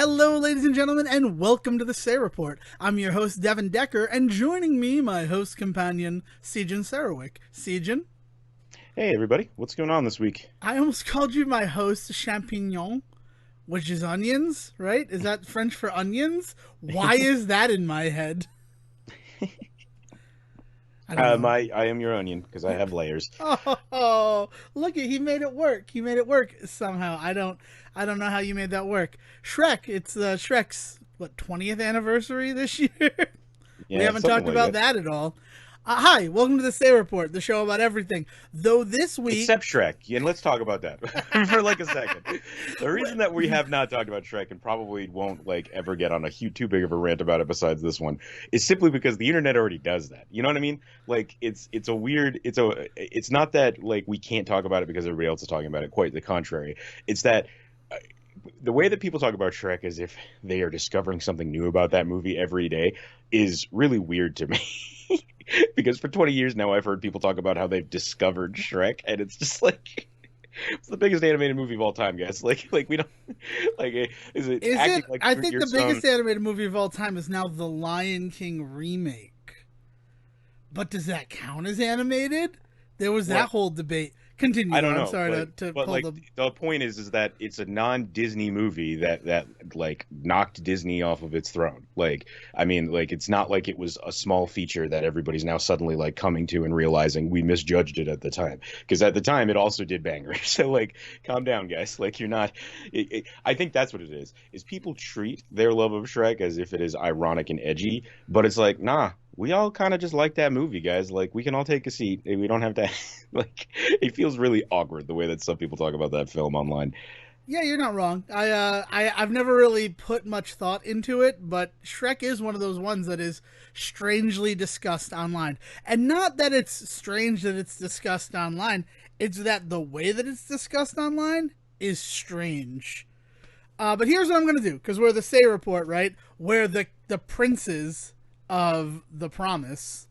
Hello, ladies and gentlemen, and welcome to the Say Report. I'm your host, Devin Decker, and joining me, my host companion, Sejan Sarowick. Sejan? Hey everybody, what's going on this week? I almost called you my host, Champignon, which is onions, right? Is that French for onions? Why is that in my head? I don't know. I am your onion because I have layers. Oh, look at he made it work. He made it work somehow. I don't know how you made that work. Shrek, it's Shrek's 20th anniversary this year. We Yeah, haven't something talked like about that. that at all. Hi, welcome to the Say Report, the show about everything. Though this week, Except Shrek, and let's talk about that for like a second. The reason that we have not talked about Shrek and probably won't ever get on a too big of a rant about it besides this one is simply because the internet already does that. You know what I mean? It's not that we can't talk about it because everybody else is talking about it. Quite the contrary. It's that the way that people talk about Shrek as if they are discovering something new about that movie every day is really weird to me. Because for 20 years now, I've heard people talk about how they've discovered Shrek, and it's just it's the biggest animated movie of all time, guys. We don't is it is it? acting like I you're, think you're the stone? biggest animated movie of all time is now the Lion King remake. But does that count as animated? There was that Well, whole debate. Continue I though. don't I'm know, sorry but to but pull the. the point is that it's a non-Disney movie that knocked Disney off of its throne. I mean, it's not like it was a small feature that everybody's now suddenly coming to and realizing we misjudged it at the time. Because at the time it also did bangers. So calm down, guys. You're not. I think that's what it is people treat their love of Shrek as if it is ironic and edgy, but it's nah. We all kind of just like that movie, guys. We can all take a seat. We don't have to it feels really awkward the way that some people talk about that film online. Yeah, you're not wrong. I've never really put much thought into it, but Shrek is one of those ones that is strangely discussed online. And not that it's strange that it's discussed online, it's that the way that it's discussed online is strange. But here's what I'm going to do, because we're the Say Report, right? We're the princes of the promise.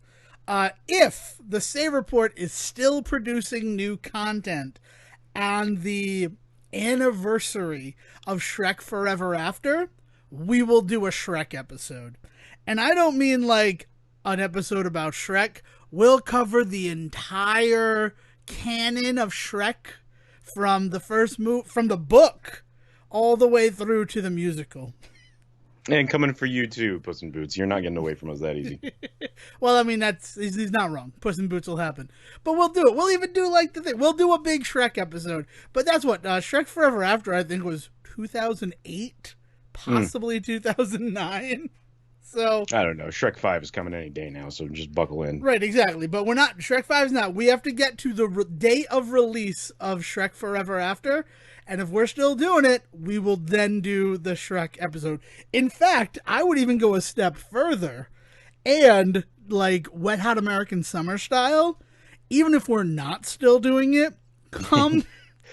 If the Say Report is still producing new content on the anniversary of Shrek Forever After, we will do a Shrek episode. And I don't mean an episode about Shrek. We'll cover the entire canon of Shrek from the from the book all the way through to the musical. And coming for you too, Puss in Boots. You're not getting away from us that easy. Well, I mean, he's not wrong. Puss in Boots will happen, but we'll do it. We'll even do the thing. We'll do a big Shrek episode. But that's what Shrek Forever After. I think was 2008, Mm, possibly 2009. So I don't know. Shrek 5 is coming any day now, so just buckle in. right, exactly. But we're not Shrek 5 is not. We have to get to the date of release of Shrek Forever After. And if we're still doing it, we will then do the Shrek episode. In fact, I would even go a step further and Wet Hot American Summer style, even if we're not still doing it, come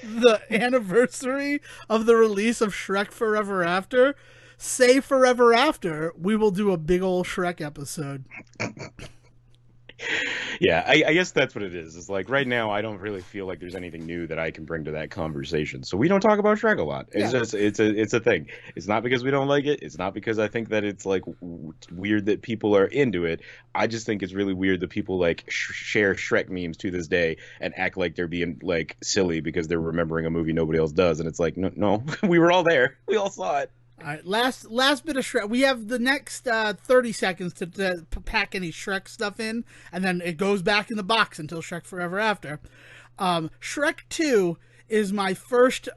the anniversary of the release of Shrek Forever After, say Forever After, we will do a big old Shrek episode. Yeah, I guess that's what it is. It's right now I don't really feel like there's anything new that I can bring to that conversation. So we don't talk about Shrek a lot. It's Yeah. just it's a thing. It's not because we don't like it. It's not because I think that it's weird that people are into it. I just think it's really weird that people share Shrek memes to this day and act like they're being silly because they're remembering a movie nobody else does. And it's no, no, we were all there. We all saw it. All right, last bit of Shrek. We have the next 30 seconds to pack any Shrek stuff in, and then it goes back in the box until Shrek Forever After. Shrek 2 is my first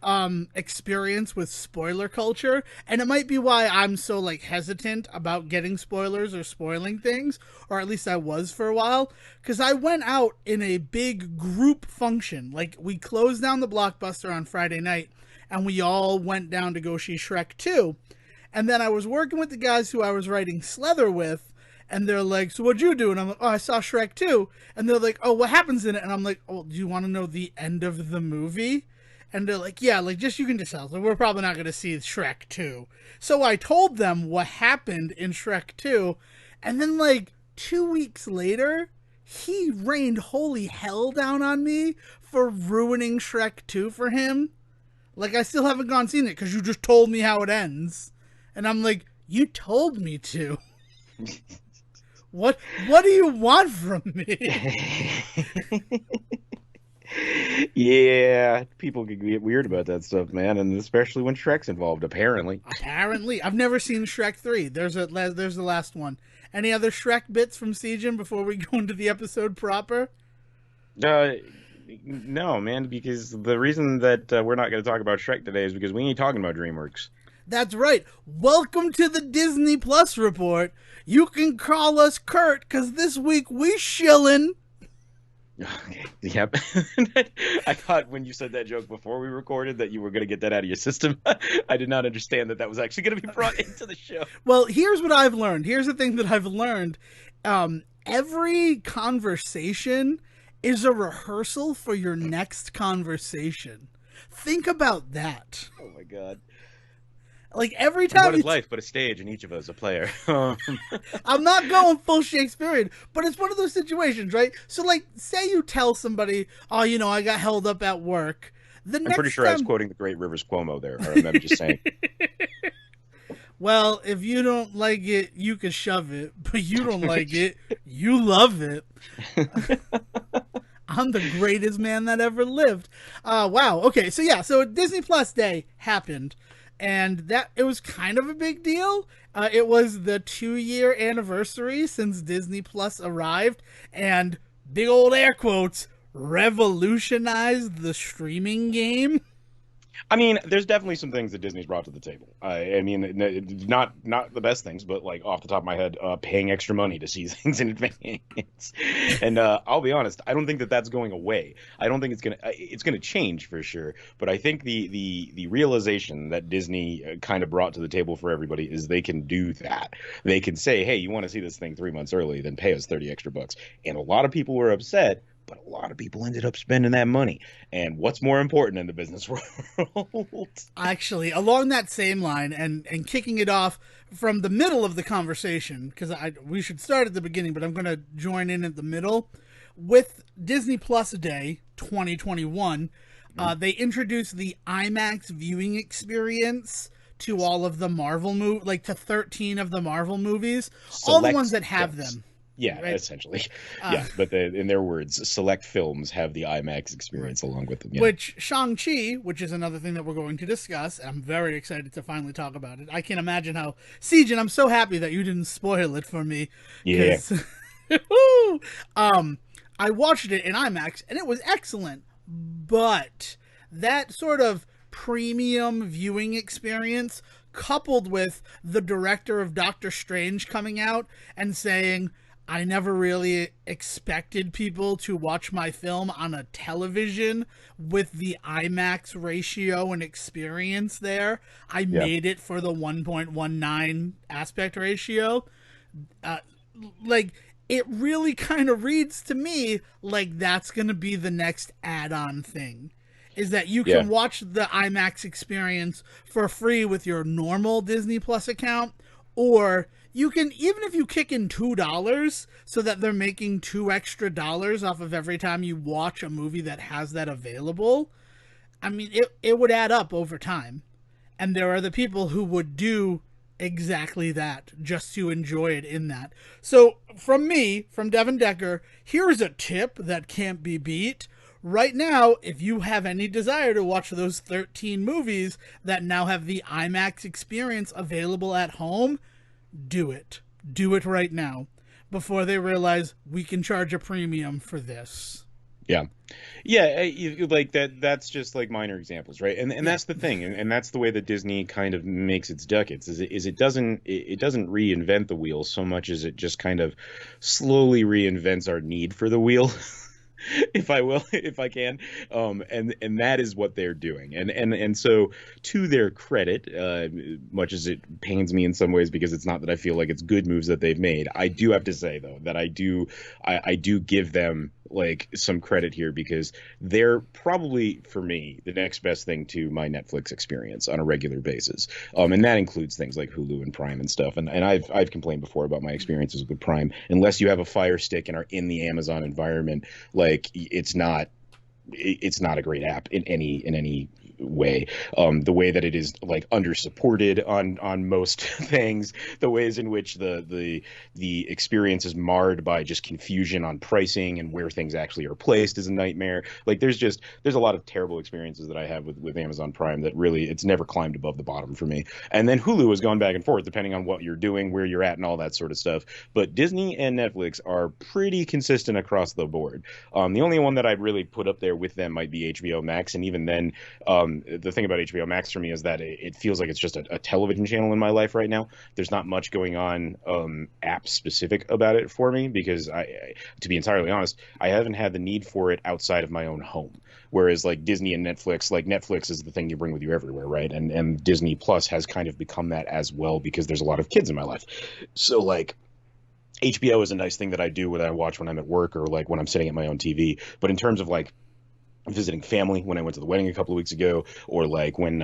experience with spoiler culture, and it might be why I'm so hesitant about getting spoilers or spoiling things, or at least I was for a while, because I went out in a big group function. We closed down the Blockbuster on Friday night, and we all went down to go see Shrek 2. And then I was working with the guys who I was writing Slither with, and they're like, so what'd you do? And I'm like, oh, I saw Shrek 2. And they're like, oh, what happens in it? And I'm like, oh, do you want to know the end of the movie? And they're like, yeah, you can just tell. We're probably not going to see Shrek 2. So I told them what happened in Shrek 2. And then 2 weeks later, he rained holy hell down on me for ruining Shrek 2 for him. I still haven't gone seen it because you just told me how it ends. And I'm like, you told me to. What do you want from me? Yeah, people can get weird about that stuff, man, and especially when Shrek's involved, apparently. Apparently, I've never seen Shrek 3. There's the last one. Any other Shrek bits from Siegen before we go into the episode proper? Uh, no, man, because the reason that we're not going to talk about Shrek today is because we ain't talking about DreamWorks. That's right. Welcome to the Disney Plus report. You can call us Kurt, because this week we shillin'. Okay, yep. I thought when you said that joke before we recorded that you were going to get that out of your system. I did not understand that that was actually going to be brought into the show. Well, here's what I've learned. Here's the thing that I've learned. Every conversation is a rehearsal for your next conversation. Think about that. Oh my god. Like every time. What is life but a stage and each of us a player? I'm not going full Shakespearean, but it's one of those situations, right? So, like, say you tell somebody, oh, I got held up at work. I'm pretty sure I was quoting the great Rivers Cuomo there. I'm just saying. Well, if you don't like it, you can shove it. But you don't like it, you love it. I'm the greatest man that ever lived. Wow. Okay. So Disney Plus Day happened. And that it was kind of a big deal. It was the 2-year anniversary since Disney Plus arrived, and big old air quotes, revolutionized the streaming game. I mean, there's definitely some things that Disney's brought to the table. I mean, not the best things, but like off the top of my head, paying extra money to see things in advance. And I'll be honest, I don't think that that's going away. I don't think it's gonna change for sure. But I think the realization that Disney kind of brought to the table for everybody is they can do that. They can say, hey, you want to see this thing 3 months early, then pay us 30 extra bucks. And a lot of people were upset. But a lot of people ended up spending that money. And what's more important in the business world? Actually, along that same line, and kicking it off from the middle of the conversation, because we should start at the beginning, but I'm going to join in at the middle. With Disney Plus Day 2021, they introduced the IMAX viewing experience to all of the Marvel movies, like to 13 of the Marvel movies, all the ones that have them. Yeah, right? Essentially. Yeah, but in their words, select films have the IMAX experience along with them. Yeah. Which Shang-Chi, which is another thing that we're going to discuss, and I'm very excited to finally talk about it. I can't imagine how... Siegen, I'm so happy that you didn't spoil it for me. Yeah. I watched it in IMAX, and it was excellent. But that sort of premium viewing experience, coupled with the director of Doctor Strange coming out and saying... I never really expected people to watch my film on a television with the IMAX ratio and experience there. I made it for the 1.19 aspect ratio. Like, it really kind of reads to me like that's going to be the next add-on thing. Is that you can watch the IMAX experience for free with your normal Disney Plus account, or... You can, even if you kick in $2 so that they're making $2 extra off of every time you watch a movie that has that available, I mean, it would add up over time. And there are the people who would do exactly that just to enjoy it in that. So from me, from Devin Decker, here's a tip that can't be beat. Right now, if you have any desire to watch those 13 movies that now have the IMAX experience available at home, do it. Do it right now before they realize we can charge a premium for this. Yeah. Like that's just like minor examples, right? And that's the thing, and that's the way that Disney kind of makes its ducats. Is it doesn't reinvent the wheel so much as it just kind of slowly reinvents our need for the wheel. If I can, and that is what they're doing, and so to their credit, much as it pains me in some ways because it's not that I feel like it's good moves that they've made, I do have to say though that I do give them like some credit here because they're probably for me the next best thing to my Netflix experience on a regular basis, and that includes things like Hulu and Prime and stuff, and I've complained before about my experiences with Prime. Unless you have a Fire Stick and are in the Amazon environment, like it's not a great app in any way. The way that it is like under supported on most things, the ways in which the experience is marred by just confusion on pricing and where things actually are placed is a nightmare. Like there's a lot of terrible experiences that I have with Amazon Prime that really it's never climbed above the bottom for me. And then Hulu has gone back and forth depending on what you're doing, where you're at, and all that sort of stuff. But Disney and Netflix are pretty consistent across the board. The only one that I'd really put up there with them might be HBO Max, and even then, the thing about HBO Max for me is that it feels like it's just a television channel in my life right now. There's not much going on app specific about it for me because to be entirely honest, I haven't had the need for it outside of my own home. Whereas like Disney and Netflix, like Netflix is the thing you bring with you everywhere, right? And Disney Plus has kind of become that as well because there's a lot of kids in my life. So like HBO is a nice thing that I do when I watch when I'm at work or like when I'm sitting at my own TV. But in terms of like visiting family, when I went to the wedding a couple of weeks ago, or like when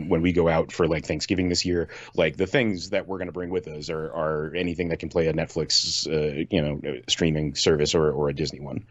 we go out for like Thanksgiving this year, like the things that we're going to bring with us are anything that can play a Netflix streaming service or a Disney one.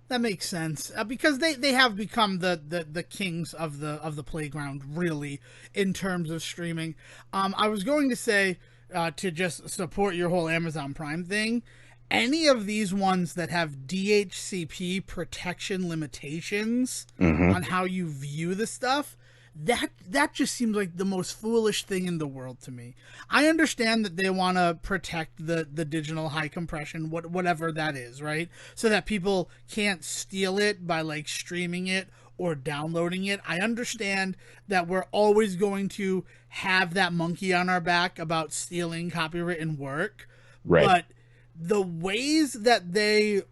That makes sense because they have become the kings of the playground, really, in terms of streaming. I was going to say to just support your whole Amazon Prime thing. Any of these ones that have DHCP protection limitations Mm-hmm. on how you view the stuff, that just seems like the most foolish thing in the world to me. I understand that they want to protect the digital high compression, whatever that is, right? So that people can't steal it by like streaming it or downloading it. I understand that we're always going to have that monkey on our back about stealing copywritten work, Right. but the ways that they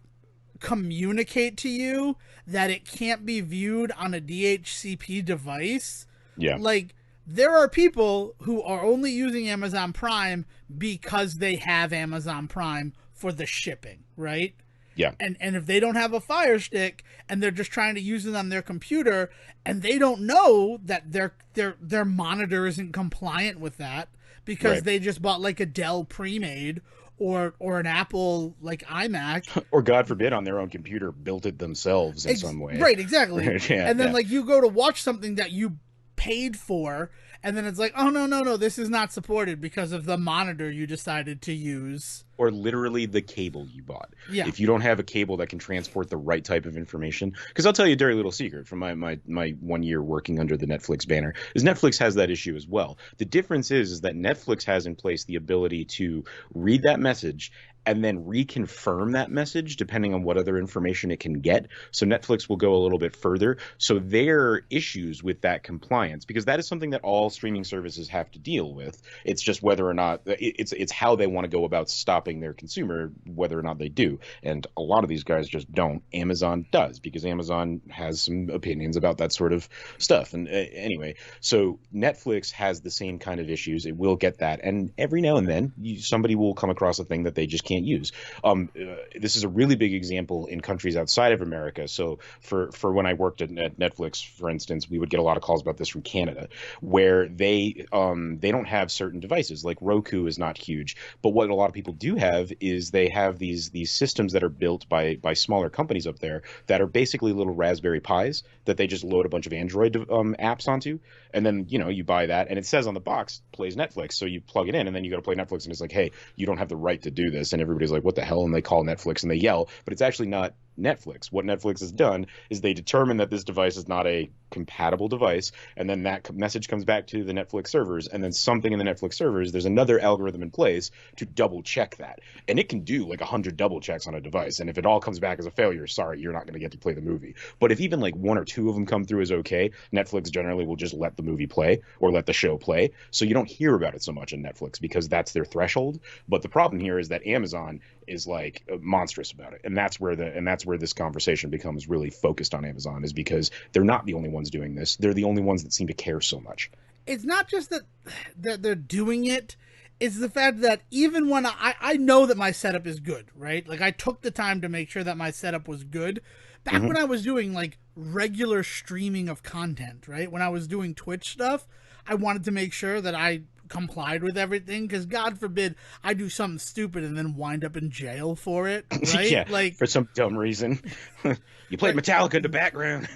communicate to you that it can't be viewed on a DHCP device, Yeah. like there are people who are only using Amazon Prime because they have Amazon Prime for the shipping, right? Yeah. And if they don't have a Fire Stick and they're just trying to use it on their computer and they don't know that their monitor isn't compliant with that because Right. they just bought like a Dell pre-made or an Apple like iMac. Or God forbid on their own computer built it themselves in some way. Right, exactly. Yeah. And then Yeah. like you go to watch something that you paid for and then it's like, oh no, this is not supported because of the monitor you decided to use. Or literally the cable you bought. Yeah. If you don't have a cable that can transport the right type of information, because I'll tell you a dirty little secret from my 1 year working under the Netflix banner, is Netflix has that issue as well. The difference is that Netflix has in place the ability to read that message and then reconfirm that message depending on what other information it can get. So Netflix will go a little bit further. So their issues with that compliance, because that is something that all streaming services have to deal with. It's just whether or not it's how they want to go about stopping their consumer, whether or not they do. And a lot of these guys just don't. Amazon does because Amazon has some opinions about that sort of stuff. And anyway, so Netflix has the same kind of issues. It will get that, and every now and then somebody will come across a thing that they just can't use. This is a really big example in countries outside of America. So for when I worked at Netflix, for instance, we would get a lot of calls about this from Canada, where they don't have certain devices. Like Roku is not huge, but what a lot of people do have is they have these systems that are built by smaller companies up there that are basically little Raspberry Pis that they just load a bunch of Android apps onto, and then you buy that, and it says on the box plays Netflix. So you plug it in, and then you go to play Netflix, and it's like, hey, you don't have the right to do this, and everybody's like, what the hell? And they call Netflix and they yell, but it's actually not Netflix. What Netflix has done is they determine that this device is not a compatible device, and then that message comes back to the Netflix servers, and then something in the Netflix servers, there's another algorithm in place to double check that, and it can do like 100 double checks on a device, and if it all comes back as a failure, sorry, you're not going to get to play the movie. But if even like one or two of them come through as okay, Netflix generally will just let the movie play or let the show play, so you don't hear about it so much on Netflix because that's their threshold. But the problem here is that Amazon is like monstrous about it, and that's where this conversation becomes really focused on Amazon, is because they're not the only ones doing this. They're the only ones that seem to care so much. It's not just that they're doing it. It's the fact that even when I know that my setup is good, right? Like I took the time to make sure that my setup was good. Back when I was doing like regular streaming of content, right? When I was doing Twitch stuff, I wanted to make sure that I complied with everything, because God forbid I do something stupid and then wind up in jail for it, right? Yeah, Like, for some dumb reason. You played right. Metallica in the background.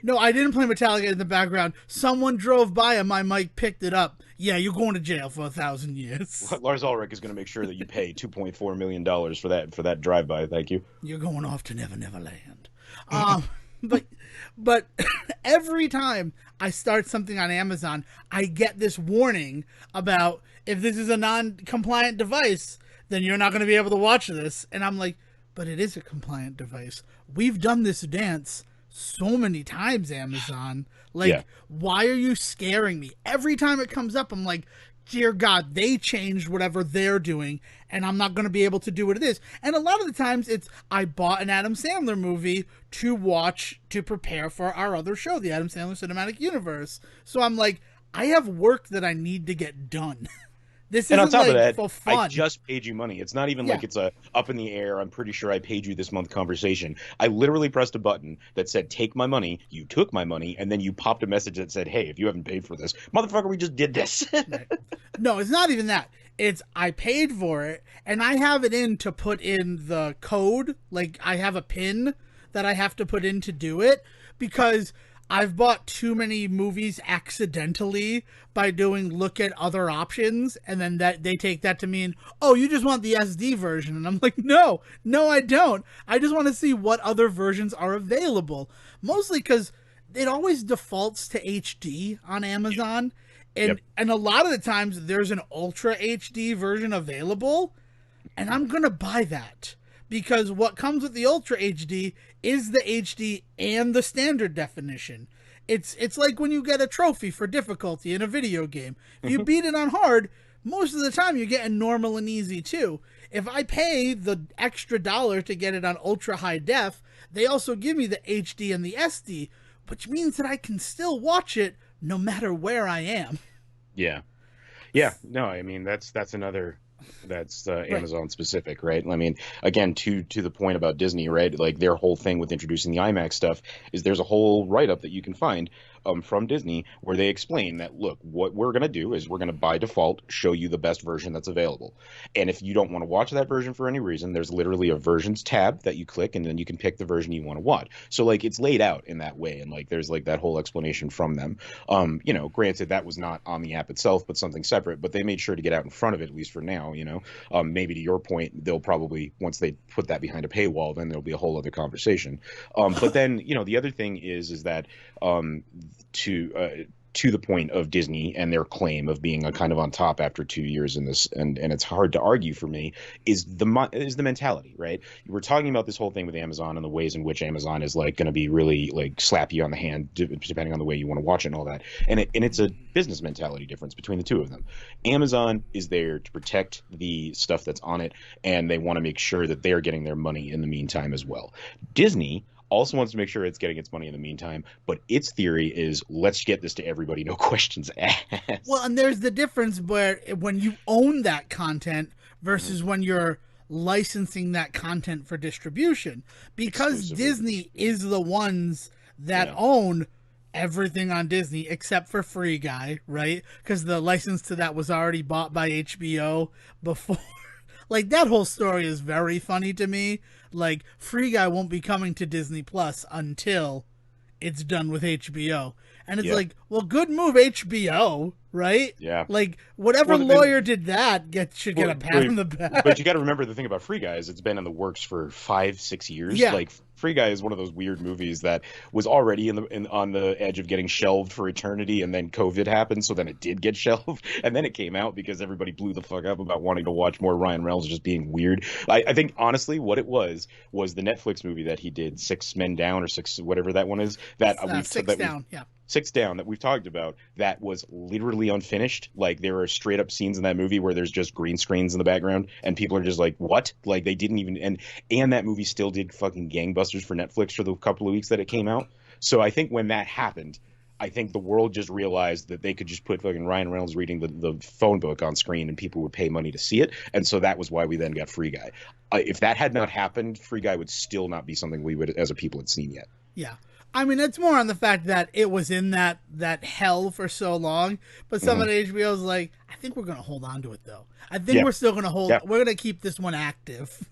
No, I didn't play Metallica in the background. Someone drove by and my mic picked it up. Yeah, you're going to jail for 1,000 years. Lars Ulrich is going to make sure that you pay $2.4 million for that drive-by. Thank you. You're going off to Never Never Land. Um, but every time I start something on Amazon, I get this warning about, if this is a non-compliant device, then you're not going to be able to watch this. And I'm like, but it is a compliant device. We've done this dance so many times, Amazon. Like, Yeah. why are you scaring me? Every time it comes up, I'm like, dear God, they changed whatever they're doing, and I'm not going to be able to do what it is. And a lot of the times it's, I bought an Adam Sandler movie to watch to prepare for our other show, the Adam Sandler Cinematic Universe. So I'm like, I have work that I need to get done. This And on isn't top of like that, for fun. I just paid you money. It's not even Yeah. like it's a up in the air, I'm pretty sure I paid you this month conversation. I literally pressed a button that said, take my money. You took my money, and then you popped a message that said, hey, if you haven't paid for this, motherfucker, we just did this. Right. No, it's not even that. It's, I paid for it, and I have it in to put in the code. Like, I have a pin that I have to put in to do it, because I've bought too many movies accidentally by doing look at other options, and then that they take that to mean, oh, you just want the SD version. And I'm like, no, I don't. I just want to see what other versions are available. Mostly because it always defaults to HD on Amazon. And a lot of the times there's an Ultra HD version available, and I'm going to buy that. Because what comes with the Ultra HD is the HD and the standard definition. It's like when you get a trophy for difficulty in a video game. If you beat it on hard, most of the time you're getting normal and easy too. If I pay the extra $1 to get it on ultra high def, they also give me the HD and the SD, which means that I can still watch it no matter where I am. Yeah. No, I mean, that's another, that's Right. Amazon specific, right? I mean, again, to the point about Disney, right? Like, their whole thing with introducing the IMAX stuff is there's a whole write-up that you can find from Disney where they explain that, look, what we're going to do is we're going to by default show you the best version that's available. And if you don't want to watch that version for any reason, there's literally a versions tab that you click, and then you can pick the version you want to watch. So, like, it's laid out in that way, and like there's like that whole explanation from them. Granted, that was not on the app itself, but something separate, but they made sure to get out in front of it, at least for now. Maybe to your point, they'll probably, once they put that behind a paywall, then there'll be a whole other conversation. But then, the other thing is that to the point of Disney and their claim of being a kind of on top after 2 years in this, and it's hard to argue for me, is the mentality, right? We're talking about this whole thing with Amazon and the ways in which Amazon is like going to be really like slap you on the hand depending on the way you want to watch it and all that, and it's a business mentality difference between the two of them. Amazon is there to protect the stuff that's on it, and they want to make sure that they're getting their money in the meantime as well. Disney also wants to make sure it's getting its money in the meantime, but its theory is, let's get this to everybody, no questions asked. Well, and there's the difference where when you own that content versus when you're licensing that content for distribution. Because Disney is the ones that own everything on Disney except for Free Guy, right? Because the license to that was already bought by HBO before. Like, that whole story is very funny to me. Like, Free Guy won't be coming to Disney Plus until it's done with HBO. And it's like, well, good move, HBO, right? Yeah. Like, whatever lawyer did that should get a pat on the back. But you got to remember the thing about Free Guy is it's been in the works for 5-6 years. Yeah. Like, Free Guy is one of those weird movies that was already on the edge of getting shelved for eternity, and then COVID happened, so then it did get shelved, and then it came out because everybody blew the fuck up about wanting to watch more Ryan Reynolds just being weird. I think, honestly, what it was the Netflix movie that he did, Six Men Down, or Six, whatever that one is. Six Down, that we've talked about, that was literally unfinished. Like, there are straight up scenes in that movie where there's just green screens in the background, and people are just like, what? Like, they didn't even, and that movie still did fucking gangbusters for Netflix for the couple of weeks that it came out. So I think when that happened, I think the world just realized that they could just put fucking Ryan Reynolds reading the phone book on screen and people would pay money to see it. And so that was why we then got Free Guy. If that had not happened, Free Guy would still not be something we would, as a people, had seen yet. Yeah. I mean, it's more on the fact that it was in that hell for so long, but Hmm. someone at HBO's like, I think we're gonna hold on to it though. I think Yeah, we're still gonna hold. yeah. We're gonna keep this one active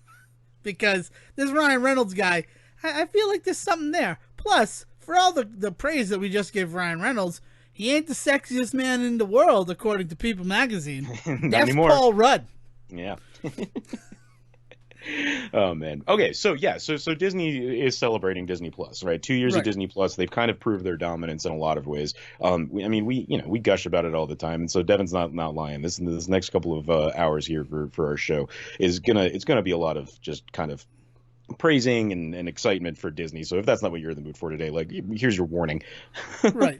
because this Ryan Reynolds guy, I feel like there's something there. Plus, for all the praise that we just gave Ryan Reynolds, he ain't the sexiest man in the world according to People Magazine. Not That's anymore. Paul Rudd. Yeah. Oh man. Okay, so yeah, so Disney is celebrating Disney Plus, right? 2 years of Right. Disney Plus, they've kind of proved their dominance in a lot of ways. I mean, we gush about it all the time, and so Devin's not lying. This next couple of hours here for our show is gonna be a lot of just kind of praising and excitement for Disney. So if that's not what you're in the mood for today, like here's your warning. Right.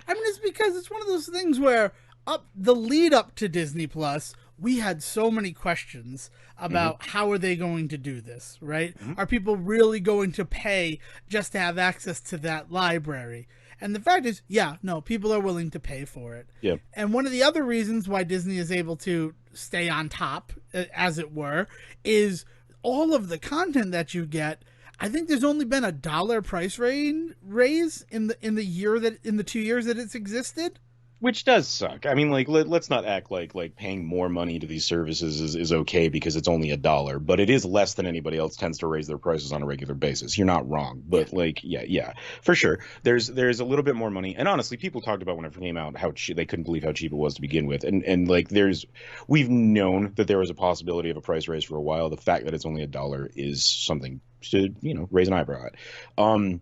I mean, it's because it's one of those things where up the lead up to Disney Plus, we had so many questions Hmm. about how are they going to do this, right? Hmm. Are people really going to pay just to have access to that library? And the fact is, yeah, no, people are willing to pay for it. Yeah. And one of the other reasons why Disney is able to stay on top, as it were, is all of the content that you get. I think there's only been $1 price raise in the 2 years that it's existed. Which does suck. I mean, like let's not act like paying more money to these services is okay because it's only $1, but it is less than anybody else tends to raise their prices on a regular basis. You're not wrong, Yeah. but like yeah, for sure. There's a little bit more money, and honestly, people talked about when it came out how they couldn't believe how cheap it was to begin with, and like we've known that there was a possibility of a price raise for a while. The fact that it's only $1 is something to raise an eyebrow at.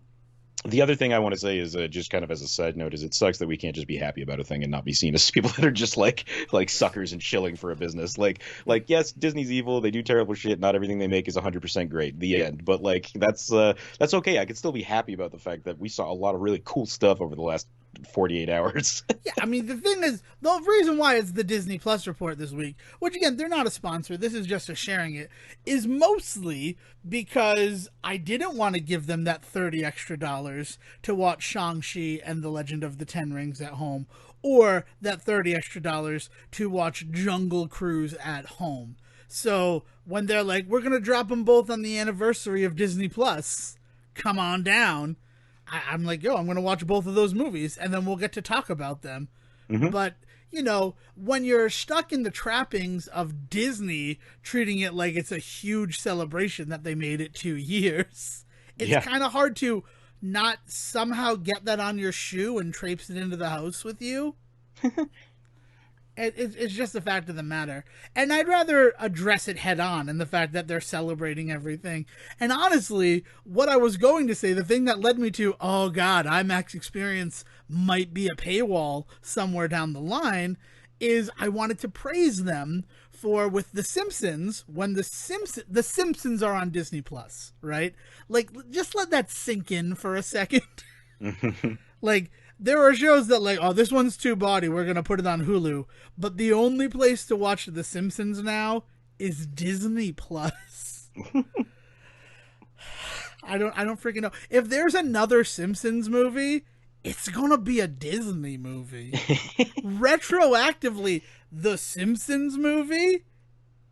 The other thing I want to say is just kind of as a side note is it sucks that we can't just be happy about a thing and not be seen as people that are just like suckers and shilling for a business. Like yes, Disney's evil. They do terrible shit. Not everything they make is 100% great. The end. But like that's okay. I could still be happy about the fact that we saw a lot of really cool stuff over the last 48 hours. Yeah, I mean, the thing is, the reason why it's the Disney Plus report this week, which again, they're not a sponsor, this is just a sharing it, is mostly because I didn't want to give them that 30 extra dollars to watch Shang-Chi and the Legend of the Ten Rings at home, or that 30 extra dollars to watch Jungle Cruise at home. So when they're like, we're going to drop them both on the anniversary of Disney Plus, come on down. I'm like, yo, I'm going to watch both of those movies and then we'll get to talk about them. Hmm. But, when you're stuck in the trappings of Disney treating it like it's a huge celebration that they made it 2 years, it's Yeah. kind of hard to not somehow get that on your shoe and traipse it into the house with you. It's just a fact of the matter. And I'd rather address it head on and the fact that they're celebrating everything. And honestly, what I was going to say, the thing that led me to, oh God, IMAX experience might be a paywall somewhere down the line, is I wanted to praise them for with The Simpsons, when the Simpsons are on Disney Plus, right? Like, just let that sink in for a second. Like, there are shows that like, oh, this one's too bawdy, we're gonna put it on Hulu. But the only place to watch The Simpsons now is Disney Plus. I don't freaking know. If there's another Simpsons movie, it's gonna be a Disney movie. Retroactively, The Simpsons movie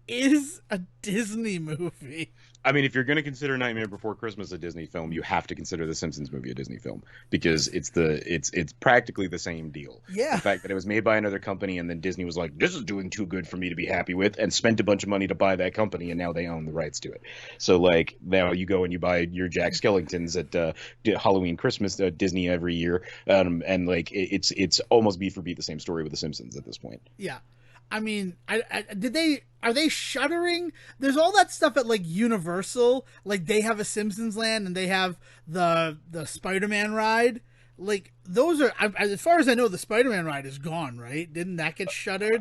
is a Disney movie. I mean, if you're going to consider Nightmare Before Christmas a Disney film, you have to consider The Simpsons movie a Disney film because it's practically the same deal. The Yeah. fact that it was made by another company and then Disney was like, "This is doing too good for me to be happy with," and spent a bunch of money to buy that company, and now they own the rights to it. So like now you go and you buy your Jack Skellingtons at Halloween, Christmas, Disney every year, and like it's almost beat for beat the same story with The Simpsons at this point. Yeah. I mean, are they shuttering? There's all that stuff at like Universal, like they have a Simpsons Land and they have the Spider-Man ride. Like those are, as far as I know, the Spider-Man ride is gone, right? Didn't that get shuttered?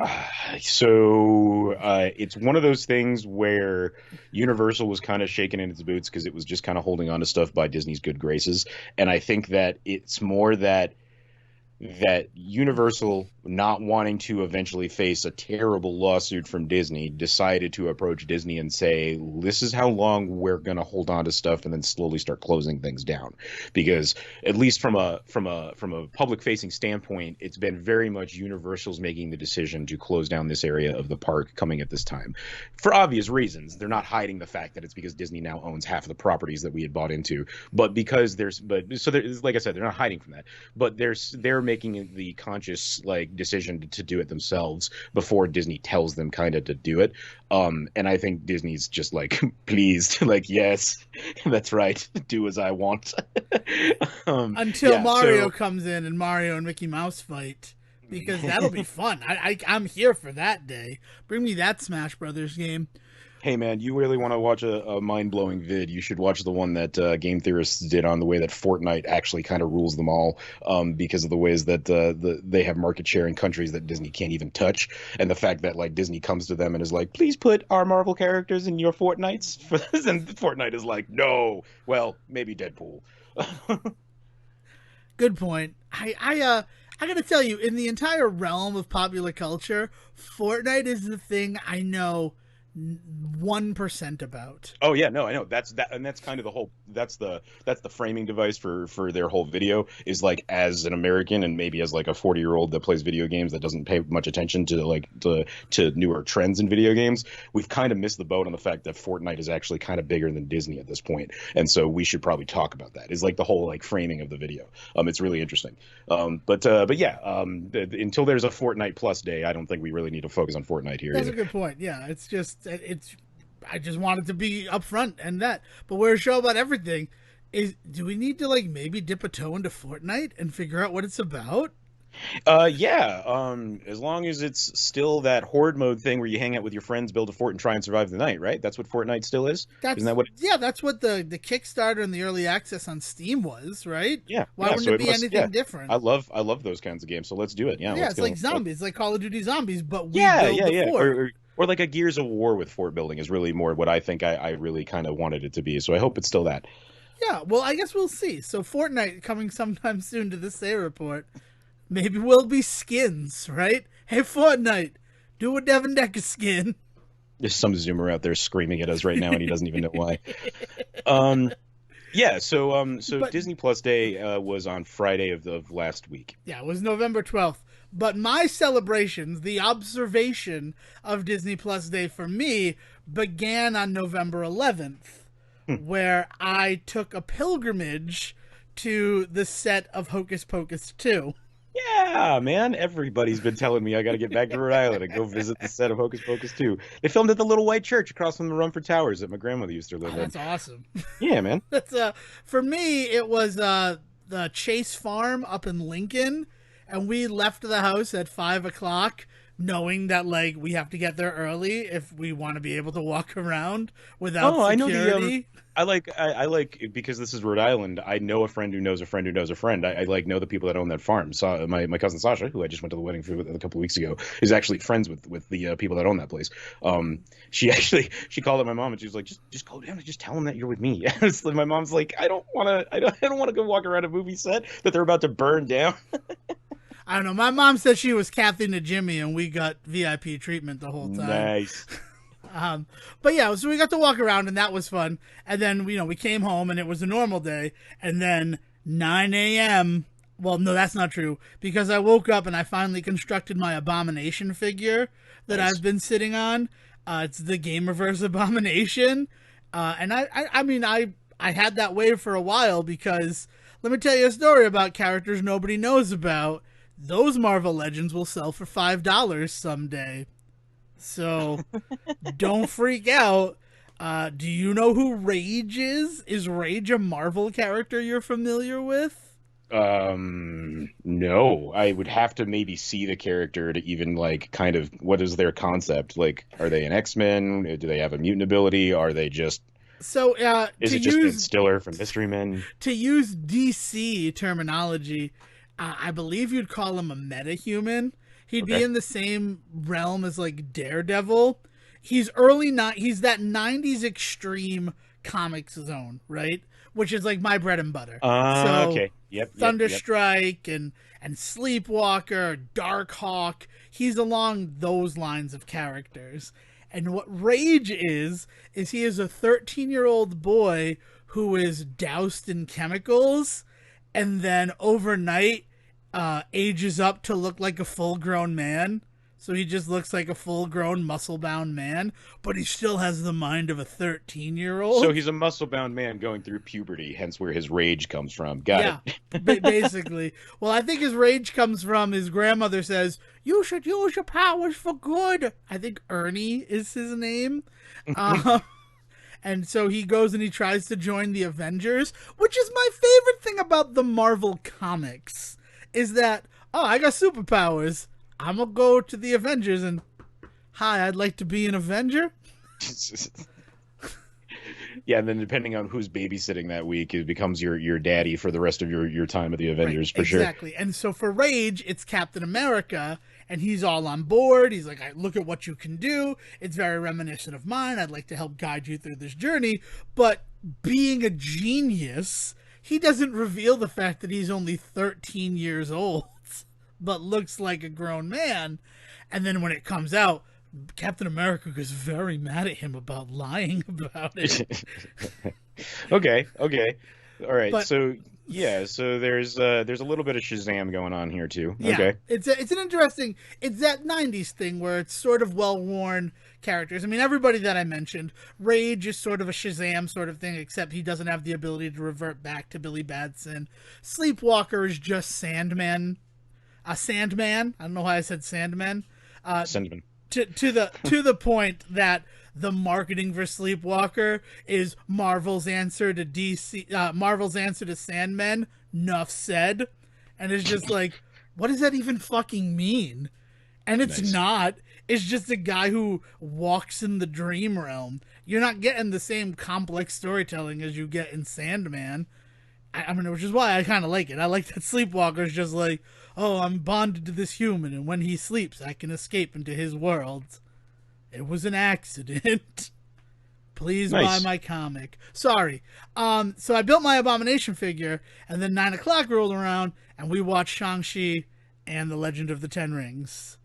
It's one of those things where Universal was kind of shaking in its boots because it was just kind of holding on to stuff by Disney's good graces, and I think that it's more that that Universal, not wanting to eventually face a terrible lawsuit from Disney, decided to approach Disney and say, "This is how long we're going to hold on to stuff, and then slowly start closing things down." Because at least from a public facing standpoint, it's been very much Universal's making the decision to close down this area of the park coming at this time, for obvious reasons. They're not hiding the fact that it's because Disney now owns half of the properties that we had bought into, but because like I said, they're not hiding from that, but they're making the conscious like decision to do it themselves before Disney tells them kind of to do it. And I think Disney's just like pleased, like, yes, that's right, do as I want. Until Mario comes in and Mario and Mickey Mouse fight, because that'll be fun. I'm here for that day. Bring me that Smash Brothers game. Hey man, you really want to watch a mind-blowing vid, you should watch the one that Game Theorists did on the way that Fortnite actually kind of rules them all, because of the ways that they have market share in countries that Disney can't even touch, and the fact that like Disney comes to them and is like, please put our Marvel characters in your Fortnites, and Fortnite is like, no, well, maybe Deadpool. Good point. I gotta tell you, in the entire realm of popular culture, Fortnite is the thing I know 1% about. Oh yeah, no, I know. That's kind of the whole. That's the framing device for their whole video, is like, as an American and maybe as like a 40-year-old that plays video games that doesn't pay much attention to like to newer trends in video games. We've kind of missed the boat on the fact that Fortnite is actually kind of bigger than Disney at this point, and so we should probably talk about that. Is like the whole like framing of the video. It's really interesting. But yeah, until there's a Fortnite Plus day, I don't think we really need to focus on Fortnite here. That's a good point. Yeah, I just wanted to be upfront and that. But we're a show about everything. Do we need to like maybe dip a toe into Fortnite and figure out what it's about? Yeah. As long as it's still that horde mode thing where you hang out with your friends, build a fort, and try and survive the night, right? That's what Fortnite still is. Isn't that what? Yeah, that's what the Kickstarter and the early access on Steam was, right? Yeah. Why wouldn't it be anything different? I love those kinds of games, so let's do it. Yeah. Yeah, it's like zombies, like Call of Duty Zombies, but we build the fort. Or like a Gears of War with fort building is really more what I think I really kind of wanted it to be. So I hope it's still that. Yeah, well, I guess we'll see. So Fortnite coming sometime soon to this Say report. Maybe we'll be skins, right? Hey, Fortnite, do a Devin Decker skin. There's some Zoomer out there screaming at us right now, and he doesn't even know why. Yeah, so Disney Plus Day was on Friday of last week. Yeah, it was November 12th. But my celebrations, the observation of Disney Plus Day for me, began on November 11th, where I took a pilgrimage to the set of Hocus Pocus 2. Yeah, man. Everybody's been telling me I got to get back to Rhode Island and go visit the set of Hocus Pocus 2. They filmed at the Little White Church across from the Rumford Towers that my grandmother used to live in. That's awesome. Yeah, man. That's for me, it was the Chase Farm up in Lincoln, and we left the house at 5 o'clock, knowing that like we have to get there early if we want to be able to walk around without security. I like because this is Rhode Island. I know a friend who knows a friend who knows a friend. I like know the people that own that farm. So my cousin Sasha, who I just went to the wedding for a couple of weeks ago, is actually friends with the people that own that place. She called up my mom and she was like, just go down and just tell them that you're with me. My mom's like, I don't want to go walk around a movie set that they're about to burn down. I don't know. My mom said she was Kathy to Jimmy, and we got VIP treatment the whole time. Nice. But yeah, so we got to walk around, and that was fun. And then, we came home, and it was a normal day. And then 9 a.m. Well, no, that's not true, because I woke up and I finally constructed my Abomination figure that I've been sitting on. It's the Gamerverse Abomination. And I had that way for a while because let me tell you a story about characters nobody knows about. Those Marvel Legends will sell for $5 someday. So don't freak out. Do you know who Rage is? Is Rage a Marvel character you're familiar with? No. I would have to maybe see the character to even like kind of what is their concept? Like, are they an X-Men? Do they have a mutant ability? Are they just is it just Ben Stiller from Mystery Men? To use DC terminology, I believe you'd call him a metahuman. He'd be in the same realm as like Daredevil. He's that 90s extreme comics zone, right? which is like my bread and butter. So Okay. Yep. Thunderstrike and Sleepwalker, Darkhawk, he's along those lines of characters. And what Rage is he is a 13-year-old boy who is doused in chemicals and then overnight ages up to look like a full-grown man. So he just looks like a full-grown, muscle-bound man, but he still has the mind of a 13-year-old. So he's a muscle-bound man going through puberty, hence where his rage comes from. Got it. Basically. Well, I think his rage comes from his grandmother says, "You should use your powers for good." I think Ernie is his name. And so he goes and he tries to join the Avengers, which is my favorite thing about the Marvel comics, is that, oh, I got superpowers. I'm going to go to the Avengers and, hi, I'd like to be an Avenger. Yeah, and then depending on who's babysitting that week, it becomes your daddy for the rest of your time at the Avengers, for sure. Exactly. And so for Rage, it's Captain America, and he's all on board. He's like, look at what you can do. It's very reminiscent of mine. I'd like to help guide you through this journey. But being a genius, he doesn't reveal the fact that he's only 13 years old, but looks like a grown man. And then when it comes out, Captain America is very mad at him about lying about it. Okay. All right. But, so there's a little bit of Shazam going on here too. Yeah, okay. It's an interesting, it's that 90s thing where it's sort of well-worn characters. I mean, everybody that I mentioned, Rage is sort of a Shazam sort of thing, except he doesn't have the ability to revert back to Billy Batson. Sleepwalker is just Sandman. Sandman. I don't know why I said Sandman. Sandman. To the point that the marketing for Sleepwalker is Marvel's answer to DC, Marvel's answer to Sandman. Nuff said, and it's just like, what does that even fucking mean? And it's not. It's just a guy who walks in the dream realm. You're not getting the same complex storytelling as you get in Sandman. I mean, which is why I kind of like it. I like that Sleepwalker is just like, oh, I'm bonded to this human, and when he sleeps, I can escape into his world. It was an accident. Please buy my comic. Sorry. So I built my Abomination figure, and then 9 o'clock rolled around, and we watched Shang-Chi and The Legend of the Ten Rings.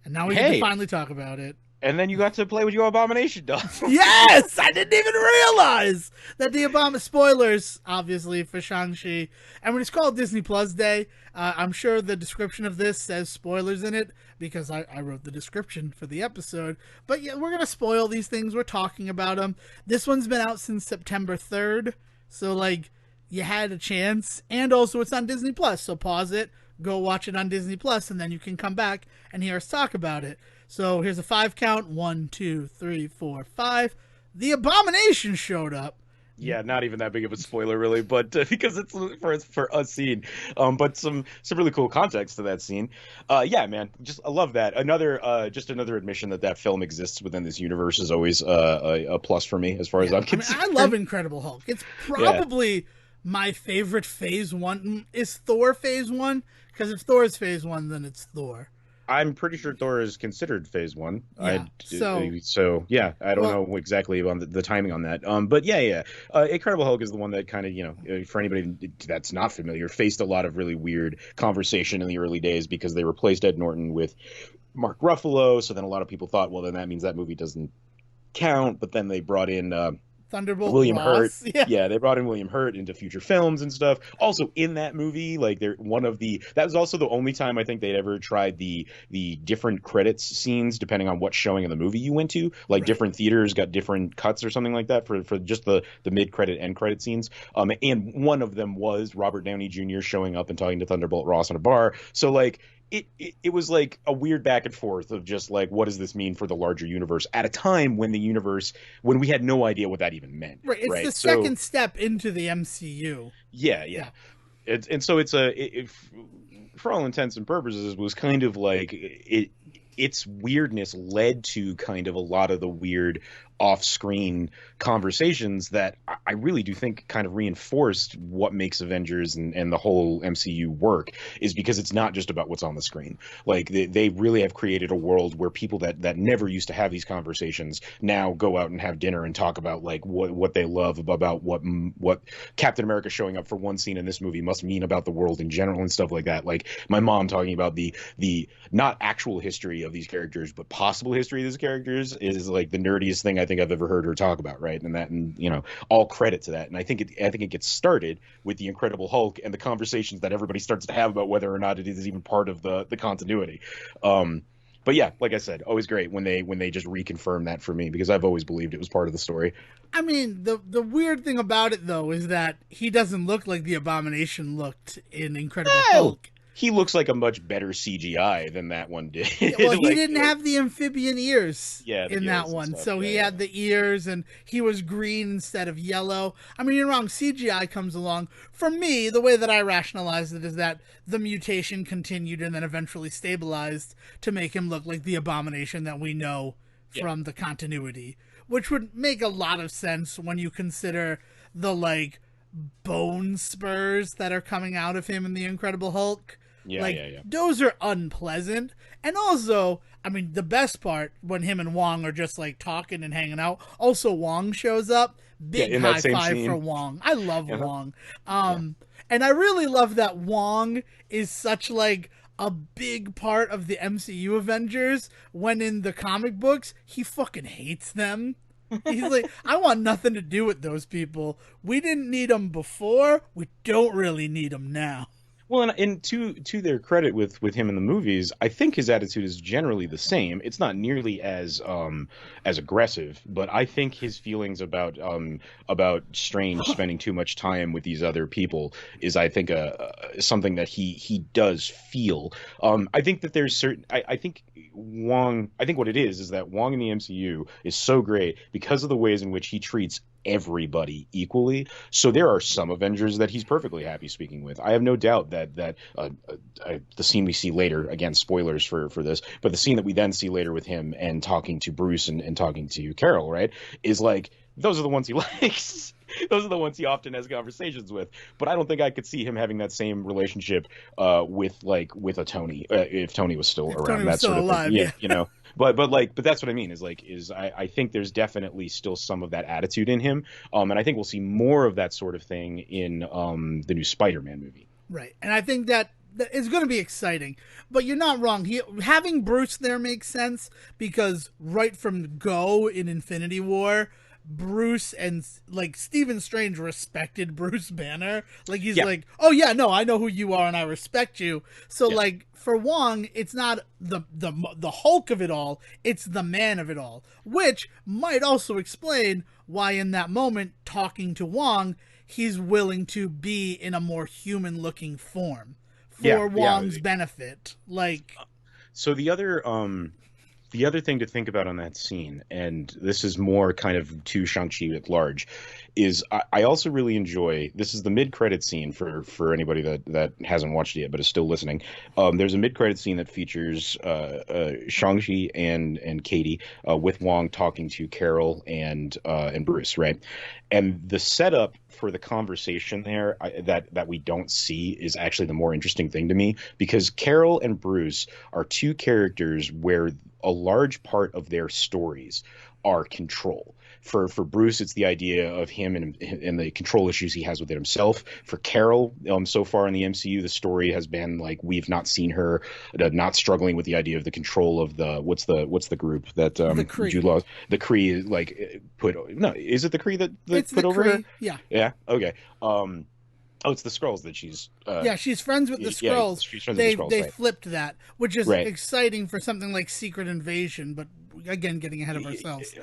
And now we get to finally talk about it. And then you got to play with your Abomination doll. Yes! I didn't even realize that the spoilers, obviously, for Shang-Chi. And when it's called Disney Plus Day, I'm sure the description of this says spoilers in it, because I wrote the description for the episode. But yeah, we're going to spoil these things. We're talking about them. This one's been out since September 3rd. So, like, you had a chance. And also, it's on Disney Plus. So pause it, go watch it on Disney Plus, and then you can come back and hear us talk about it. So here's a 5 count. 1, 2, 3, 4, 5. The Abomination showed up. Yeah, not even that big of a spoiler, really, but because it's for a scene. But some really cool context to that scene. Yeah, man, I love that. Another admission that film exists within this universe is always a plus for me, as far as I'm concerned. I love Incredible Hulk. It's probably my favorite Phase 1 is Thor Phase 1, because if Thor is Phase 1, then it's Thor. I'm pretty sure Thor is considered Phase 1. Yeah, so yeah, I don't know exactly on the timing on that. But yeah. Incredible Hulk is the one that kind of, for anybody that's not familiar, faced a lot of really weird conversation in the early days because they replaced Ed Norton with Mark Ruffalo. So then a lot of people thought, well, then that means that movie doesn't count. But then they brought in Thunderbolt William Hurt. Yeah, they brought in William Hurt into future films and stuff. Also in that movie, like that was also the only time I think they'd ever tried the different credits scenes depending on what showing of the movie you went to. Like different theaters got different cuts or something like that for just the mid credit end credit scenes. And one of them was Robert Downey Jr. showing up and talking to Thunderbolt Ross in a bar. So like it was like a weird back and forth of just like, what does this mean for the larger universe at a time when we had no idea what that even meant. Right. It's the second step into the MCU. Yeah. And so for all intents and purposes, it was kind of like its weirdness led to kind of a lot of the weird off-screen conversations that I really do think kind of reinforced what makes Avengers and the whole MCU work, is because it's not just about what's on the screen. Like they really have created a world where people that never used to have these conversations now go out and have dinner and talk about like what they love about what Captain America showing up for one scene in this movie must mean about the world in general and stuff like that. Like my mom talking about the not actual history of these characters but possible history of these characters is like the nerdiest thing I think I've ever heard her talk about, right? And you know, all credit to that. And I think it gets started with the Incredible Hulk and the conversations that everybody starts to have about whether or not it is even part of the continuity. But yeah, like I said, always great when they just reconfirm that for me, because I've always believed it was part of the story. I mean, the weird thing about it though is that he doesn't look like the Abomination looked in Incredible Hulk. He looks like a much better CGI than that one did. Well, he Like, didn't have the amphibian ears in that one. stuff, So he had the ears and he was green instead of yellow. I mean, you're wrong. CGI comes along. For me, the way that I rationalized it is that the mutation continued and then eventually stabilized to make him look like the Abomination that we know from the continuity, which would make a lot of sense when you consider the, like, bone spurs that are coming out of him in the Incredible Hulk. Those are unpleasant. And also, I mean, the best part when him and Wong are just like talking and hanging out. Also, Wong shows up. Big high five scene for Wong. I love Wong. And I really love that Wong is such like a big part of the MCU Avengers, when in the comic books he fucking hates them. He's like, I want nothing to do with those people. We didn't need them before. We don't really need them now. Well, and to their credit with him in the movies, I think his attitude is generally the same. It's not nearly as aggressive, but I think his feelings about Strange spending too much time with these other people is, I think, something that he does feel. I think that there's certain. I think Wong. I think what it is that Wong in the MCU is so great because of the ways in which he treats everybody equally. So there are some Avengers that he's perfectly happy speaking with. I have no doubt that the scene we see later, again, spoilers for this, but the scene that we then see later with him and talking to Bruce and talking to Carol, right, is like, those are the ones he likes. Those are the ones he often has conversations with. But I don't think I could see him having that same relationship with a Tony, if Tony was still around. Tony was that still sort of alive, thing. yeah. You know. But that's what I mean is I think there's definitely still some of that attitude in him, and I think we'll see more of that sort of thing in the new Spider-Man movie. Right, and I think that it's going to be exciting. But you're not wrong. Having Bruce there makes sense because right from the go in Infinity War, Bruce and like Stephen Strange respected Bruce Banner. Like he's like, oh yeah, no, I know who you are and I respect you. So like for Wong, it's not the Hulk of it all, it's the man of it all, which might also explain why in that moment talking to Wong, he's willing to be in a more human looking form for Wong's benefit. Like, so the other thing to think about on that scene, and this is more kind of to Shang-Chi at large, is I also really enjoy, this is the mid-credit scene for anybody that hasn't watched it yet but is still listening. There's a mid-credit scene that features Shang-Chi and Katie with Wong talking to Carol and Bruce, right? And the setup for the conversation there that we don't see is actually the more interesting thing to me, because Carol and Bruce are two characters where a large part of their stories are control. For Bruce, it's the idea of him and the control issues he has with it himself. For Carol, so far in the MCU, the story has been like we've not seen her not struggling with the idea of the control of the what's the group that the Kree. Jude Law, the Kree, like is it the Kree that it's put the over Kree. her? Yeah. Okay. Oh, it's the Skrulls that she's. She's friends with the Skrulls. She's friends they with the Skrulls, they right. flipped that, which is Right. exciting for something like Secret Invasion, but again, getting ahead of ourselves.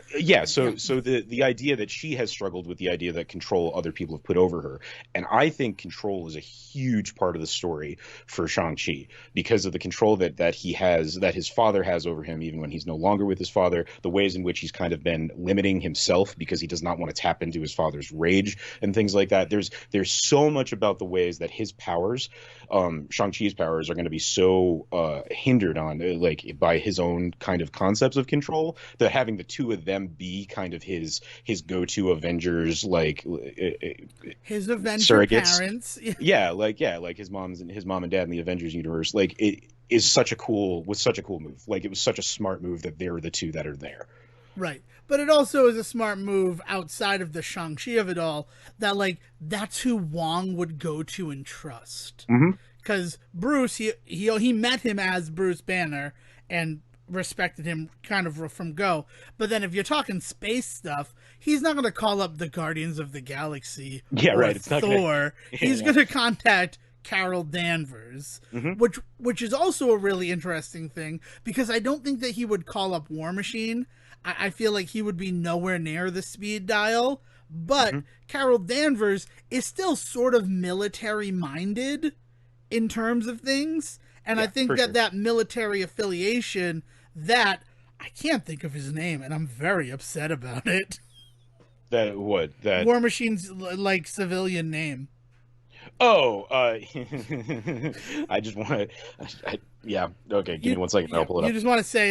So the idea that she has struggled with the idea that control other people have put over her, and I think control is a huge part of the story for Shang-Chi because of the control that he has, that his father has over him, even when he's no longer with his father, the ways in which he's kind of been limiting himself because he does not want to tap into his father's rage and things like that. There's so much much about the ways that his powers, Shang-Chi's powers, are going to be so hindered on, like, by his own kind of concepts of control, that having the two of them be kind of his go-to Avengers, like, His Avenger surrogates. parents. Like his mom and dad in the Avengers universe. Like, it is such a cool move. Like, it was such a smart move that they're the two that are there. Right. But it also is a smart move outside of the Shang-Chi of it all, that, like, that's who Wong would go to and trust. Because Bruce, he met him as Bruce Banner and respected him kind of from go. But then if you're talking space stuff, he's not going to call up the Guardians of the Galaxy or Right. It's not Thor. He's Yeah. going to contact Carol Danvers, which is also a really interesting thing, because I don't think that he would call up War Machine. I feel like he would be nowhere near the speed dial, but Carol Danvers is still sort of military minded in terms of things. And I think that that military affiliation, that I can't think of his name, and I'm very upset about it. That War Machine's like civilian name. Oh, I just want to. Yeah. Okay. Give me 1 second. I'll pull it You up. just want to say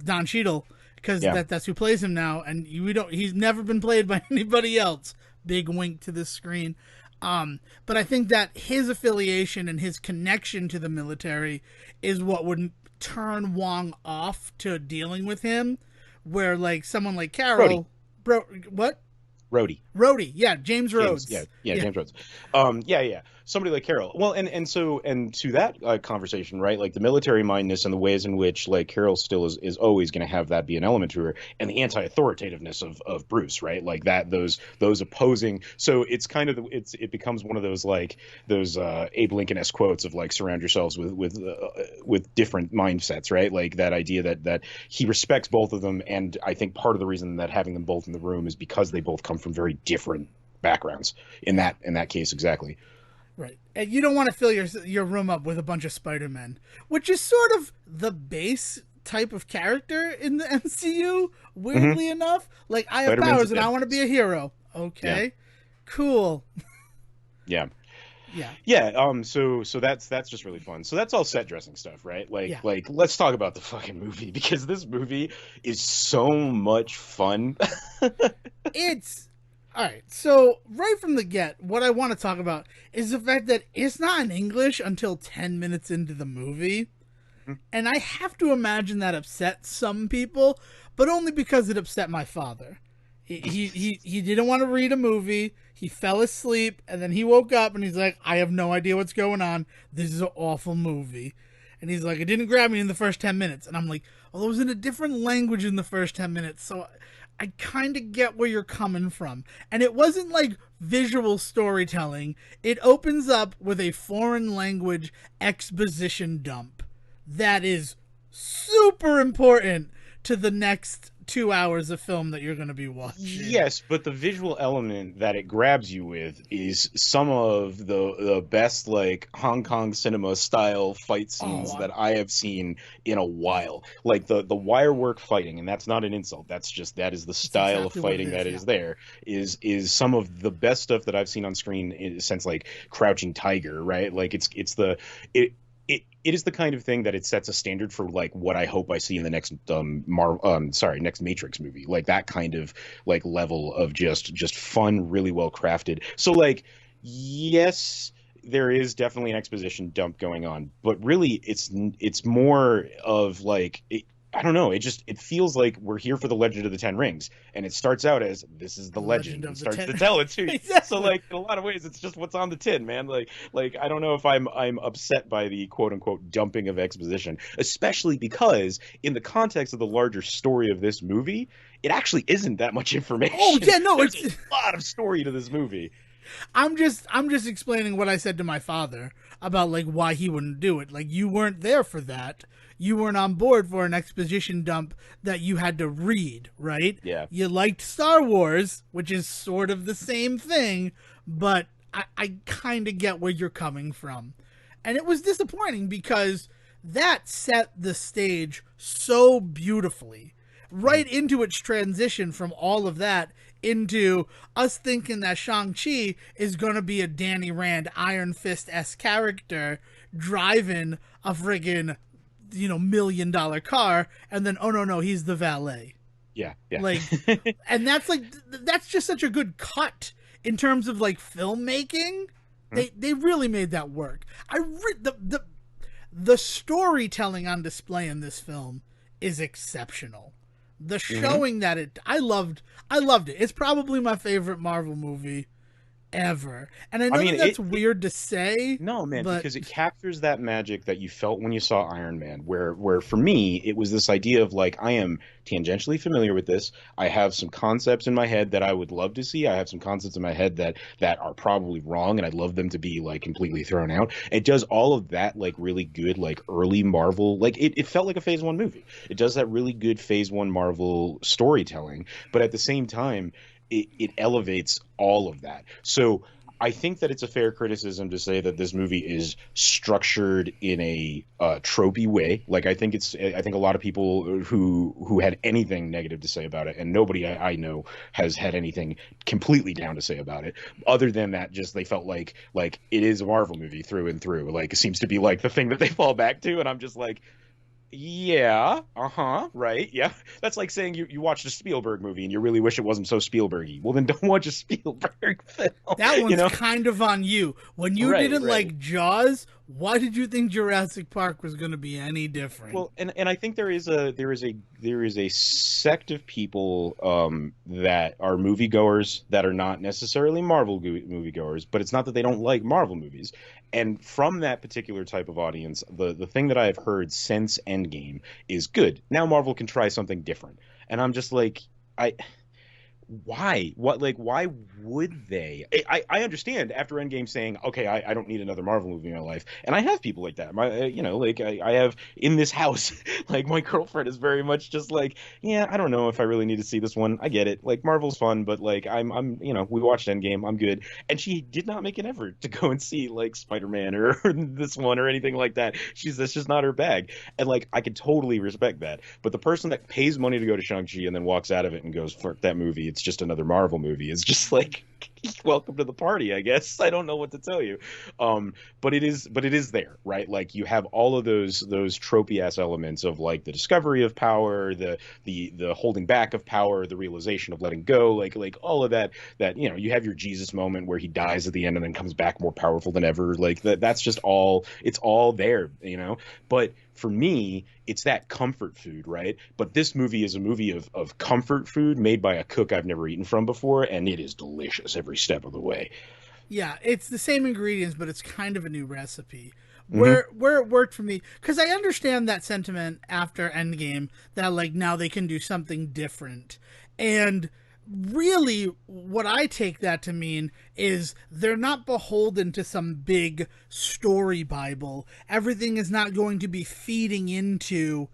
Don Cheadle, because that's who plays him now, and we don't. He's never been played by anybody else. Big wink to the screen. But I think that his affiliation and his connection to the military is what would turn Wong off to dealing with him. Where, like, someone like Carol, what? Rhodey, yeah, James Rhodes. James Rhodes. Somebody like Carol. Well, and to that conversation, right? Like, the military mindedness and the ways in which, like, Carol still is always going to have that be an element to her, and the anti-authoritativeness of Bruce, right? Like, that those opposing. So it's kind of it becomes one of those, like, those Abe Lincoln-esque quotes of, like, surround yourselves with different mindsets, right? Like, that idea that he respects both of them, and I think part of the reason that having them both in the room is because they both come from very different backgrounds in that case. Exactly. Right. And you don't want to fill your room up with a bunch of Spider-Men, which is sort of the base type of character in the MCU, weirdly enough. Like, I have powers and I want to be a hero. Okay. Cool. Yeah. So that's just really fun. So that's all set dressing stuff, right? Like, let's talk about the fucking movie, because this movie is so much fun. It's all right. So right from the get, what I want to talk about is the fact that it's not in English until 10 minutes into the movie. And I have to imagine that upset some people, but only because it upset my father. He didn't want to read a movie. He fell asleep, and then he woke up and he's like, I have no idea what's going on. This is an awful movie. And he's like, it didn't grab me in the first 10 minutes. And I'm like, well, it was in a different language in the first 10 minutes. So I kind of get where you're coming from. And it wasn't like visual storytelling. It opens up with a foreign language exposition dump that is super important to the next 2 hours of film that you're going to be watching. Yes, but the visual element that it grabs you with is some of the best, like, Hong Kong cinema style fight scenes that I have seen in a while. Like, the wire work fighting, and that's not an insult. That is the style of fighting that is there. Is some of the best stuff that I've seen on screen since, like, Crouching Tiger, right? Like, it is the kind of thing that it sets a standard for, like, what I hope I see in the next next Matrix movie. Like, that kind of, like, level of just fun, really well crafted. So, like, yes, there is definitely an exposition dump going on, but really it's more of, like, I don't know. It feels like we're here for the Legend of the Ten Rings, and it starts out as this is the legend and starts to tell it to you. Exactly. So, like, in a lot of ways, it's just what's on the tin, man. Like I don't know if I'm upset by the quote unquote dumping of exposition, especially because in the context of the larger story of this movie, it actually isn't that much information. Oh yeah, no, there's a lot of story to this movie. I'm just explaining what I said to my father about, like, why he wouldn't do it. Like, you weren't there for that. You weren't on board for an exposition dump that you had to read, right? Yeah. You liked Star Wars, which is sort of the same thing, but I kind of get where you're coming from. And it was disappointing because that set the stage so beautifully. right into its transition from all of that into us thinking that Shang-Chi is going to be a Danny Rand Iron Fist-esque character driving a friggin', $1 million car, and then, oh no, he's the valet. Yeah, yeah. Like, and that's just such a good cut in terms of like filmmaking. They really made that work. The storytelling on display in this film is exceptional. The showing that I loved it. It's probably my favorite Marvel movie ever. And I know that's weird to say. No, man, but because it captures that magic that you felt when you saw Iron Man, where for me it was this idea of like I am tangentially familiar with this. I have some concepts in my head that I would love to see. I have some concepts in my head that are probably wrong, and I'd love them to be like completely thrown out. It does all of that like really good, like early Marvel. Like it felt like a Phase One movie. It does that really good Phase One Marvel storytelling, but at the same time, it elevates all of that. So I think that it's a fair criticism to say that this movie is structured in a tropey way. Like I think a lot of people who had anything negative to say about it, and nobody I know has had anything completely down to say about it, other than that just they felt like it is a Marvel movie through and through. Like it seems to be like the thing that they fall back to, and I'm just like, yeah, right, yeah. That's like saying you watched a Spielberg movie and you really wish it wasn't so Spielbergy. Well, then don't watch a Spielberg film. that one's kind of on you. When you didn't like Jaws, why did you think Jurassic Park was going to be any different? Well, and I think there is a sect of people that are moviegoers that are not necessarily Marvel moviegoers, but it's not that they don't like Marvel movies. And from that particular type of audience, the thing that I have heard since Endgame is good. Now Marvel can try something different. And I'm just like, why? Why would they? I understand after Endgame saying, okay, I don't need another Marvel movie in my life. And I have people like that. I have in this house, like my girlfriend is very much just like, yeah, I don't know if I really need to see this one. I get it. Like Marvel's fun, but like I'm we watched Endgame. I'm good. And she did not make an effort to go and see like Spider-Man or this one or anything like that. That's just not her bag. And like, I could totally respect that. But the person that pays money to go to Shang-Chi and then walks out of it and goes, fuck that movie, it's just another Marvel movie, it's just like, welcome to the party, I guess. I don't know what to tell you. But it is there, right? Like you have all of those tropey ass elements of like the discovery of power, the holding back of power, the realization of letting go, like all of that you have your Jesus moment where he dies at the end and then comes back more powerful than ever. Like that's just all, it's all there, But for me, it's that comfort food, right? But this movie is a movie of comfort food made by a cook I've never eaten from before, and it is delicious every step of the way. Yeah, it's the same ingredients, but it's kind of a new recipe. Where it worked for me, because I understand that sentiment after Endgame that like now they can do something different, and really what I take that to mean is they're not beholden to some big story Bible. Everything is not going to be feeding into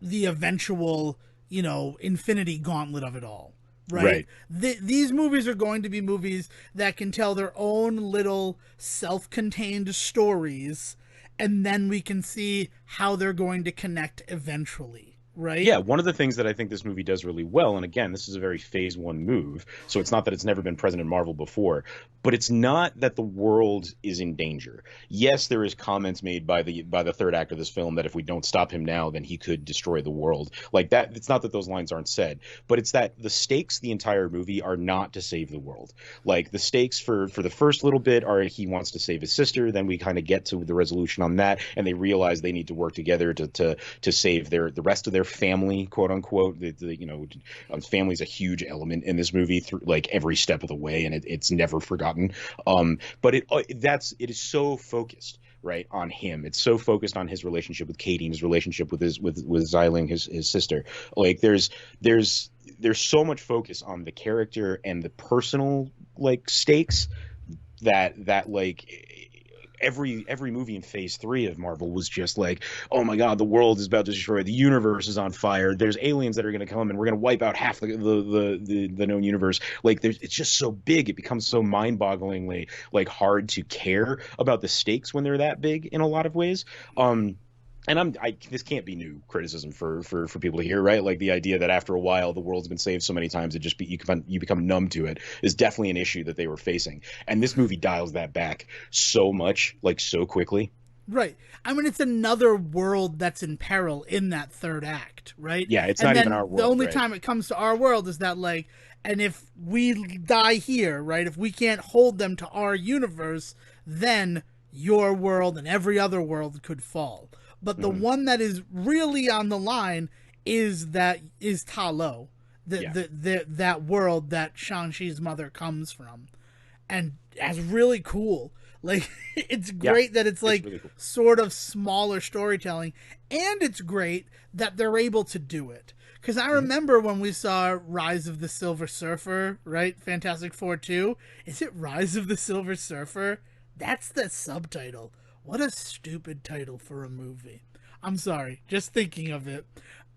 the eventual, Infinity Gauntlet of it all. Right. These movies are going to be movies that can tell their own little self-contained stories, and then we can see how they're going to connect eventually. Right? Yeah, one of the things that I think this movie does really well, and again, this is a very Phase One move, so it's not that it's never been present in Marvel before, but it's not that the world is in danger. Yes, there is comments made by the third act of this film that if we don't stop him now, then he could destroy the world. Like that, it's not that those lines aren't said, but it's that the stakes the entire movie are not to save the world. Like the stakes for the first little bit are he wants to save his sister, then we kind of get to the resolution on that, and they realize they need to work together to save the rest of their family, quote unquote. Family's a huge element in this movie through like every step of the way, and it's never forgotten. But it is so focused, right, on him. It's so focused on his relationship with Katie and his relationship with Xiling, his sister. Like there's so much focus on the character and the personal like stakes that like every movie in Phase 3 of Marvel was just like, oh my god, the world is about to destroy, the universe is on fire, there's aliens that are going to come and we're going to wipe out half the known universe. Like it's just so big, it becomes so mind-bogglingly like hard to care about the stakes when they're that big in a lot of ways. and this can't be new criticism for people to hear, right? Like the idea that after a while the world's been saved so many times you become numb to it is definitely an issue that they were facing, and this movie dials that back so much, like so quickly. Right. I mean, it's another world that's in peril in that third act, right? Yeah, it's And not even then our the world, only right? time it comes to our world is that, like, and if we die here, right, if we can't hold them to our universe, then your world and every other world could fall. But the Hmm. one that is really on the line is Ta Lo, Yeah. that world that Shang-Chi's mother comes from, and that's really cool. Like, it's Yeah, great that it's it's like really cool. sort of smaller storytelling, and it's great that they're able to do it. Because I Hmm. remember when we saw Rise of the Silver Surfer, right? Fantastic Four 2. Is it Rise of the Silver Surfer? That's the subtitle. What a stupid title for a movie. I'm sorry, just thinking of it.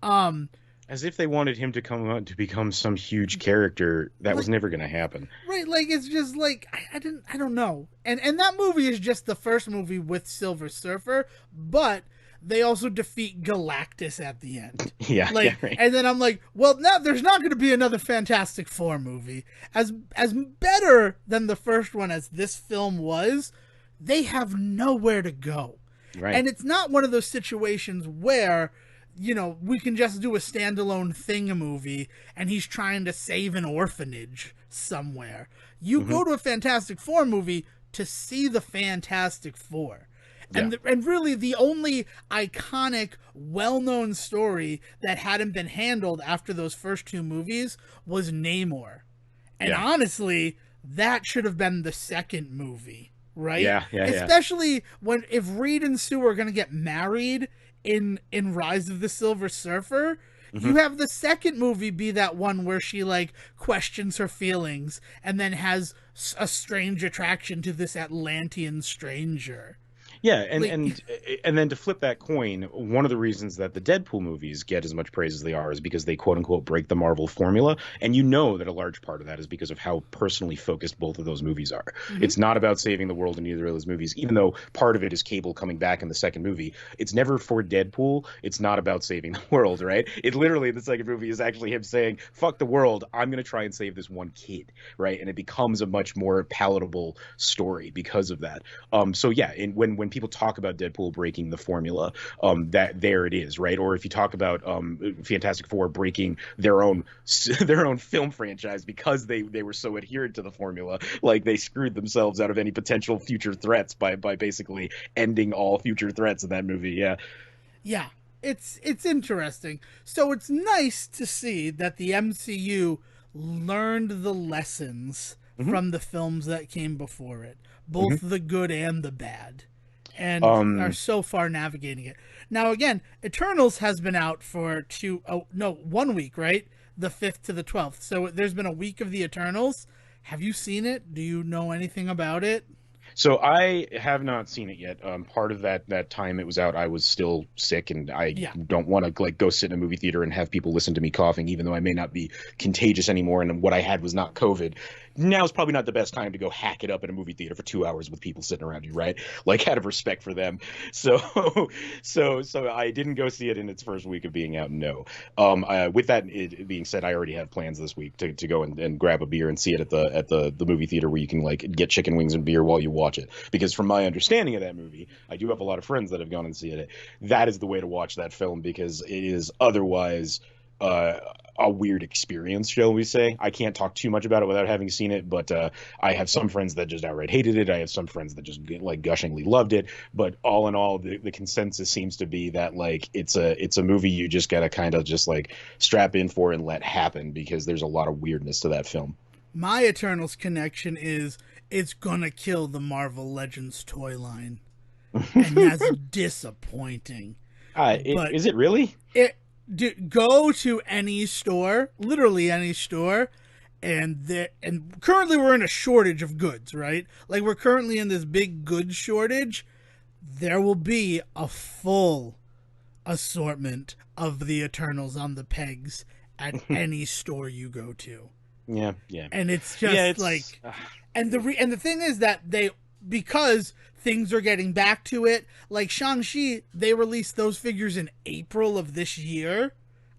Um, As if they wanted him to come out to become some huge character that was like, never going to happen. right, like it's just like I don't know. And that movie is just the first movie with Silver Surfer, but they also defeat Galactus at the end. Yeah, yeah, Like, right. and then I'm like, well, now there's not going to be another Fantastic Four movie. As better than the first one as this film was, they have nowhere to go. Right. And it's not one of those situations where, we can just do a standalone thing a movie and he's trying to save an orphanage somewhere. You Hmm. go to a Fantastic Four movie to see the Fantastic Four. Yeah. And really, the only iconic, well known story that hadn't been handled after those first two movies was Namor. And Yeah. honestly, that should have been the second movie, right? Yeah, yeah, yeah. Especially when if Reed and Sue are gonna get married in Rise of the Silver Surfer, Hmm. you have the second movie be that one where she like questions her feelings and then has a strange attraction to this Atlantean stranger. Yeah, Like, and then to flip that coin, one of the reasons that the Deadpool movies get as much praise as they are is because they quote unquote break the Marvel formula, and you know that a large part of that is because of how personally focused both of those movies are. mhm. It's not about saving the world in either of those movies, even though part of it is Cable coming back in the second movie. It's never for Deadpool. It's not about saving the world, right? It literally the second movie is actually him saying, "Fuck the world, I'm gonna try and save this one kid," right? And it becomes a much more palatable story because of that. So yeah, and when people talk about Deadpool breaking the formula, that there it is, right? Or if you talk about Fantastic Four breaking their own their own film franchise because they were so adherent to the formula, like they screwed themselves out of any potential future threats by basically ending all future threats in that movie. Yeah. Yeah, it's interesting. So it's nice to see that the MCU learned the lessons Hmm. from the films that came before it, both Hmm. the good and the bad, and are Um, so far navigating it. Now again, Eternals has been out for 1 week, right? The 5th to the 12th. So there's been a week of the Eternals. Have you seen it? Do you know anything about it? So I have not seen it yet. Part of that time it was out, I was still sick, and I Yeah. don't want to like go sit in a movie theater and have people listen to me coughing, even though I may not be contagious anymore. And what I had was not COVID. Now is probably not the best time to go hack it up in a movie theater for 2 hours with people sitting around you, right? Like out of respect for them. So, so I didn't go see it in its first week of being out. No. With that it being said, I already have plans this week to go and grab a beer and see it at the movie theater where you can like get chicken wings and beer while you watch it. Because from my understanding of that movie, I do have a lot of friends that have gone and seen it. That is the way to watch that film because it is otherwise uh, a weird experience, shall we say. I can't talk too much about it without having seen it, but I have some friends that just outright hated it. I have some friends that just like gushingly loved it. But all in all, the consensus seems to be that like it's a movie you just gotta kind of just like strap in for and let happen because there's a lot of weirdness to that film. My Eternals connection is it's gonna kill the Marvel Legends toy line, and that's disappointing. But Is it really? go to any store, literally any store, and currently we're in a shortage of goods, right? Like we're currently in this big goods shortage. There will be a full assortment of the Eternals on the pegs at any store you go to. Yeah, yeah, And it's yeah. just It's like, and the thing is that because things are getting back to it. Like Shang-Chi, they released those figures in April of this year.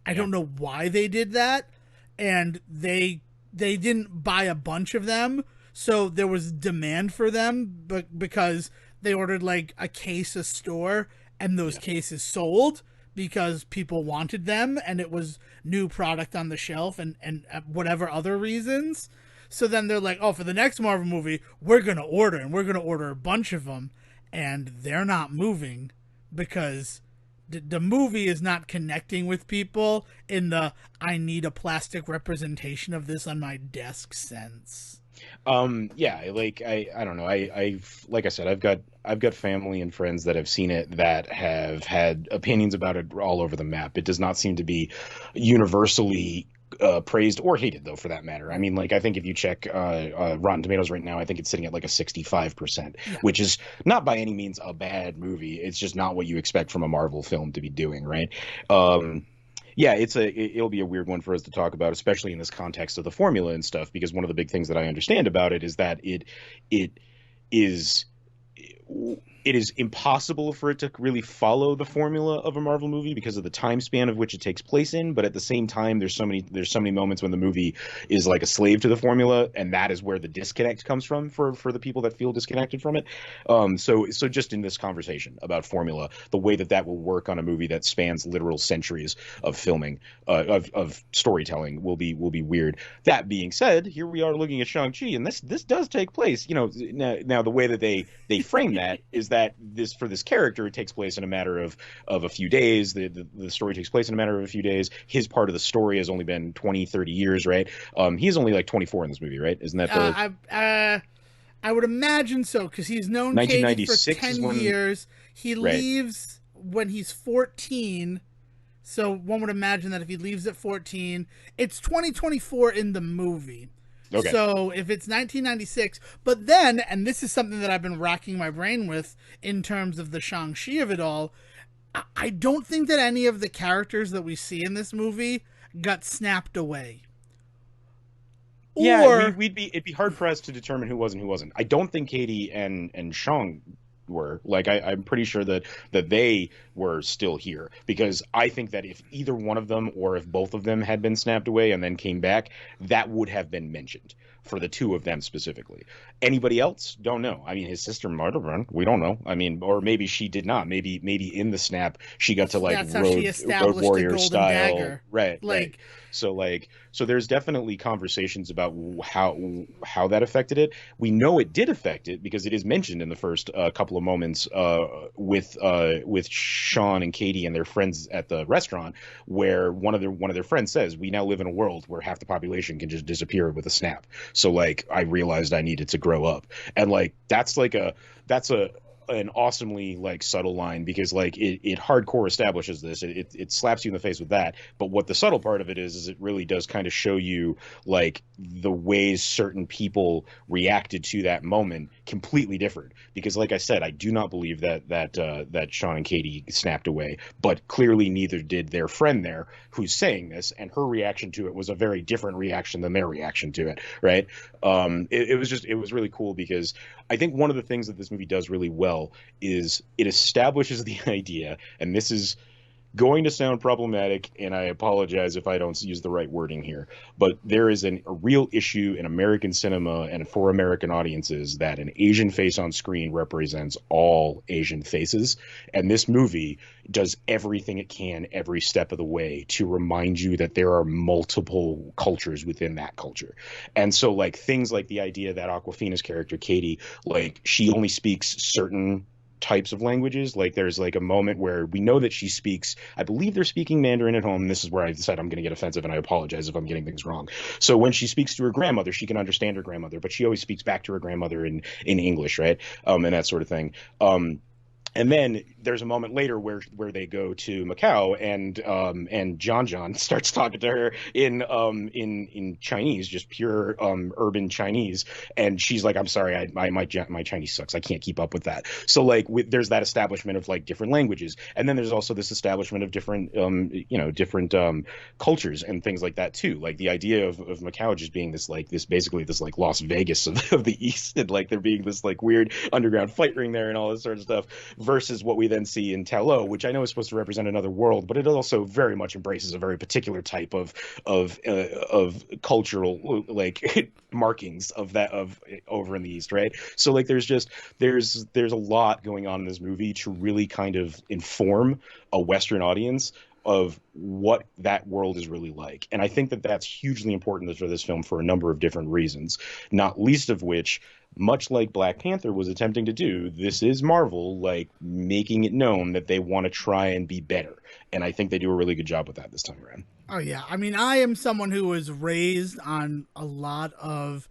I Yeah. don't know why they did that, and they didn't buy a bunch of them, so there was demand for them, but because they ordered like a case a store, and those Yeah. cases sold because people wanted them, and it was new product on the shelf, and whatever other reasons. So then they're like, oh, for the next Marvel movie, we're going to order, and we're going to order a bunch of them. And they're not moving because the movie is not connecting with people in the I need a plastic representation of this on my desk sense. Yeah, like I don't know. I've like I said, I've got family and friends that have seen it that have had opinions about it all over the map. It does not seem to be universally praised or hated, though, for that matter. I mean, like, I think if you check Rotten Tomatoes right now, I think it's sitting at like a 65%, Yeah. which is not by any means a bad movie. It's just not what you expect from a Marvel film to be doing, right? Yeah, it'll be a weird one for us to talk about, especially in this context of the formula and stuff, because one of the big things that I understand about it is that it is it is impossible for it to really follow the formula of a Marvel movie because of the time span of which it takes place in. But at the same time, there's so many moments when the movie is like a slave to the formula, and that is where the disconnect comes from for the people that feel disconnected from it. So just in this conversation about formula, the way that will work on a movie that spans literal centuries of filming, of storytelling, will be weird. That being said, here we are looking at Shang-Chi, and this does take place. Now the way that they frame that is that this character, it takes place in a matter of a few days. The story takes place in a matter of a few days. His part of the story has only been 20, 30 years, right? He's only like 24 in this movie, right? Isn't that the I would imagine so because he's known Katie for 1996 is 10 when, years. He right? leaves when he's 14. So one would imagine that if he leaves at 14, it's 2024 in the movie. Okay. So if it's 1996, but then, and this is something that I've been racking my brain with in terms of the Shang-Chi of it all, I don't think that any of the characters that we see in this movie got snapped away. Yeah, Or it'd be hard pressed to determine who was and who wasn't. I don't think Katie and Shang were. Like, I'm pretty sure that they were still here, because I think that if either one of them or if both of them had been snapped away and then came back, that would have been mentioned for the two of them specifically. Anybody else? Don't know. I mean, his sister might have run. We don't know. I mean, or maybe she did not. Maybe in the snap she got to like that's how she road established the warrior golden style. dagger. Right. Like, So there's definitely conversations about how that affected it. We know it did affect it because it is mentioned in the first couple of moments with Sean and Katie and their friends at the restaurant, where one of their friends says, "We now live in a world where half the population can just disappear with a snap." So like I realized I needed to grow up, and like that's a an awesomely like subtle line, because like it hardcore establishes this. It slaps you in the face with that. But what the subtle part of it is it really does kind of show you like the ways certain people reacted to that moment completely different. Because like I said, I do not believe that Sean and Katie snapped away, but clearly neither did their friend there who's saying this, and her reaction to it was a very different reaction than their reaction to it, right? It was really cool, because I think one of the things that this movie does really well is it establishes the idea, and this is going to sound problematic, and I apologize if I don't use the right wording here, but there is a real issue in American cinema and for American audiences that an Asian face on screen represents all Asian faces. And this movie does everything it can every step of the way to remind you that there are multiple cultures within that culture. And so like things like the idea that Aquafina's character, Katie, like she only speaks certain types of languages. Like there's like a moment where we know that she speaks, I believe they're speaking Mandarin at home. This is where I decide I'm going to get offensive, and I apologize if I'm getting things wrong. So when she speaks to her grandmother, she can understand her grandmother, but she always speaks back to her grandmother in English, right? And that sort of thing. And then there's a moment later where they go to Macau, and John starts talking to her in Chinese, just pure urban Chinese, and she's like, "I'm sorry, my Chinese sucks. I can't keep up with that." So like there's that establishment of like different languages, and then there's also this establishment of different different cultures and things like that too. Like the idea of Macau just being this basically this like Las Vegas of the East, and like there being this like weird underground fight ring there and all this sort of stuff, versus what we then see in Ta Lo, which I know is supposed to represent another world, but it also very much embraces a very particular type of cultural like markings of that of over in the East, right? So like there's a lot going on in this movie to really kind of inform a Western audience of what that world is really like. And I think that that's hugely important for this film for a number of different reasons, not least of which, much like Black Panther was attempting to do, this is Marvel, like, making it known that they want to try and be better. And I think they do a really good job with that this time around. Oh yeah, I mean, I am someone who was raised on a lot of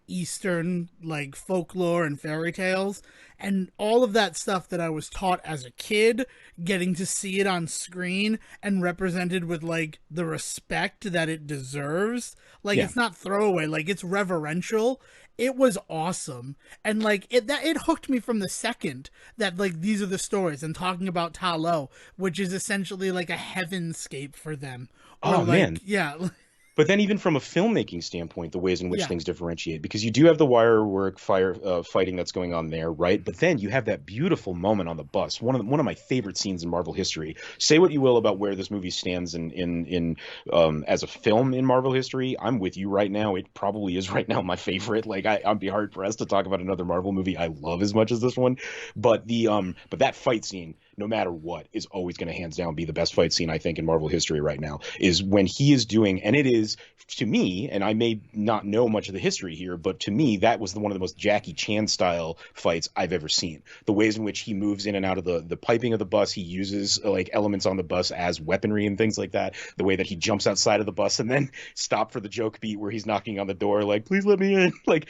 Eastern like folklore and fairy tales, and all of that stuff that I was taught as a kid, getting to see it on screen and represented with like the respect that it deserves. Like, Yeah. it's not throwaway, like it's reverential. It was awesome. And like it hooked me from the second that like these are the stories, and talking about Ta Lo, which is essentially like a heavenscape for them. Or Oh like, man, yeah. but then even from a filmmaking standpoint, the ways in which Yeah. things differentiate, because you do have the wire work fighting that's going on there, right? But then you have that beautiful moment on the bus, one of my favorite scenes in Marvel history. Say what you will about where this movie stands in as a film in Marvel history. I'm with you right now. It probably is right now my favorite. Like I'd be hard pressed to talk about another Marvel movie I love as much as this one. But that fight scene, no matter what, is always going to hands down be the best fight scene I think in Marvel history right now. Is when he is doing, and it is to me, and I may not know much of the history here, but to me, that was one of the most Jackie Chan style fights I've ever seen. The ways in which he moves in and out of the piping of the bus, he uses like elements on the bus as weaponry and things like that. The way that he jumps outside of the bus and then stop for the joke beat where he's knocking on the door, like, please let me in. Like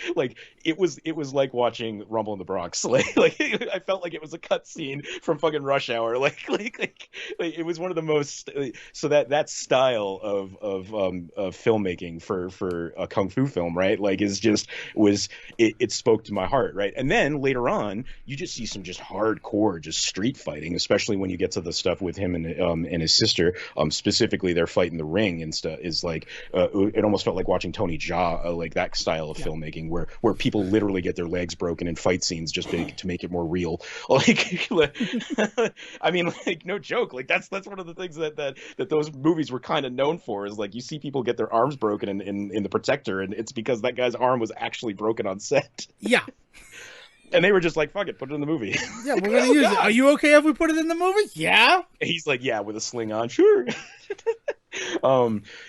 it was like watching Rumble in the Bronx. Like I felt like it was a cut scene from fucking Rush Hour. Like it was one of the most so that style of filmmaking for a kung fu film, right? Like is just was it spoke to my heart, right? And then later on, you just see some just hardcore just street fighting, especially when you get to the stuff with him and his sister. Specifically, their fight in the ring and stuff is like it almost felt like watching Tony Jaa, like that style of filmmaking, where people literally get their legs broken in fight scenes just to make it more real. Like, I mean, like no joke. Like that's one of the things that those movies were kind of known for, is like you see people get their arms broken in the Protector, and it's because that guy's arm was actually broken on set. Yeah. And they were just like, fuck it, put it in the movie. Yeah, we're gonna use it. Are you okay if we put it in the movie? Yeah. And he's like, yeah, with a sling on, sure.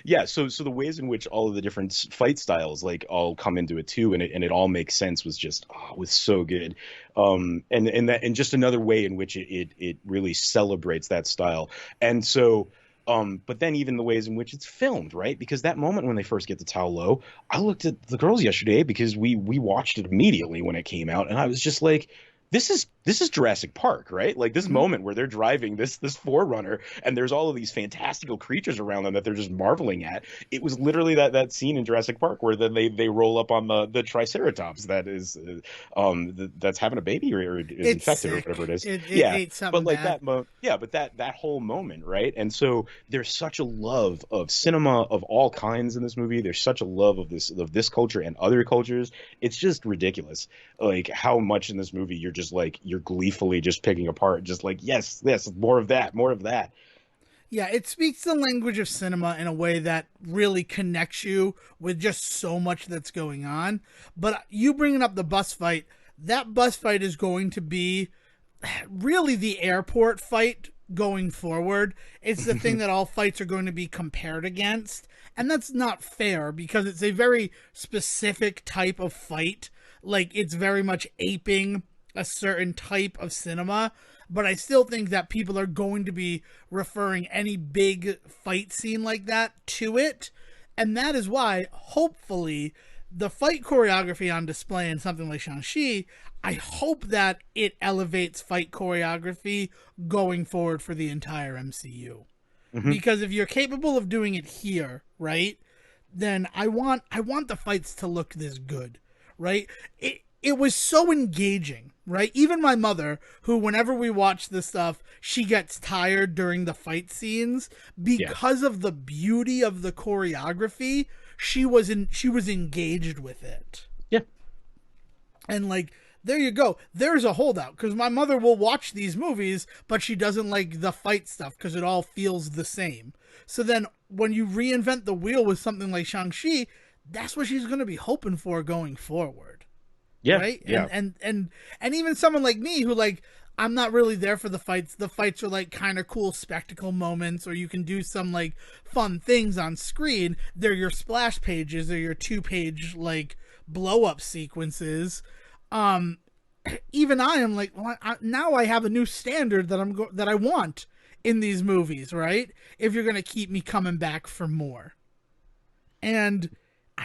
Yeah, so the ways in which all of the different fight styles like all come into it too, and it all makes sense, was just was so good. And just another way in which it really celebrates that style. And so but then even the ways in which it's filmed, right? Because that moment when they first get to Ta Lo, I looked at the girls yesterday because we watched it immediately when it came out, and I was just like, this is Jurassic Park, right? Like this moment where they're driving this Forerunner, and there's all of these fantastical creatures around them that they're just marveling at. It was literally that scene in Jurassic Park where then they roll up on the Triceratops that is that's having a baby or is It's infected sick. or whatever it is. It Yeah, ate something but like bad. that whole moment, right? And so there's such a love of cinema of all kinds in this movie. There's such a love of this culture and other cultures. It's just ridiculous, like how much in this movie you're gleefully just picking apart, just like yes, more of that, more of that. Yeah, it speaks the language of cinema in a way that really connects you with just so much that's going on. But you bringing up the bus fight, that bus fight is going to be really the airport fight going forward. It's the thing that all fights are going to be compared against. And that's not fair because it's a very specific type of fight. Like, it's very much aping a certain type of cinema, but I still think that people are going to be referring any big fight scene like that to it. And that is why, hopefully, the fight choreography on display in something like Shang-Chi, I hope that it elevates fight choreography going forward for the entire MCU. Hmm. Because if you're capable of doing it here, right, then I want the fights to look this good, right? It was so engaging, right? Even my mother, who whenever we watch this stuff, she gets tired during the fight scenes Yeah. because of the beauty of the choreography. She was engaged with it. Yeah. And like, there you go. There's a holdout, because my mother will watch these movies, but she doesn't like the fight stuff because it all feels the same. So then when you reinvent the wheel with something like Shang-Chi, that's what she's going to be hoping for going forward. Yeah. Right? Yeah. And even someone like me who, like, I'm not really there for the fights. The fights are like kind of cool spectacle moments, or you can do some like fun things on screen. They're your splash pages, they're your 2-page like blow up sequences. Even I am like, well, now I have a new standard that I want in these movies, right? If you're gonna keep me coming back for more. And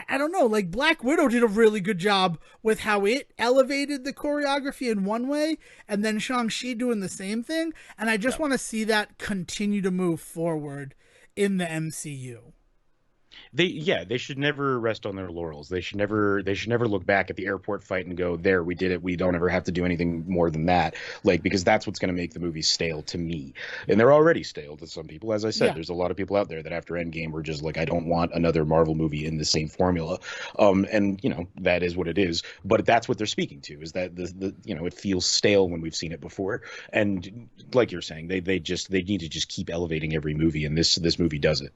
I don't know, like Black Widow did a really good job with how it elevated the choreography in one way, and then Shang-Chi doing the same thing. And I just want to see that continue to move forward in the MCU. They should never rest on their laurels. They should never look back at the airport fight and go, there, we did it, we don't ever have to do anything more than that. Like, because that's what's going to make the movie stale to me. And they're already stale to some people. As I said, Yeah. there's a lot of people out there that after Endgame were just like, I don't want another Marvel movie in the same formula. And that is what it is. But that's what they're speaking to, is that the it feels stale when we've seen it before. And like you're saying, they need to just keep elevating every movie, and this movie does it.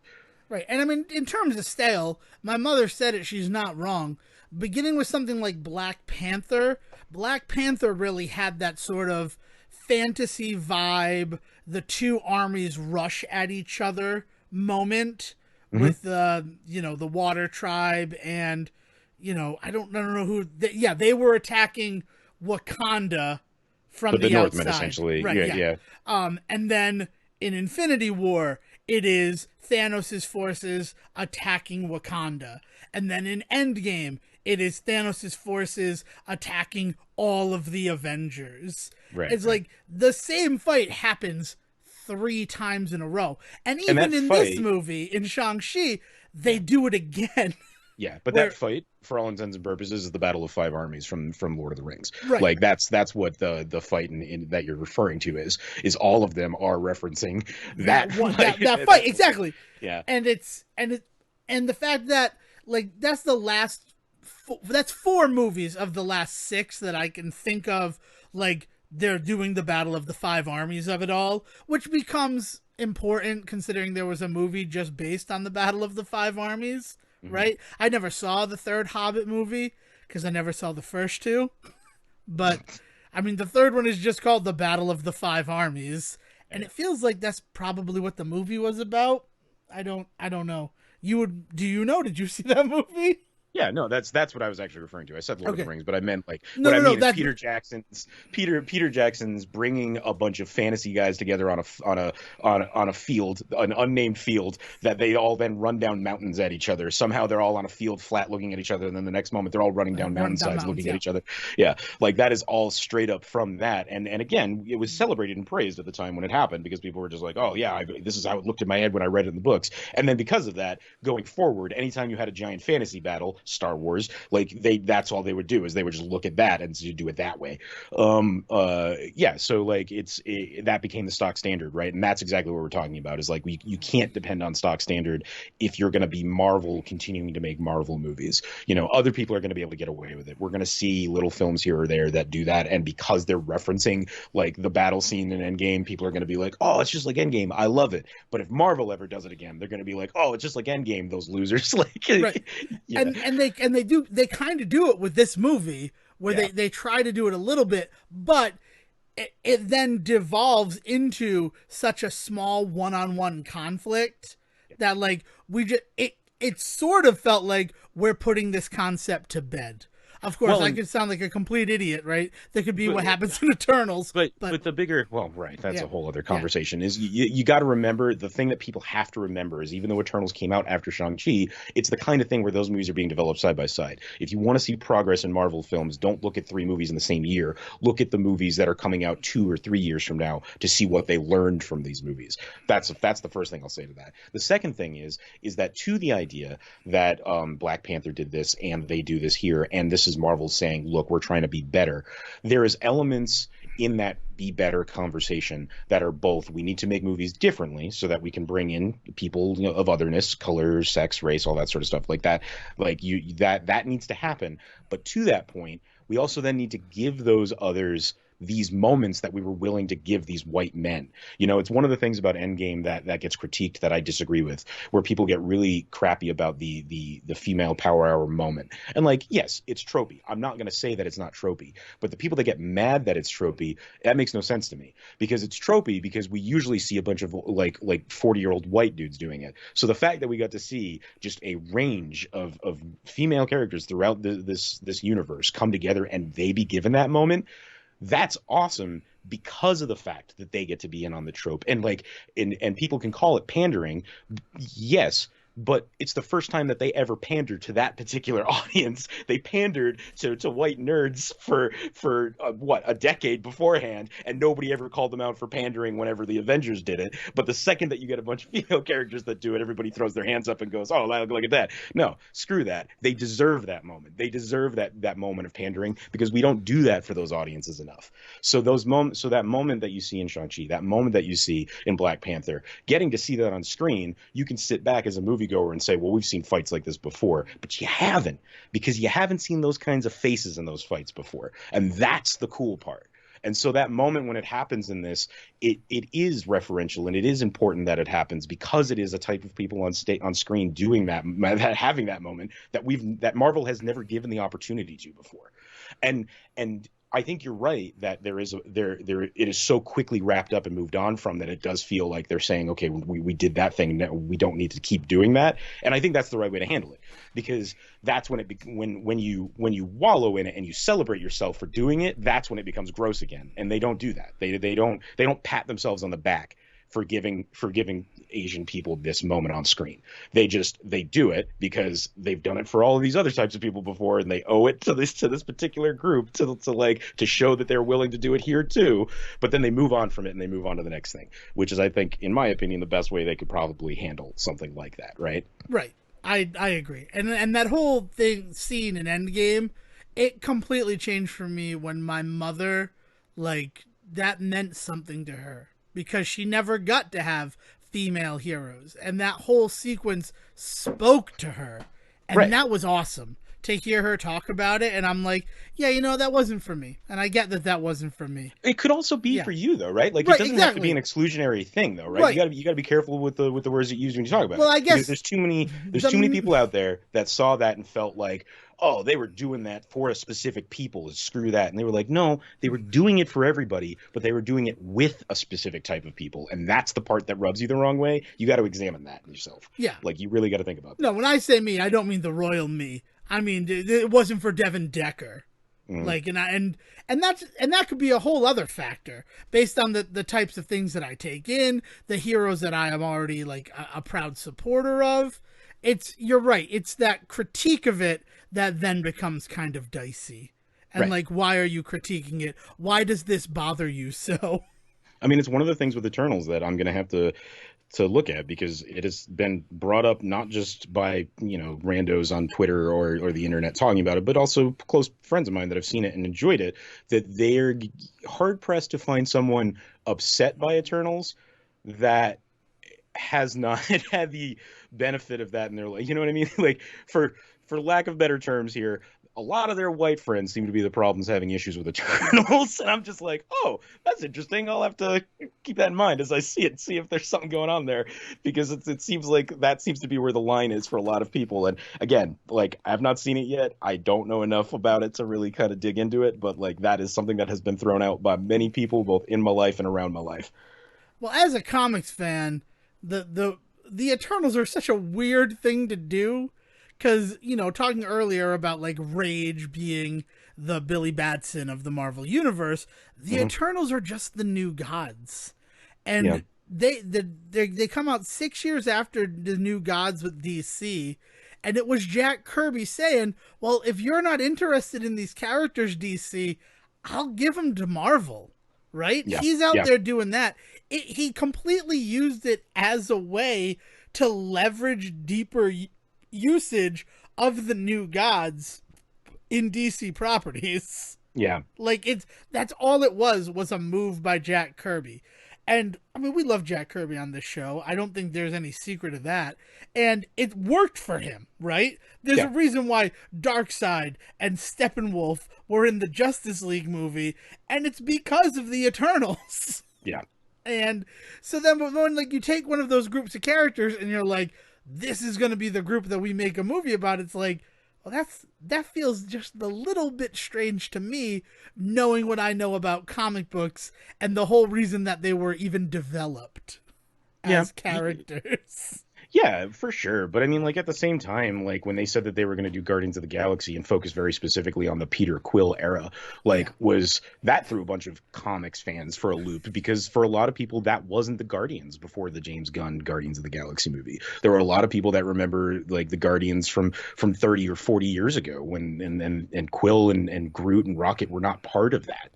Right. And I mean, in terms of stale, my mother said it, she's not wrong. Beginning with something like Black Panther really had that sort of fantasy vibe, the two armies rush at each other moment with the Water Tribe, and I don't know who they were attacking Wakanda from But the the Northmen, outside. essentially. Right, Yeah. and then in Infinity War, it is Thanos' forces attacking Wakanda. And then in Endgame, it is Thanos' forces attacking all of the Avengers. Right, It's right. like the same fight happens 3 times in a row. And And even that in fight, this movie, in Shang-Chi, they yeah. do it again. Yeah, but where that fight, for all intents and purposes, is the Battle of Five Armies from Lord of the Rings. Right. Like that's what the fight that you're referring to is all of them are referencing that fight. That fight, exactly. Yeah, And and the fact that, like, that's the last that's 4 movies of the last 6 that I can think of, like, they're doing the Battle of the Five Armies of it all, which becomes important considering there was a movie just based on the Battle of the Five Armies, right? I never saw the third Hobbit movie because I never saw the first 2, but I mean, the third one is just called the Battle of the Five Armies, and it feels like that's probably what the movie was about. I don't know. Do you know? Did you see that movie? Yeah, no, that's what I was actually referring to. I said Lord of Okay. the Rings, but I meant, like, No, what I no, no. mean is That's Peter Jackson's bringing a bunch of fantasy guys together on a field, an unnamed field, that they all then run down mountains at each other. Somehow they're all on a field flat looking at each other, and then the next moment they're all running down mountainsides looking at each other. Yeah, like that is all straight up from that. And again, it was celebrated and praised at the time when it happened, because people were just like, oh yeah, this is how it looked in my head when I read it in the books. And then because of that, going forward, anytime you had a giant fantasy battle, Star Wars, like that's all they would do, is they would just look at that and do it that way. So like that became the stock standard, right? And that's exactly what we're talking about, is like you can't depend on stock standard if you're going to be Marvel continuing to make Marvel movies. Other people are going to be able to get away with it. We're going to see little films here or there that do that, and because they're referencing like the battle scene in Endgame, people are going to be like, oh, it's just like Endgame, I love it. But if Marvel ever does it again, they're going to be like, oh, it's just like Endgame, those losers. Like, right. yeah. And they kind of do it with this movie, where they try to do it a little bit, but it then devolves into such a small one-on-one conflict that, like, it sort of felt like we're putting this concept to bed. Of course, Well, I and could sound like a complete idiot, right? That could be but what happens in Eternals, but but the bigger, well, right, that's yeah, a whole other yeah, conversation. Is you got to remember, the thing that people have to remember is, even though Eternals came out after Shang-Chi, it's the kind of thing where those movies are being developed side by side. If you want to see progress in Marvel films, don't look at three movies in the same year. Look at the movies that are coming out 2 or 3 years from now to see what they learned from these movies. That's the first thing I'll say to that. The second thing is that, to the idea that Black Panther did this and they do this here, and this is Marvel saying, look, we're trying to be better. There is elements in that be better conversation that are both, we need to make movies differently so that we can bring in people, of otherness, color, sex, race, all that sort of stuff like that. Like, that needs to happen. But to that point, we also then need to give those others these moments that we were willing to give these white men. It's one of the things about Endgame that gets critiqued that I disagree with, where people get really crappy about the female power hour moment. And, like, yes, it's tropey. I'm not going to say that it's not tropey, but the people that get mad that it's tropey, that makes no sense to me, because it's tropey because we usually see a bunch of like 40-year-old white dudes doing it. So the fact that we got to see just a range of female characters throughout this universe come together and they be given that moment, that's awesome, because of the fact that they get to be in on the trope. And, like, and people can call it pandering, yes, but it's the first time that they ever pandered to that particular audience. They pandered to white nerds for what, a decade beforehand, and nobody ever called them out for pandering whenever the Avengers did it. But the second that you get a bunch of female characters that do it, everybody throws their hands up and goes, "Oh, look at that!" No, screw that. They deserve that moment. They deserve that moment of pandering, because we don't do that for those audiences enough. So that moment that you see in Shang-Chi, that moment that you see in Black Panther, getting to see that on screen, you can sit back as a moviegoer and say, well, we've seen fights like this before, but you haven't, because you haven't seen those kinds of faces in those fights before. And that's the cool part. And so that moment when it happens in this, it is referential, and it is important that it happens, because it is a type of people on screen doing that having that moment that Marvel has never given the opportunity to before. And I think you're right that it is so quickly wrapped up and moved on from, that it does feel like they're saying, okay, we did that thing, we don't need to keep doing that. And I think that's the right way to handle it, because that's when when you wallow in it and you celebrate yourself for doing it, that's when it becomes gross again. And they don't do that. They don't pat themselves on the back for giving Asian people this moment on screen. They do it because they've done it for all of these other types of people before, and they owe it to this particular group to show that they're willing to do it here too. But then they move on from it and they move on to the next thing, which is, I think, in my opinion, the best way they could probably handle something like that, right? right. I agree, and that whole scene in Endgame, it completely changed for me when my mother, like, that meant something to her, because she never got to have female heroes, and that whole sequence spoke to her, and Right. that was awesome to hear her talk about it. And I'm like, yeah, that wasn't for me, and I get that wasn't for me. It could also be Yeah, for you, though, right? Like, it right, doesn't have to be an exactly, exclusionary thing, though, right? right. You gotta be careful with the words that you use when you talk about Well, it, I because guess there's too many the people out there that saw that and felt like, oh, they were doing that for a specific people, screw that. And they were like, no, they were doing it for everybody, but they were doing it with a specific type of people, and that's the part that rubs you the wrong way. You got to examine that yourself. yeah. Like, you really got to think about that. No, when I say me, I don't mean the royal me. I mean it wasn't for Devin Decker. Mhm. Like, and that could be a whole other factor based on the types of things that I take in, the heroes that I am already, like, a proud supporter of. You're right. It's that critique of it that then becomes kind of dicey. And, Right. like, why are you critiquing it? Why does this bother you so? I mean, it's one of the things with Eternals that I'm going to have to look at, because it has been brought up not just by, randos on Twitter or the internet talking about it, but also close friends of mine that have seen it and enjoyed it, that they're hard pressed to find someone upset by Eternals that has not had the benefit of that in their life. You know what I mean? Like, for lack of better terms here, a lot of their white friends seem to be the problems having issues with Eternals. And I'm just like, oh, that's interesting. I'll have to keep that in mind as I see it, see if there's something going on there, because it seems like that seems to be where the line is for a lot of people. And again, like, I've not seen it yet. I don't know enough about it to really kind of dig into it, but, like, that is something that has been thrown out by many people, both in my life and around my life. Well, as a comics fan, the Eternals are such a weird thing to do, because talking earlier about like Rage being the Billy Batson of the Marvel universe, the Eternals are just the new gods, Yeah. and they come out 6 years after the new gods with DC. And it was Jack Kirby saying, well, if you're not interested in these characters, DC, I'll give them to Marvel, right? Yeah. He's out Yeah. there doing that. He completely used it as a way to leverage deeper usage of the new gods in DC properties. Yeah. Like that's all it was a move by Jack Kirby. And I mean, we love Jack Kirby on this show. I don't think there's any secret of that. And it worked for him, right? There's a reason why Darkseid and Steppenwolf were in the Justice League movie, and it's because of the Eternals. Yeah. And so then when like you take one of those groups of characters and you're like, this is going to be the group that we make a movie about, it's like, well, that feels just a little bit strange to me, knowing what I know about comic books and the whole reason that they were even developed as characters. Yeah, for sure. But I mean, like at the same time, like when they said that they were going to do Guardians of the Galaxy and focus very specifically on the Peter Quill era, like was that threw a bunch of comics fans for a loop, because for a lot of people that wasn't the Guardians before the James Gunn Guardians of the Galaxy movie. There were a lot of people that remember like the Guardians from 30 or 40 years ago when and Quill and Groot and Rocket were not part of that,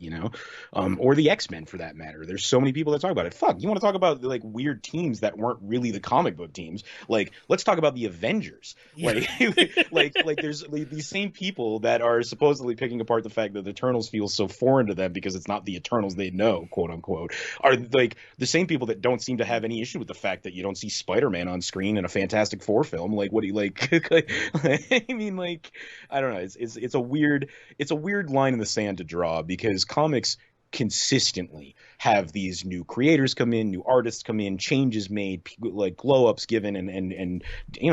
or the X-Men for that matter. There's so many people that talk about it. Fuck, you want to talk about like weird teams that weren't really the comic book teams? Like, let's talk about the Avengers. Like, like there's like, these same people that are supposedly picking apart the fact that the Eternals feel so foreign to them because it's not the Eternals they know, quote unquote, are like the same people that don't seem to have any issue with the fact that you don't see Spider-Man on screen in a Fantastic Four film. Like, what do you like? I mean, like, I don't know. It's a weird line in the sand to draw, because comics consistently have these new creators come in, new artists come in, changes made, like glow ups given, and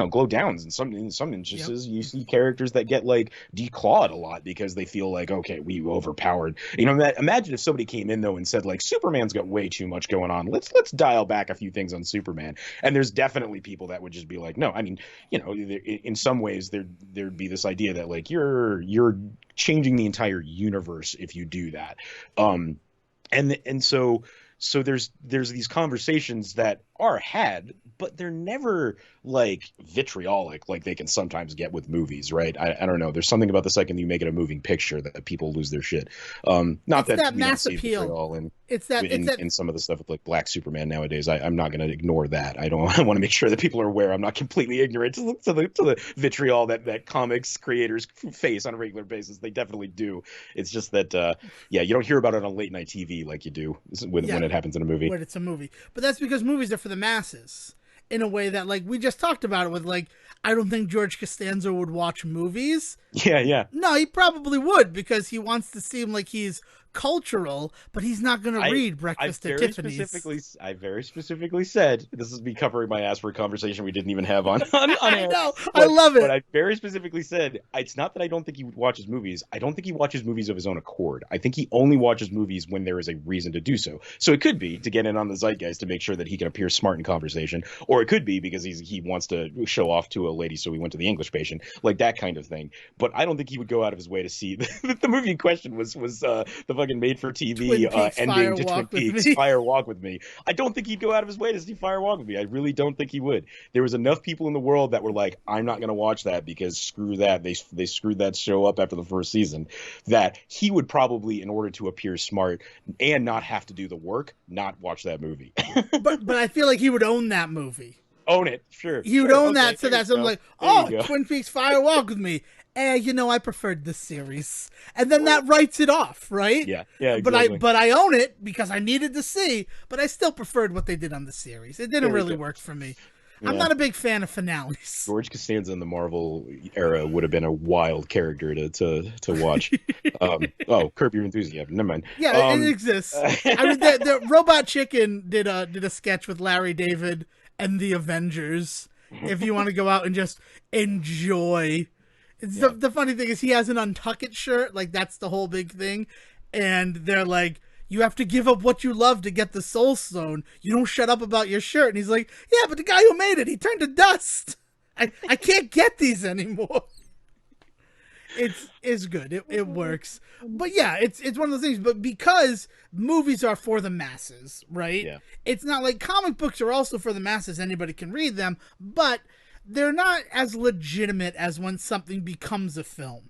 glow downs. And some instances you see characters that get like declawed a lot because they feel like, okay, we overpowered. Imagine if somebody came in though and said like, Superman's got way too much going on. Let's dial back a few things on Superman. And there's definitely people that would just be like, no, I mean, in some ways there'd be this idea that like you're changing the entire universe if you do that. And so there's these conversations that are had, but they're never like vitriolic like they can sometimes get with movies, right? I don't know. There's something about the second you make it a moving picture that people lose their shit. Not it's that we mass don't see appeal. vitriol in, it's that in some of the stuff with like Black Superman nowadays. I'm not going to ignore that. I want to make sure that people are aware I'm not completely ignorant to the vitriol that comics creators face on a regular basis. They definitely do. It's just that you don't hear about it on late night TV like you do when it happens in a movie. When it's a movie, but that's because movies are for the masses. In a way that, like, we just talked about it with, like, I don't think George Costanza would watch movies. Yeah. No, he probably would, because he wants to seem like he's cultural, but he's not going to read Breakfast at Tiffany's. I very specifically said, this is me covering my ass for a conversation we didn't even have on I air. know, I love it. But I very specifically said, it's not that I don't think he watches movies. I don't think he watches movies of his own accord. I think he only watches movies when there is a reason to do so. So it could be to get in on the zeitgeist to make sure that he can appear smart in conversation, or it could be because he wants to show off to a lady, so he went to the English patient, like that kind of thing. But I don't think he would go out of his way to see the movie in question was the fucking made-for-TV ending to Twin Peaks, Fire Walk with Me. I don't think he'd go out of his way to see Fire Walk with Me. I really don't think he would. There was enough people in the world that were like, I'm not going to watch that because screw that. They screwed that show up after the first season. That he would probably, in order to appear smart and not have to do the work, not watch that movie. but I feel like he would own that movie. Own it, sure. He would own that, so that's I'm like, oh, Twin Peaks Fire Walk with Me. I preferred this series, and then that writes it off, right? Yeah, exactly. But I own it because I needed to see, but I still preferred what they did on the series. It didn't really work for me. Yeah. I'm not a big fan of finales. George Costanza in the Marvel era would have been a wild character to watch. Curb Your Enthusiasm. Never mind. Yeah, it exists. I mean, the Robot Chicken did a sketch with Larry David and the Avengers. If you want to go out and just enjoy. The funny thing is he has an Untuck It shirt, like that's the whole big thing, and they're like, you have to give up what you love to get the Soul Stone. You don't shut up about your shirt. And he's like, yeah, but the guy who made it, he turned to dust. I can't get these anymore. It's good. It works. But yeah, it's one of those things. But because movies are for the masses, right? Yeah. It's not like comic books are also for the masses. Anybody can read them, but they're not as legitimate as when something becomes a film.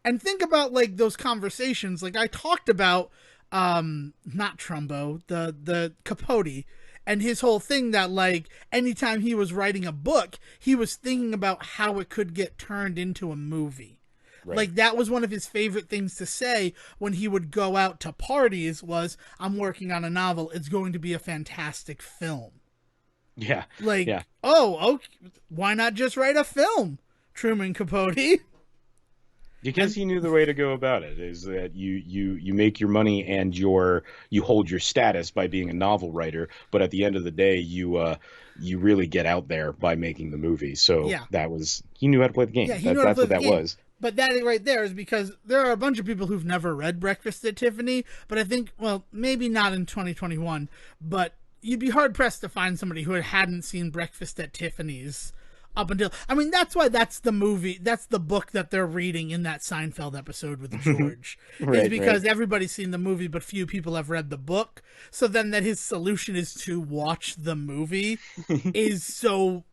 And think about like those conversations. Like I talked about, not Trumbo, the Capote, and his whole thing that like anytime he was writing a book, he was thinking about how it could get turned into a movie. Right. Like that was one of his favorite things to say when he would go out to parties was, I'm working on a novel. It's going to be a fantastic film. Yeah. Like, Yeah. oh, okay, why not just write a film, Truman Capote? Because he knew the way to go about it is that you make your money and you hold your status by being a novel writer, but at the end of the day you really get out there by making the movie. So Yeah. that was he knew how to play the game. Yeah, he knew how to That's play what the that game. was. But that right there is because there are a bunch of people who've never read Breakfast at Tiffany, but I think, well, maybe not in 2021, but you'd be hard pressed to find somebody who hadn't seen Breakfast at Tiffany's up until. I mean, that's why that's the movie, that's the book that they're reading in that Seinfeld episode with George. Is Right, because right. everybody's seen the movie, but few people have read the book. So then that his solution is to watch the movie is so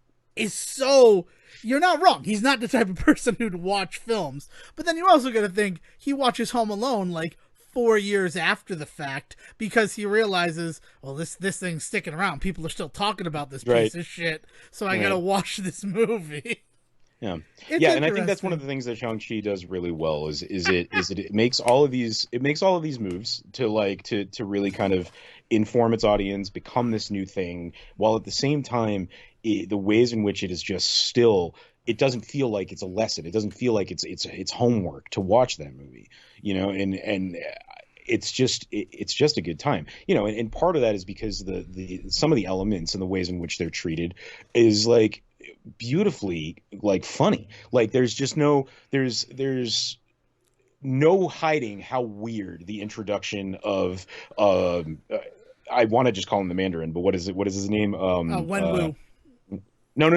you're not wrong. He's not the type of person who'd watch films. But then you also got to think he watches Home Alone like 4 years after the fact because he realizes, well, this thing's sticking around. People are still talking about this Right. piece of shit, so I got to Right. watch this movie. Yeah. It's Yeah, and I think that's one of interesting. the things that Shang-Chi does really well is it makes all of these moves to like to really kind of inform its audience, become this new thing, while at the same time the ways in which it is just still it doesn't feel like it's a lesson. It doesn't feel like it's homework to watch that movie, and it's just a good time, and part of that is because the some of the elements and the ways in which they're treated is like beautifully like funny. Like there's no hiding how weird the introduction of um uh, I want to just call him the Mandarin, but what is his name? Wenwu. Not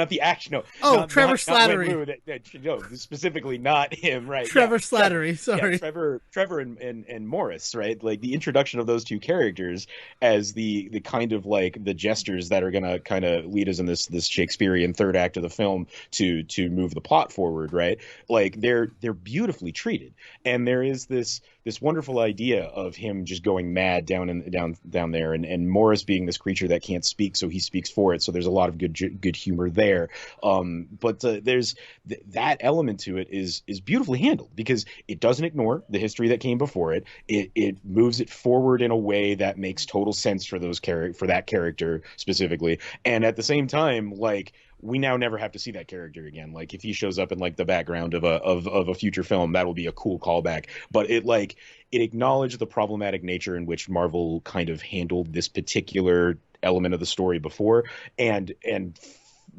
the action. No, Oh, Trevor not Wen Slattery. Wu. No, specifically not him. Right? Yeah, Trevor Slattery. Yeah, Sorry. Trevor and Morris. Right? Like the introduction of those two characters as the kind of like the gestures that are gonna kind of lead us in this Shakespearean third act of the film to move the plot forward. Right? Like they're beautifully treated, and there is this wonderful idea of him just going mad down there, and Morris being this creature that can't speak, so he speaks for it. So there's a lot of good humor there. But there's that element to it is beautifully handled because it doesn't ignore the history that came before it. It moves it forward in a way that makes total sense for for that character specifically, and at the same time, like we now never have to see that character again. Like if he shows up in like the background of a future film, that will be a cool callback. But it acknowledged the problematic nature in which Marvel kind of handled this particular element of the story before, and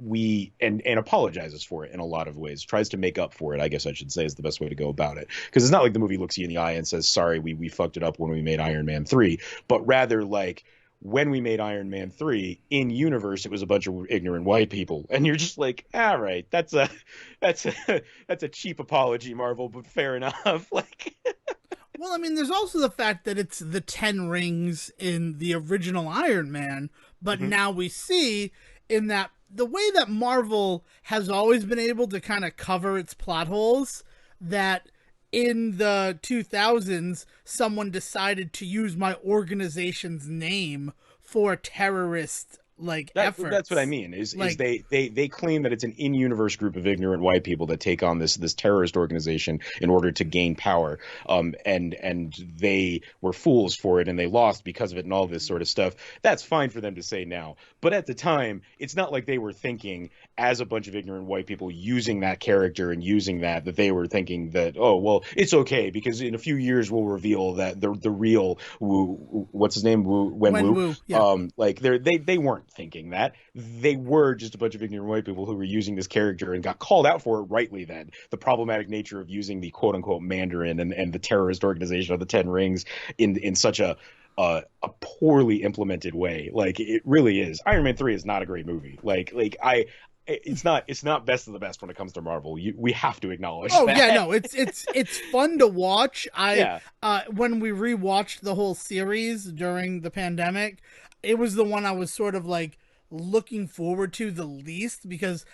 we and apologizes for it in a lot of ways, tries to make up for it, I guess I should say, is the best way to go about it, because it's not like the movie looks you in the eye and says sorry, we fucked it up when we made Iron Man 3, but rather like when we made Iron Man 3 in universe, it was a bunch of ignorant white people, and you're just like, all right, that's a that's a cheap apology, Marvel, but fair enough. Like Well, I mean, there's also the fact that it's the 10 rings in the original Iron Man, but Mhm. now we see in that the way that Marvel has always been able to kind of cover its plot holes, that in the 2000s, someone decided to use my organization's name for terrorist like that's what I efforts. mean is Like, they claim that it's an in-universe group of ignorant white people that take on this terrorist organization in order to gain power, and they were fools for it and they lost because of it and all this sort of stuff. That's fine for them to say now, but at the time it's not like they were thinking as a bunch of ignorant white people using that character and using that they were thinking that, oh well, it's okay because in a few years we'll reveal that the real what's his name, Wen Wu, Wenwu, yeah. like they weren't thinking that. They were just a bunch of ignorant white people who were using this character and got called out for it rightly then. The problematic nature of using the quote unquote Mandarin and the terrorist organization of the Ten Rings in such a poorly implemented way. Like it really is. Iron Man 3 is not a great movie. Like it's not best of the best when it comes to Marvel. We have to acknowledge Oh yeah, that. no, it's fun to watch. I Yeah. when we rewatched the whole series during the pandemic, it was the one I was sort of like looking forward to the least because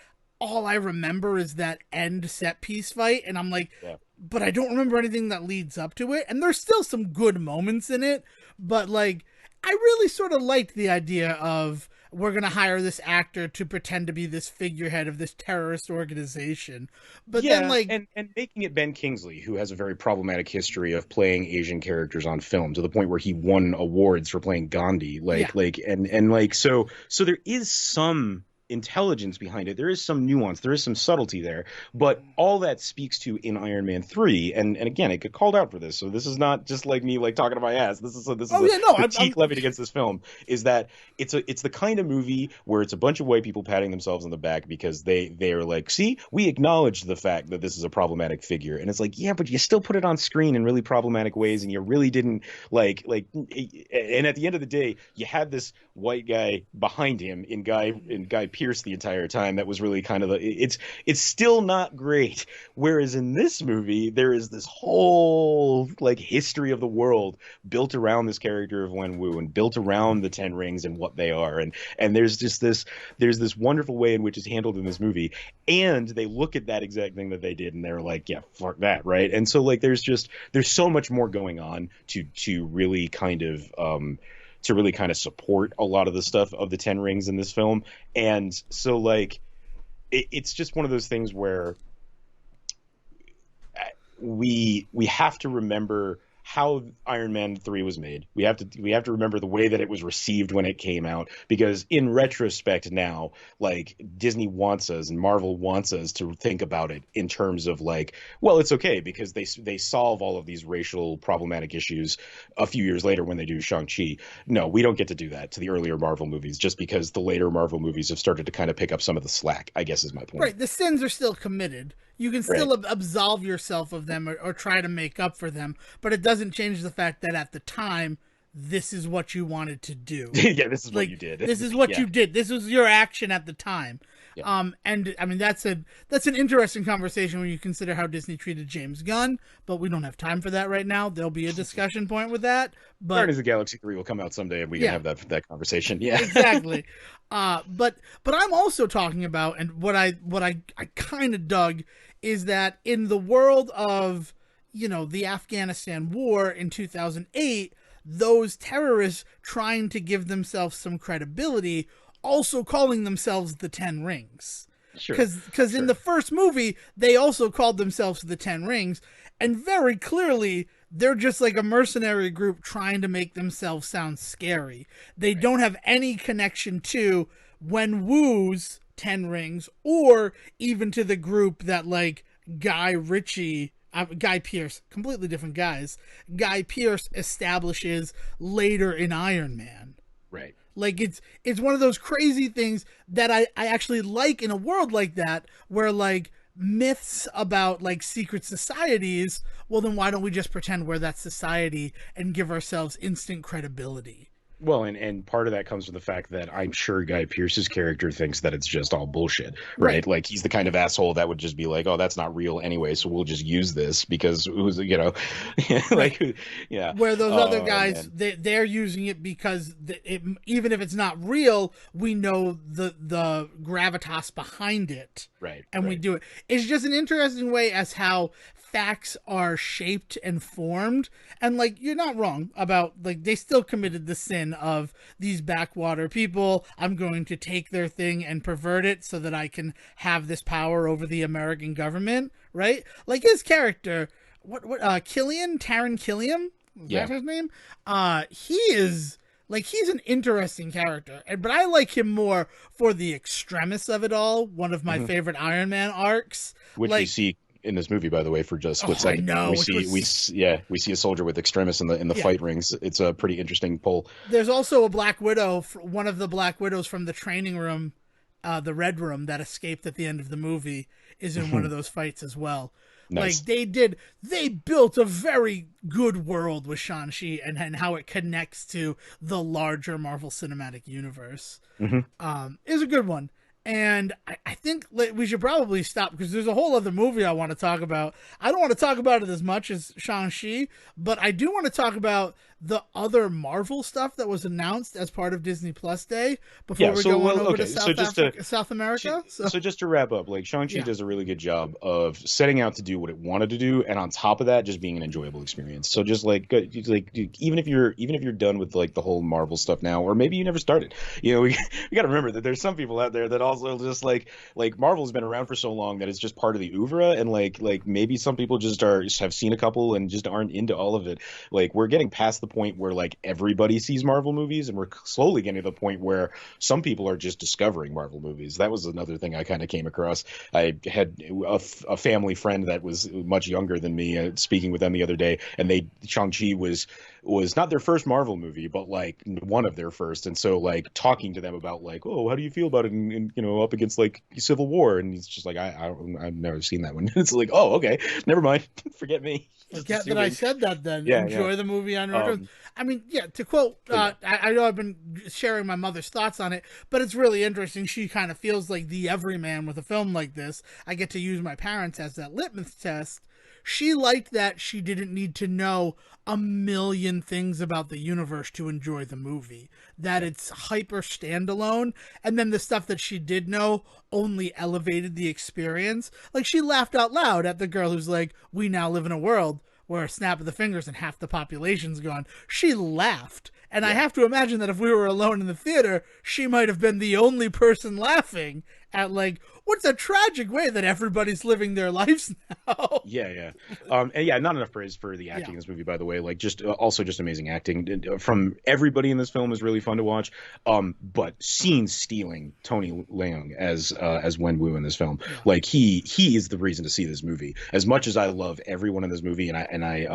all I remember is that end set piece fight, and I'm like, Yeah. but I don't remember anything that leads up to it. And there's still some good moments in it, but like I really sort of liked the idea of we're going to hire this actor to pretend to be this figurehead of this terrorist organization. But then Yeah, like and making it Ben Kingsley, who has a very problematic history of playing Asian characters on film to the point where he won awards for playing Gandhi. yeah, And like so there is some intelligence behind it. There is some nuance, there is some subtlety there. But all that speaks to in Iron Man 3, and again, it got called out for this. So this is not just like me like talking to my ass. This is a oh yeah, no, I'm critique levied against this film, is that it's the kind of movie where it's a bunch of white people patting themselves on the back because they are like, see, we acknowledge the fact that this is a problematic figure, and it's like, yeah, but you still put it on screen in really problematic ways, and you really didn't and at the end of the day, you had this white guy behind him in Guy Pierce the entire time. That was really kind of it's still not great. Whereas in this movie, there is this whole like history of the world built around this character of Wen Wu and built around the Ten Rings and what they are, and there's this wonderful way in which it's handled in this movie, and they look at that exact thing that they did and they're like, yeah, fuck that, right? And so like there's so much more going on to really kind of support a lot of the stuff of the Ten Rings in this film. And so like it's just one of those things where we have to remember how Iron Man 3 was made. We have to remember the way that it was received when it came out, because in retrospect now, like Disney wants us and Marvel wants us to think about it in terms of like, well, it's okay because they solve all of these racial problematic issues a few years later when they do Shang-Chi. No, we don't get to do that to the earlier Marvel movies just because the later Marvel movies have started to kind of pick up some of the slack, I guess is my point. right. The sins are still committed. You can Right. still absolve yourself of them or try to make up for them, but it doesn't change the fact that at the time, this is what you wanted to do. Yeah, this is what Like you did. this is what Yeah. you did. This was your action at the time. Yeah. And I mean that's an interesting conversation when you consider how Disney treated James Gunn, but we don't have time for that right now. There'll be a discussion point with that, but Guardians of the Galaxy 3 will come out someday and we can yeah, have that conversation. Yeah. exactly. But I'm also talking about, and what I kind of dug is that in the world of the Afghanistan war in 2008, those terrorists trying to give themselves some credibility, also calling themselves the Ten Rings. Sure. Because in the first movie, they also called themselves the Ten Rings, and very clearly, they're just like a mercenary group trying to make themselves sound scary. They don't have any connection to Wen Wu's Ten Rings, or even to the group that like Guy Pearce, completely different guys. Guy Pearce establishes later in Iron Man. Right. Like it's one of those crazy things that I actually like in a world like that, where like myths about like secret societies, well then why don't we just pretend we're that society and give ourselves instant credibility? Well, and part of that comes from the fact that I'm sure Guy Pearce's character thinks that it's just all bullshit, right? Right. Like he's the kind of asshole that would just be like, "Oh, that's not real anyway, so we'll just use this because who's like, yeah." Where those other Oh guys, man, they're using it because even if it's not real, we know the gravitas behind it, right, and we right. do it. It's just an interesting way as how facts are shaped and formed, and like you're not wrong about like they still committed the sin of these backwater people. I'm going to take their thing and pervert it so that I can have this power over the American government, right? Like his character, Taron Killian, is Yeah. that his name? He is like he's an interesting character, but I like him more for the extremists of it all. One of my Mhm. favorite Iron Man arcs, Which we like see in this movie, by the way, for just a split I second. know, We which see was we see a soldier with extremis in the yeah. fight rings. It's a pretty interesting pull. There's also a Black Widow, one of the Black Widows from the training room, the Red Room that escaped at the end of the movie, is in one of those fights as well. Nice. Like they built a very good world with Shang-Chi and how it connects to the larger Marvel Cinematic Universe. Hmm. Is a good one. And I think we should probably stop because there's a whole other movie I want to talk about. I don't want to talk about it as much as Shang-Chi, but I do want to talk about the other Marvel stuff that was announced as part of Disney Plus Day before Yeah, we so go on well, over to okay, so just to South America. so just to wrap up, like Shang-Chi Yeah, does a really good job of setting out to do what it wanted to do, and on top of that, just being an enjoyable experience. So just like even if you're done with like the whole Marvel stuff now, or maybe you never started, we got to remember that there's some people out there that also just like Marvel's been around for so long that it's just part of the oeuvre, and like maybe some people just have seen a couple and just aren't into all of it. Like we're getting past the point where like everybody sees Marvel movies, and we're slowly getting to the point where some people are just discovering Marvel movies. That was another thing I kind of came across. I had a family friend that was much younger than me, speaking with them the other day, and Shang-Chi was not their first Marvel movie, but like one of their first. And so like talking to them about like, oh, how do you feel about it? And up against like Civil War, and he's just like, I've never seen that one. It's like, oh, okay, never mind, forget me. Just forget that I assuming. said that. Then Yeah, yeah. enjoy the movie on your own. Um, I mean, yeah. To quote, but yeah, I know I've been sharing my mother's thoughts on it, but it's really interesting. She kind of feels like the everyman with a film like this. I get to use my parents as that litmus test. She liked that she didn't need to know a million things about the universe to enjoy the movie. That it's hyper standalone, and then the stuff that she did know only elevated the experience. Like she laughed out loud at the girl who's like, "We now live in a world where a snap of the fingers and half the population's gone." She laughed. And I yeah. have to imagine that if we were alone in the theater, she might have been the only person laughing at like, what's a tragic way that everybody's living their lives now. Yeah, yeah. And yeah, not enough praise for the Yeah. acting in this movie, by the way. Like, just also just amazing acting from everybody in this film is really fun to watch. But scene stealing Tony Leung as Wenwu in this film, Yeah. like he is the reason to see this movie. As much as I love everyone in this movie, and I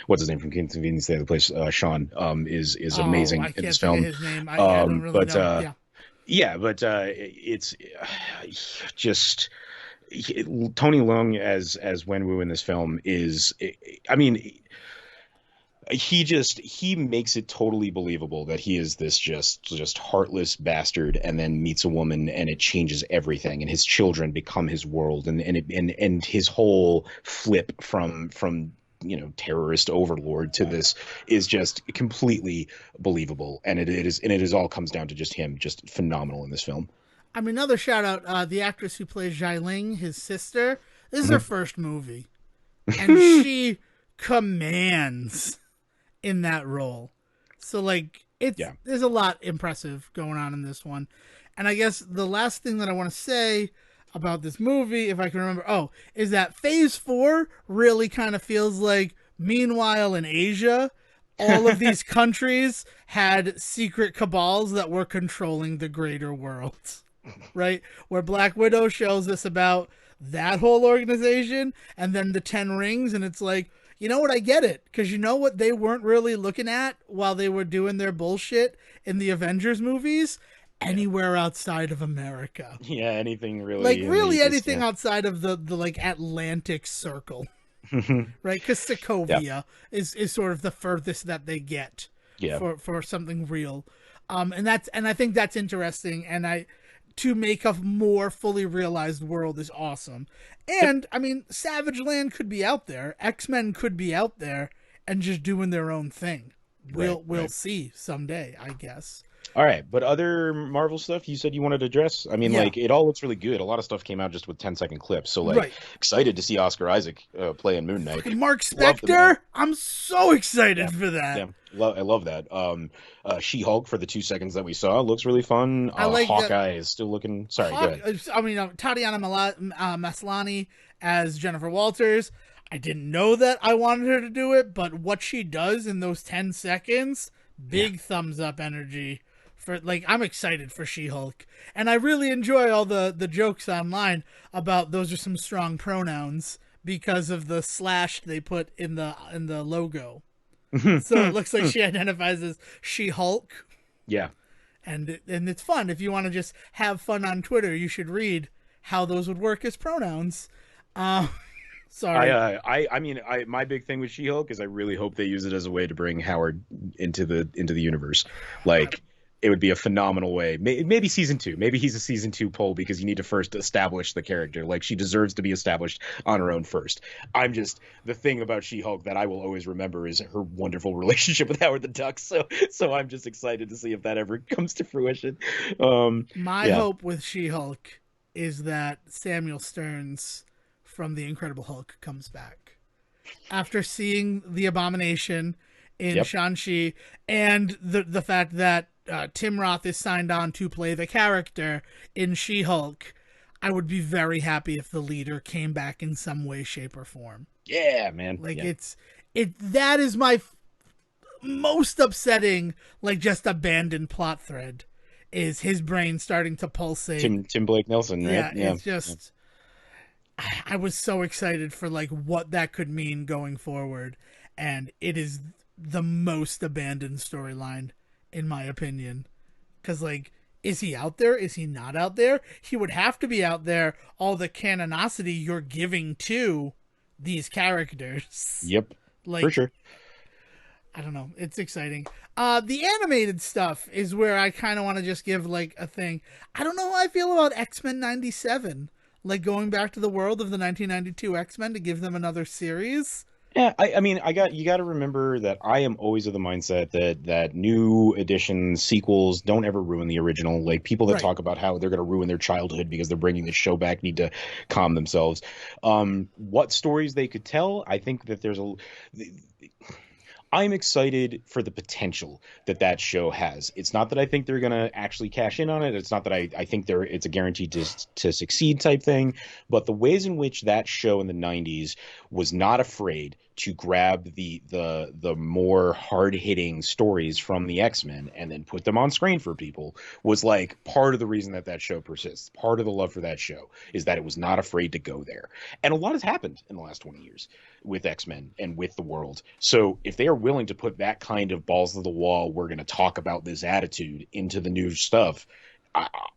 what's his name from Convenience Day, the place Sean is Oh, amazing I in can't this think of film. his name. I don't really But know. Yeah. yeah, but it's just Tony Leung as Wenwu in this film is, I mean, he makes it totally believable that he is this just heartless bastard, and then meets a woman, and it changes everything, and his children become his world, and his whole flip from terrorist overlord to this is just completely believable, and it is all comes down to just him, just phenomenal in this film. I mean, another shout out, the actress who plays Jai Ling, his sister. This is her first movie, and she commands in that role. So like Yeah. there's a lot impressive going on in this one. And I guess the last thing that I want to say about this movie, if I can remember, is that Phase 4 really kind of feels like meanwhile in Asia, all of these countries had secret cabals that were controlling the greater world. Right? Where Black Widow shows us about that whole organization, and then the Ten Rings, and it's like, you know what, I get it, because you know what they weren't really looking at while they were doing their bullshit in the Avengers movies? Anywhere outside of America. Yeah, anything Like really in really these, anything yeah. outside of the like Atlantic Circle, right? Because Yeah, Sokovia is sort of the furthest that they get yeah. for something real. And I think that's interesting, and I to make a more fully realized world is awesome. Yep. And I mean, Savage Land could be out there, X-Men could be out there and just doing their own thing. Right, We'll right. see someday, I guess. All right, but other Marvel stuff you said you wanted to address? I mean, Yeah, like, it all looks really good. A lot of stuff came out just with 10-second clips. So, like, right. excited to see Oscar Isaac play in Moon Knight. Fucking Mark Love the man. Spector, I'm so Yeah, excited for that. yeah. I love that. She-Hulk, for the 2 seconds that we saw, looks really fun. I like that. Hawkeye is still looking. Sorry, go ahead. Tatiana Maslany as Jennifer Walters. I didn't know that I wanted her to do it, but what she does in those 10 seconds, Yeah. big thumbs up energy. For like, I'm excited for She-Hulk, and I really enjoy all the jokes online about those are some strong pronouns because of the slash they put in the logo. So it looks like she identifies as She-Hulk, Yeah. and it's fun. If you want to just have fun on Twitter, you should read how those would work as pronouns. Uh, sorry. I mean, my big thing with She-Hulk is I really hope they use it as a way to bring Howard into the universe. Like, It would be a phenomenal way. Maybe season two. Maybe he's a season two poll because you need to first establish the character. Like she deserves to be established on her own first. I'm just the thing about She-Hulk that I will always remember is her wonderful relationship with Howard the Duck. So I'm just excited to see if that ever comes to fruition. My Yeah. hope with She-Hulk is that Samuel Stearns from The Incredible Hulk comes back after seeing the Abomination in Yep. Shang-Chi and the fact that Tim Roth is signed on to play the character in She-Hulk. I would be very happy if the leader came back in some way, shape, or form. Yeah, man. Like Yeah. that is my most upsetting, like just abandoned plot thread, is his brain starting to pulsate. Tim Blake Nelson, right? Yeah, it's just I was so excited for like what that could mean going forward, and it is the most abandoned storyline in my opinion. Because like, is he out there? Is he not out there? He would have to be out there. All the canonicity you're giving to these characters, Yep. like For sure. I don't know. It's exciting. The animated stuff is where I kind of want to just give like a thing. I don't know how I feel about X-Men 97. Like going back to the world of the 1992 X-Men to give them another series. Yeah, I mean, you got to remember that I am always of the mindset that new editions, sequels don't ever ruin the original. Like people that Right. talk about how they're going to ruin their childhood because they're bringing the show back need to calm themselves. What stories they could tell, I think that I'm excited for the potential that show has. It's not that I think they're going to actually cash in on it. It's not that I think it's a guarantee to succeed type thing. But the ways in which that show in the 90s was not afraid to grab the more hard-hitting stories from the X-Men and then put them on screen for people was like part of the reason that show persists. Part of the love for that show is that it was not afraid to go there. And a lot has happened in the last 20 years with X-Men and with the world. So if they are willing to put that kind of balls to the wall, we're going to talk about this attitude into the new stuff,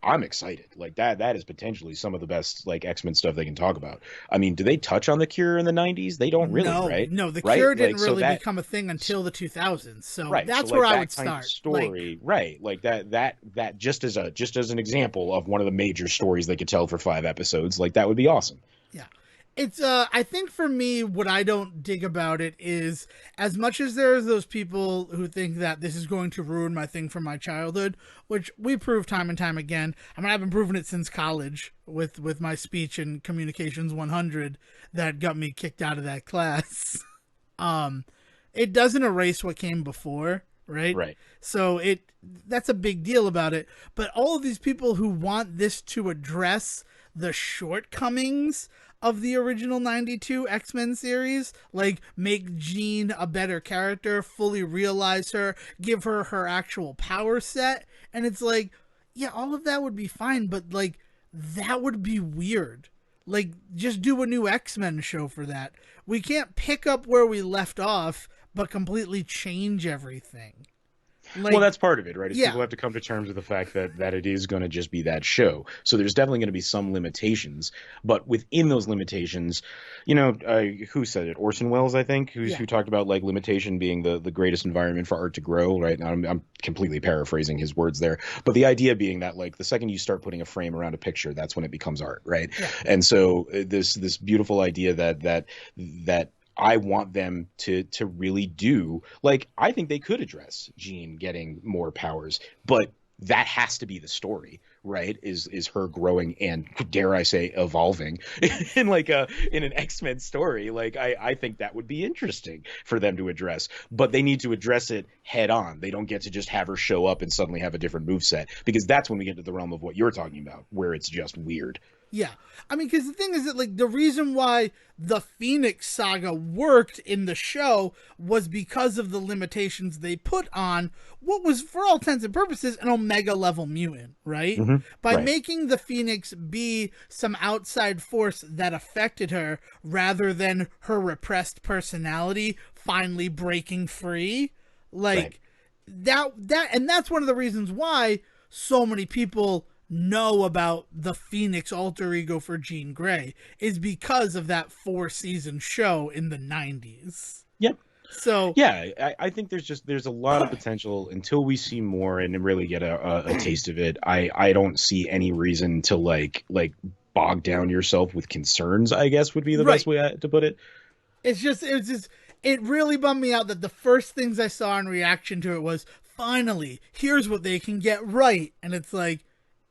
I'm excited. Like that is potentially some of the best like X-Men stuff they can talk about. I mean, do they touch on the Cure in the 90s? They don't really, No, right? no, the Right? Cure didn't Like, so really that, become a thing until the 2000s. So right. that's So where like I that would kind start. of story, right? Like that just as an example of one of the major stories they could tell for 5 episodes, like that would be awesome. Yeah. It's I think for me what I don't dig about it is as much as there's those people who think that this is going to ruin my thing from my childhood, which we prove time and time again. I mean I've been proving it since college with my speech and communications 100 that got me kicked out of that class. It doesn't erase what came before, right? Right. So that's a big deal about it. But all of these people who want this to address the shortcomings of the original 92 X-Men series, like make Jean a better character, fully realize her, give her her actual power set, and it's like, yeah, all of that would be fine, but like that would be weird. Like just do a new X-Men show for that. We can't pick up where we left off but completely change everything. Like, Well, that's part of it, right? Is yeah. people have to come to terms with the fact that it is going to just be that show. So there's definitely going to be some limitations, but within those limitations, who said it? Orson Welles, I think, who talked about like limitation being the greatest environment for art to grow. Right? I'm completely paraphrasing his words there, but the idea being that like the second you start putting a frame around a picture, that's when it becomes art, right? Yeah. And so this beautiful idea that I want them to really do, like, I think they could address Jean getting more powers, but that has to be the story, right? Is her growing and, dare I say, evolving in in an X-Men story. Like I think that would be interesting for them to address, but they need to address it head on. They don't get to just have her show up and suddenly have a different moveset, because that's when we get to the realm of what you're talking about, where it's just weird. Yeah. I mean, because the thing is that, like, the reason why the Phoenix saga worked in the show was because of the limitations they put on what was, for all intents and purposes, an Omega level mutant, right? Mm-hmm. By Right. making the Phoenix be some outside force that affected her rather than her repressed personality finally breaking free. Like, Right. and that's one of the reasons why so many people know about the Phoenix alter ego for Jean Grey is because of that 4-season show in the 90s. Yep. So Yeah, I think there's a lot of potential until we see more and really get a taste of it. I don't see any reason to bog down yourself with concerns, I guess would be the best right, way to put it. it really bummed me out that the first things I saw in reaction to it was finally here's what they can get right, and it's like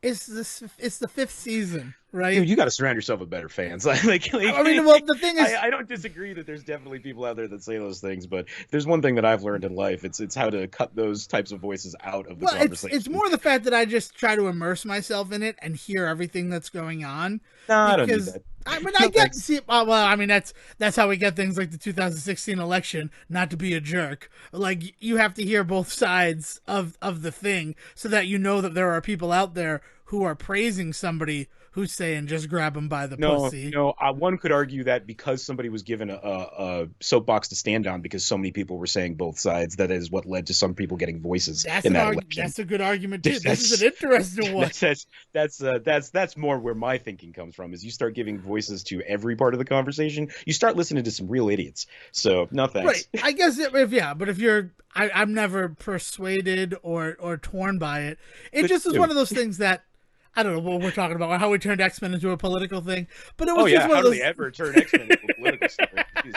it's the fifth season, right? Dude, you got to surround yourself with better fans. I mean, well, the thing is, I don't disagree that there's definitely people out there that say those things, but if there's one thing that I've learned in life, it's how to cut those types of voices out of the well, conversation. it's more the fact that I just try to immerse myself in it and hear everything that's going on. No, I don't need Because that. I mean, No, I get thanks. see. Well, I mean, that's how we get things like the 2016 election. Not to be a jerk, like you have to hear both sides of the thing so that you know that there are people out there who are praising somebody who's saying just grab him by the No, pussy. no. One could argue that because somebody was given a soapbox to stand on, because so many people were saying both sides, that is what led to some people getting voices in that election. That's a good argument too. This is That's an interesting one. that's more where my thinking comes from. Is you start giving voices to every part of the conversation, you start listening to some real idiots. So no Right. thanks. I guess but if you're, I'm never persuaded or torn by it. It But just is one dude, of those things that I don't know what we're talking about, how we turned X-Men into a political thing. But it oh was just yeah, one how of do those. they ever turn X-Men into a political story? Jeez.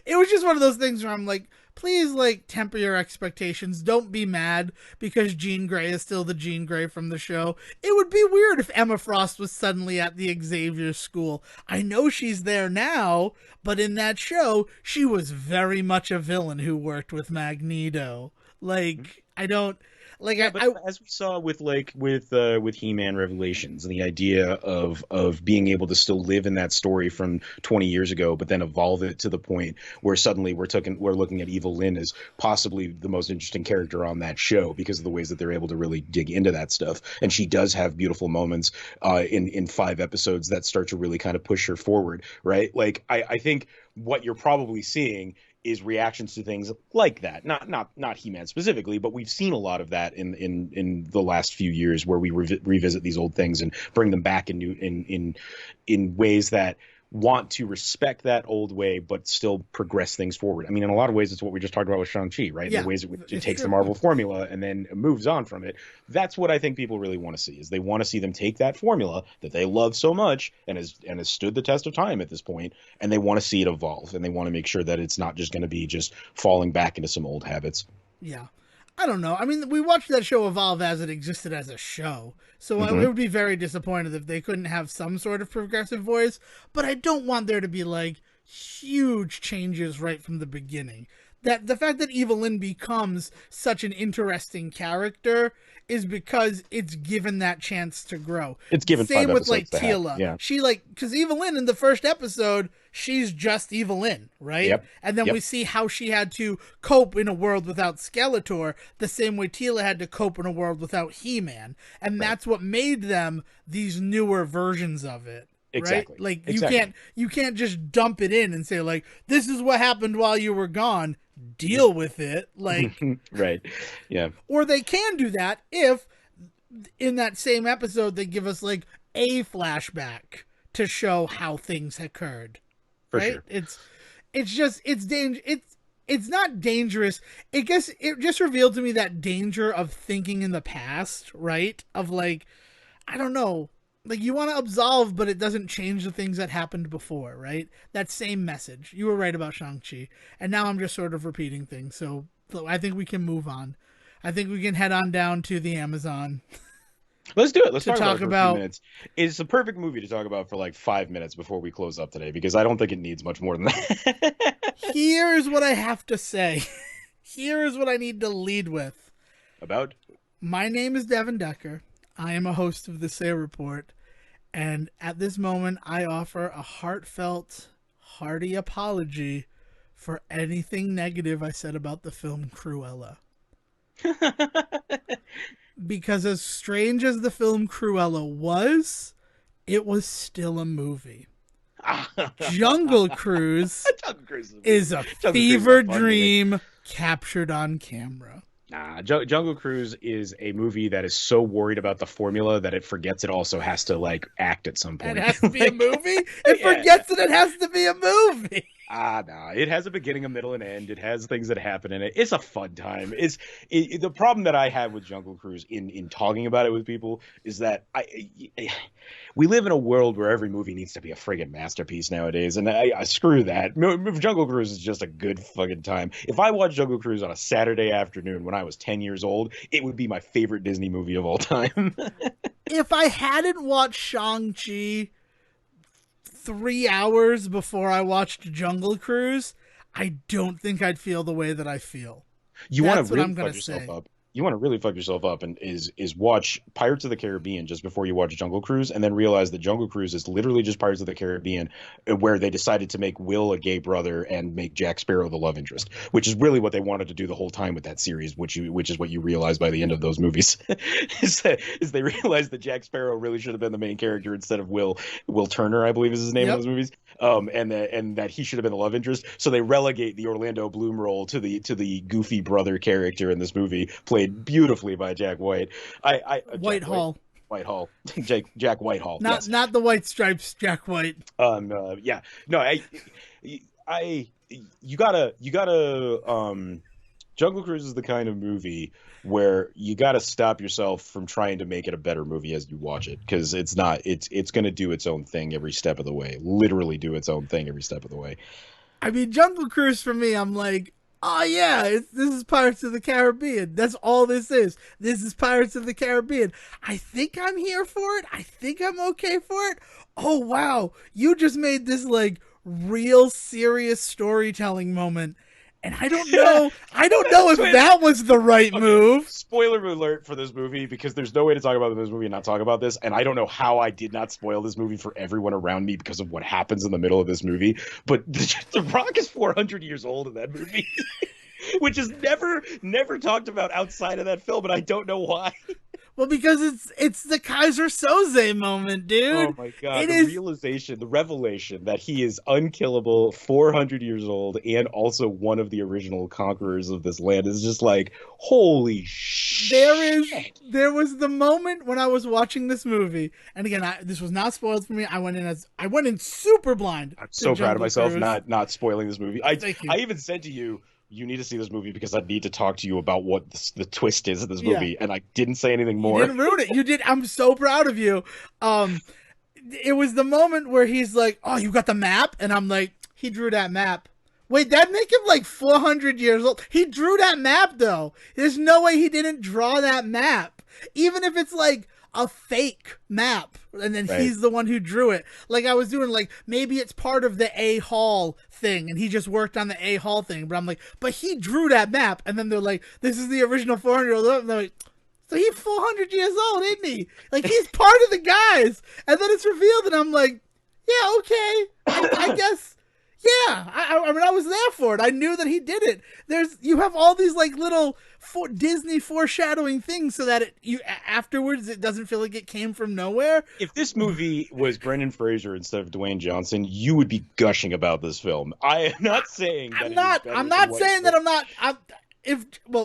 It was just one of those things where I'm like, please, like, temper your expectations. Don't be mad because Jean Grey is still the Jean Grey from the show. It would be weird if Emma Frost was suddenly at the Xavier School. I know she's there now, but in that show, she was very much a villain who worked with Magneto. Like, I don't. Like, Yeah, but as we saw with with He-Man Revelations and the idea of being able to still live in that story from 20 years ago, but then evolve it to the point where suddenly we're looking at Evil Lynn as possibly the most interesting character on that show because of the ways that they're able to really dig into that stuff. And she does have beautiful moments in 5 episodes that start to really kind of push her forward, right? Like I think what you're probably seeing is reactions to things like that. Not He-Man specifically, but we've seen a lot of that in the last few years where we revisit these old things and bring them back in new in ways that want to respect that old way but still progress things forward. I mean, in a lot of ways, it's what we just talked about with Shang-Chi, right? yeah, The ways in which it it's takes the true. Marvel formula and then moves on from it. That's what I think people really want to see, is they want to see them take that formula that they love so much and has stood the test of time at this point, and they want to see it evolve, and they want to make sure that it's not just going to be just falling back into some old habits. Yeah. I don't know. I mean, we watched that show evolve as it existed as a show. So it Mm-hmm. would be very disappointed if they couldn't have some sort of progressive voice. But I don't want there to be like huge changes right from the beginning. That the fact that Evelyn becomes such an interesting character is because it's given that chance to grow. It's given Same 5 with like episodes to have. Tila. Yeah. She like because Evelyn in the first episode, she's just Evelyn, right? Yep. And then Yep. we see how she had to cope in a world without Skeletor, the same way Tila had to cope in a world without He-Man, and that's what made them these newer versions of it. Exactly. Right? Like Exactly. you can't just dump it in and say like this is what happened while you were gone. Deal with it. Like Right. Yeah. or they can do that if in that same episode they give us like a flashback to show how things occurred. For Right? sure. It's not dangerous. I guess it just revealed to me that danger of thinking in the past, right? Of like, I don't know, like you want to absolve, but it doesn't change the things that happened before, right? That same message. You were right about Shang-Chi. And now I'm just sort of repeating things. So I think we can move on. I think we can head on down to the Amazon. Let's do it. Let's To talk talk about it for a about- few minutes. It's the perfect movie to talk about for like 5 minutes before we close up today, because I don't think it needs much more than that. Here's what I have to say. Here's what I need to lead with. About? My name is Devin Decker. I am a host of the Say Report. And at this moment, I offer a heartfelt, hearty apology for anything negative I said about the film Cruella. Because as strange as the film Cruella was, it was still a movie. Jungle Cruise Jungle Cruise is a Cruise fever is fun, dream captured on camera. Nah, Jungle Cruise is a movie that is so worried about the formula that it forgets it also has to like act at some point. It has to be a movie? It Yeah. forgets that it has to be a movie. Nah. It has a beginning, a middle, and end. It has things that happen in it. It's a fun time. The problem that I have with Jungle Cruise in talking about it with people is that we live in a world where every movie needs to be a friggin' masterpiece nowadays, and I screw that. Jungle Cruise is just a good fucking time. If I watched Jungle Cruise on a Saturday afternoon when I was 10 years old, it would be my favorite Disney movie of all time. If I hadn't watched Shang-Chi 3 hours before I watched Jungle Cruise, I don't think I'd feel the way that I feel. You That's want to what really I'm gonna fuck yourself say. up. You want to really fuck yourself up and is watch Pirates of the Caribbean just before you watch Jungle Cruise, and then realize that Jungle Cruise is literally just Pirates of the Caribbean, where they decided to make Will a gay brother and make Jack Sparrow the love interest, which is really what they wanted to do the whole time with that series, which is what you realize by the end of those movies, is they realized that Jack Sparrow really should have been the main character instead of Will Turner, I believe is his name in Yep. those movies, and that he should have been the love interest. So they relegate the Orlando Bloom role to the goofy brother character in this movie, played beautifully by Jack White. Whitehall. Whitehall, Jack Whitehall. Not Yes. not the White Stripes, Jack White. Yeah. No. You gotta. Jungle Cruise is the kind of movie where you gotta stop yourself from trying to make it a better movie as you watch it, because it's not. It's gonna do its own thing every step of the way. Literally do its own thing every step of the way. I mean, Jungle Cruise for me, I'm like, oh yeah, this is Pirates of the Caribbean. That's all this is. This is Pirates of the Caribbean. I think I'm here for it. I think I'm okay for it. Oh wow, you just made this like real serious storytelling moment. And I don't know. I don't know if that was the right move. Spoiler alert for this movie, because there's no way to talk about this movie and not talk about this. And I don't know how I did not spoil this movie for everyone around me because of what happens in the middle of this movie. But the Rock is 400 years old in that movie, which is never talked about outside of that film, and I don't know why. Well, because it's the Kaiser Soze moment, dude. Oh my god, the revelation that he is unkillable, 400 years old, and also one of the original conquerors of this land is just like, holy shit. There was the moment when I was watching this movie, and again, this was not spoiled for me. I went in super blind. I'm so proud of myself not spoiling this movie. I Thank you. I even said to you, you need to see this movie because I need to talk to you about what the twist is in this movie, and I didn't say anything more. You didn't ruin it. You did. I'm so proud of you. It was the moment where he's like, "Oh, you got the map," and I'm like, "He drew that map." Wait, that make him like 400 years old. He drew that map though. There's no way he didn't draw that map, even if it's like a fake map, and then he's the one who drew it. Like I was doing, like maybe it's part of the A Hall thing, and he just worked on the A Hall thing. But I'm like, but he drew that map, and then they're like, this is the original 400-year-old. And they're like, so he's 400 years old, isn't he? Like he's part of the guys, and then it's revealed, and I'm like, yeah, okay, I guess. Yeah, I mean, I was there for it. I knew that he did it. You have all these like little Disney foreshadowing things, so that afterwards it doesn't feel like it came from nowhere. If this movie was Brendan Fraser instead of Dwayne Johnson, you would be gushing about this film. I am not saying that. I'm not saying that I'm not.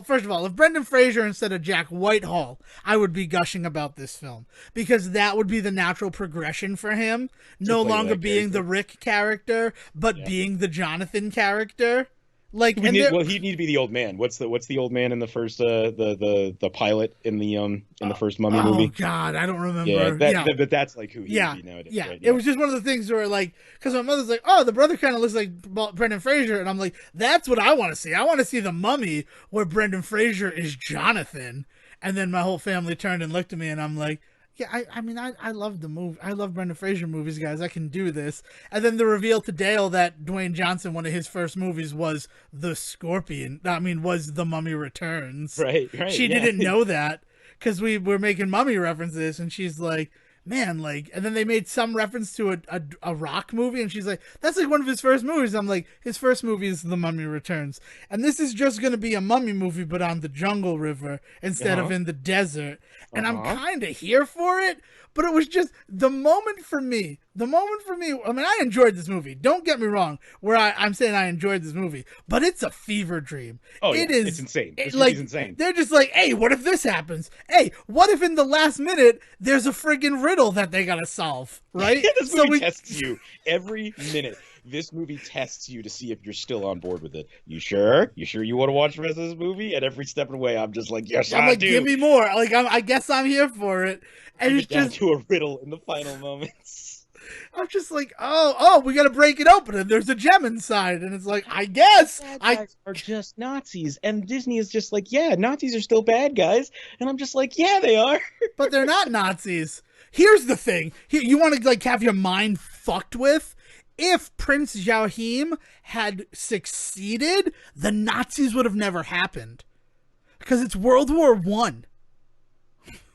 First of all, if Brendan Fraser instead of Jack Whitehall, I would be gushing about this film, because that would be the natural progression for him, no longer being the Rick character, but being the Jonathan character. Like, he'd need to be the old man. What's the old man in the first the pilot in the first Mummy movie? Oh God, I don't remember. But that's like who he would be nowadays. Yeah, right? It was just one of the things where like, because my mother's like, oh, the brother kind of looks like Brendan Fraser, and I'm like, that's what I want to see. I want to see the Mummy where Brendan Fraser is Jonathan, and then my whole family turned and looked at me, and I'm like, yeah, I mean, I love the movie. I love Brendan Fraser movies, guys. I can do this. And then the reveal to Dale that Dwayne Johnson, one of his first movies, was The Scorpion. I mean, was The Mummy Returns. Right. She didn't know that, because we were making Mummy references, and she's like, man, like, and then they made some reference to a Rock movie, and she's like, that's like one of his first movies. I'm like, his first movie is The Mummy Returns, and this is just going to be a mummy movie, but on the jungle river instead of in the desert, and I'm kind of here for it. But it was just the moment for me. I mean, I enjoyed this movie. Don't get me wrong. I'm saying I enjoyed this movie, but it's a fever dream. Oh, yeah. It's insane. This movie's insane. They're just like, hey, what if this happens? Hey, what if in the last minute there's a friggin' riddle that they gotta solve, right? This movie tests you every minute. this movie tests you to see if you're still on board with it. You sure? You sure you want to watch the rest of this movie? And every step of the way, I'm just like, yes, I'm I like, give do. me more. Like, I guess I'm here for it. And Bring it's it down just, to a riddle in the final moments. I'm just like, oh, we got to break it open, and there's a gem inside, and it's like, I guess Bad I, guys are just Nazis, and Disney is just like, yeah, Nazis are still bad guys, and I'm just like, yeah, they are. but they're not Nazis. Here's the thing: you want to like have your mind fucked with. If Prince Joachim had succeeded, the Nazis would have never happened because it's World War One.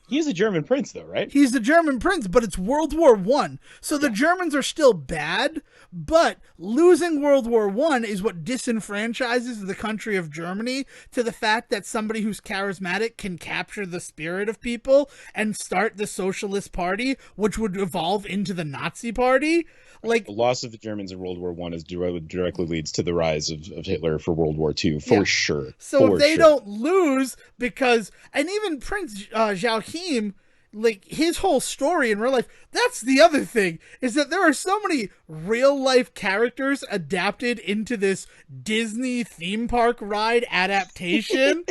He's a German prince, though, right? He's the German prince, but it's World War One. So the Germans are still bad, but losing World War One is what disenfranchises the country of Germany to the fact that somebody who's charismatic can capture the spirit of people and start the Socialist Party, which would evolve into the Nazi Party. Like The loss of the Germans in World War One is directly leads to the rise of Hitler for World War Two, for sure. So for if they sure. don't lose, because and even Prince Joachim, like his whole story in real life, that's the other thing, is that there are so many real life characters adapted into this Disney theme park ride adaptation.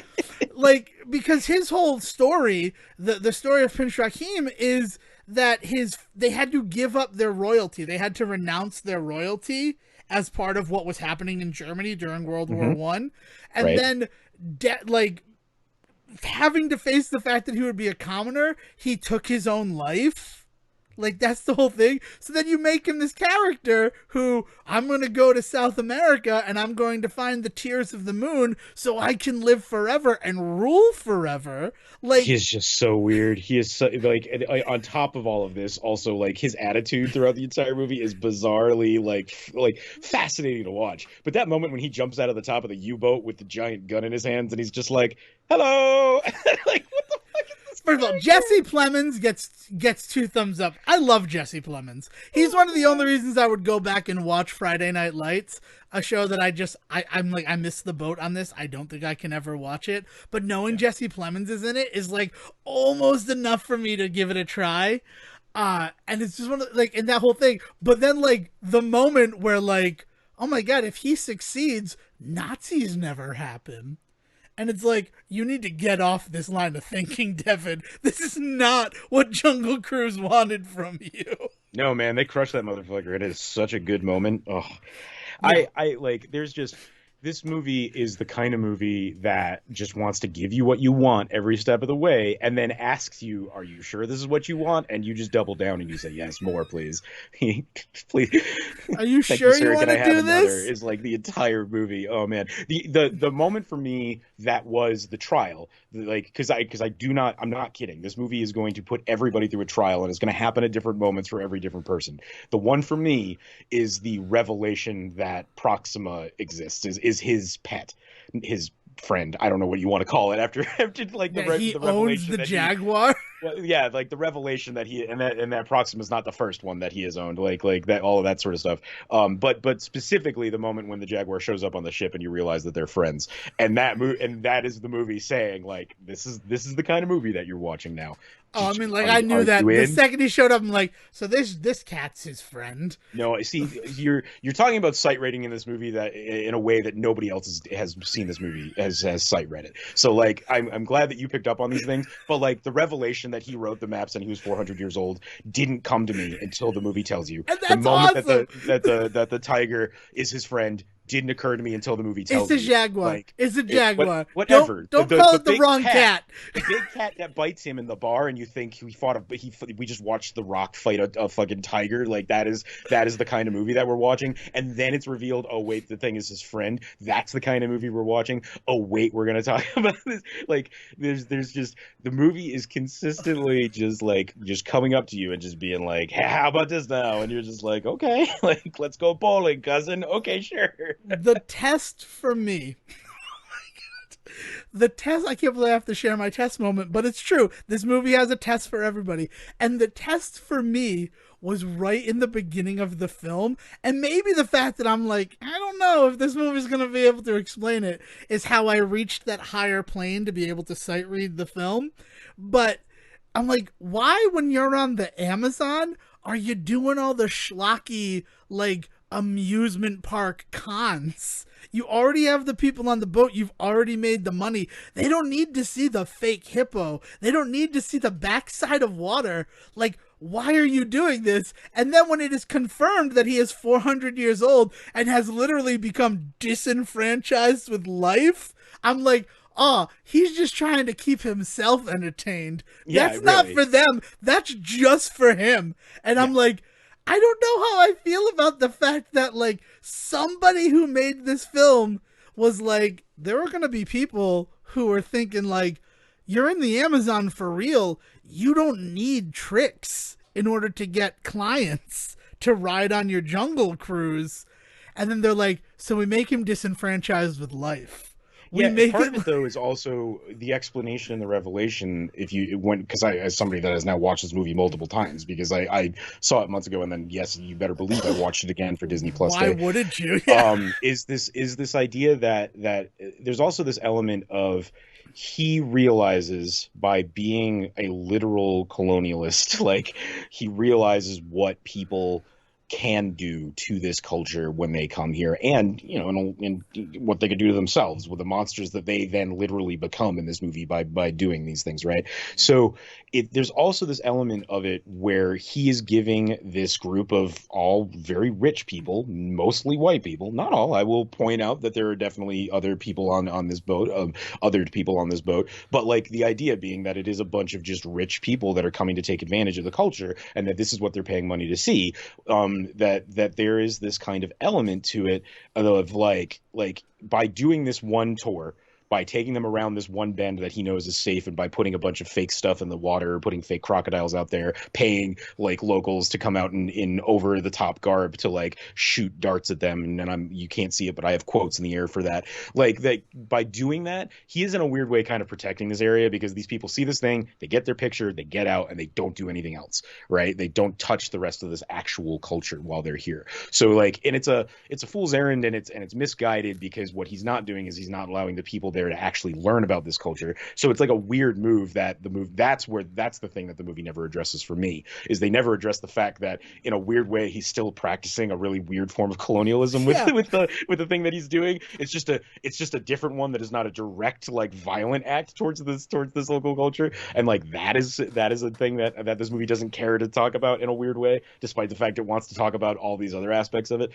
Like, because his whole story, the story of Prince Joachim is that they had to give up their royalty. They had to renounce their royalty as part of what was happening in Germany during World War One, and Right. then like having to face the fact that he would be a commoner, he took his own life. Like, that's the whole thing. So then you make him this character who, I'm going to go to South America and I'm going to find the tears of the moon so I can live forever and rule forever. Like, He is just so weird. He is so, like, and, on top of all of this, also like his attitude throughout the entire movie is bizarrely like fascinating to watch. But that moment when he jumps out of the top of the U-boat with the giant gun in his hands and he's just like, "Hello," like, what the fuck is this? first of all, Jesse Plemons gets 2 thumbs up. I love Jesse Plemons. He's one of the only reasons I would go back and watch Friday Night Lights, a show that I'm like, I missed the boat on this. I don't think I can ever watch it. But knowing Jesse Plemons is in it is like almost enough for me to give it a try. And it's just one of like, and that whole thing. But then like the moment where like, oh my god, if he succeeds, Nazis never happen. And it's like, you need to get off this line of thinking, Devin. This is not what Jungle Cruise wanted from you. No, man, they crushed that motherfucker. It is such a good moment. Oh, Yeah. I like. There's just this movie is the kind of movie that just wants to give you what you want every step of the way, and then asks you, "Are you sure this is what you want?" And you just double down and you say, "Yes, more, please, please." Are you Thank sure you, sir. you want Can I to have do another? this? Is like the entire movie. Oh man, the moment for me that was the trial. Like, because I'm not kidding. This movie is going to put everybody through a trial, and it's going to happen at different moments for every different person. The one for me is the revelation that Proxima exists, is his pet, his friend. I don't know what you want to call it after like That he the owns revelation the that Jaguar? well, yeah, like the revelation that he and that Proxima is not the first one that he has owned, like that, all of that sort of stuff. But specifically the moment when the Jaguar shows up on the ship and you realize that they're friends, and that is the movie saying like this is the kind of movie that you're watching now. Oh, I mean, like, Are I knew that you the in? second he showed up, I'm like, so this cat's his friend. No, see, you're talking about sight rating in this movie that in a way that nobody else has seen this movie has sight read it. So like, I'm glad that you picked up on these things, but like the revelation that he wrote the maps and he was 400 years old didn't come to me until the movie tells you. And The that's moment awesome. that the tiger is his friend didn't occur to me until the movie tells It's a you. Jaguar. Like, It's a Jaguar. whatever. Don't call it the big wrong cat. The big cat that bites him in the bar, and you think we just watched The Rock fight a fucking tiger. Like that is the kind of movie that we're watching. And then it's revealed, oh wait, the thing is his friend. That's the kind of movie we're watching. Oh wait, we're gonna talk about this. Like there's just the movie is consistently just coming up to you and just being like, hey, how about this now? And you're just like, okay, like let's go bowling, cousin. Okay, sure. The test for me. The test, I can't believe I have to share my test moment, but it's true. This movie has a test for everybody. And the test for me was right in the beginning of the film. And maybe the fact that I'm like, I don't know if this movie's going to be able to explain it, is how I reached that higher plane to be able to sight read the film. But I'm like, why, when you're on the Amazon, are you doing all the schlocky, like, amusement park cons. You already have the people on the boat. You've already made the money. They don't need to see the fake hippo. They don't need to see the backside of water. Like, why are you doing this? And then when it is confirmed that he is 400 years old and has literally become disenfranchised with life, I'm like, oh, he's just trying to keep himself entertained. Yeah, That's not really. for them. That's just for him. And I'm Yeah. like, I don't know how I feel about the fact that, like, somebody who made this film was like, there are going to be people who are thinking, like, you're in the Amazon for real. You don't need tricks in order to get clients to ride on your jungle cruise. And then they're like, so we make him disenfranchised with life. We Yeah, make part it. of it though is also the explanation and the revelation. If you went, because I, as somebody that has now watched this movie multiple times, because I saw it months ago, and then yes, you better believe I watched it again for Disney Plus Why Day. wouldn't you? Yeah. Is this idea that there's also this element of he realizes by being a literal colonialist, like he realizes what people can do to this culture when they come here, and and what they could do to themselves with the monsters that they then literally become in this movie by doing these things, right? So there's also this element of it where he is giving this group of all very rich people, mostly white people, not all, I will point out that there are definitely other people on this boat, other people on this boat, but like the idea being that it is a bunch of just rich people that are coming to take advantage of the culture, and that this is what they're paying money to see. That there is this kind of element to it of like by doing this one tour, by taking them around this one bend that he knows is safe, and by putting a bunch of fake stuff in the water, putting fake crocodiles out there, paying like locals to come out in over the top garb to like shoot darts at them, and then you can't see it, but I have quotes in the air for that. Like that, by doing that, he is in a weird way kind of protecting this area, because these people see this thing, they get their picture, they get out, and they don't do anything else, right? They don't touch the rest of this actual culture while they're here. So like, and it's a fool's errand, and it's misguided, because what he's not doing is he's not allowing the people there to actually learn about this culture. So it's like a weird move that's the thing that the movie never addresses for me, is they never address the fact that in a weird way he's still practicing a really weird form of colonialism with Yeah. with the thing that he's doing. It's just a different one that is not a direct like violent act towards this local culture, and like that is a thing that this movie doesn't care to talk about in a weird way, despite the fact it wants to talk about all these other aspects of it.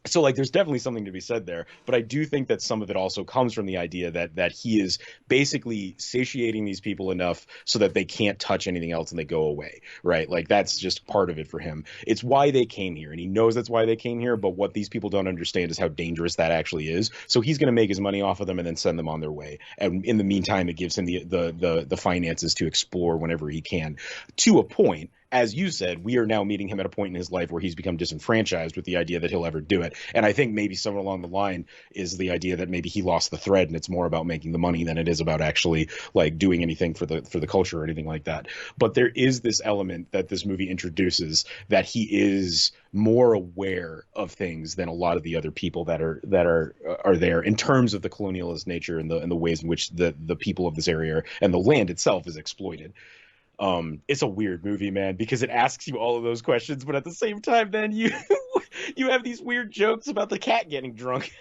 So like there's definitely something to be said there, but I do think that some of it also comes from the idea that he is basically satiating these people enough so that they can't touch anything else and they go away, right? Like that's just part of it for him. It's why they came here, and he knows that's why they came here, but what these people don't understand is how dangerous that actually is. So he's going to make his money off of them and then send them on their way. And in the meantime, it gives him the finances to explore whenever he can, to a point. As you said, we are now meeting him at a point in his life where he's become disenfranchised with the idea that he'll ever do it. And I think maybe somewhere along the line is the idea that maybe he lost the thread, and it's more about making the money than it is about actually like doing anything for the culture or anything like that. But there is this element that this movie introduces, that he is more aware of things than a lot of the other people that are there, in terms of the colonialist nature and the ways in which the people of this area and the land itself is exploited. It's a weird movie, man, because it asks you all of those questions, but at the same time, then you have these weird jokes about the cat getting drunk.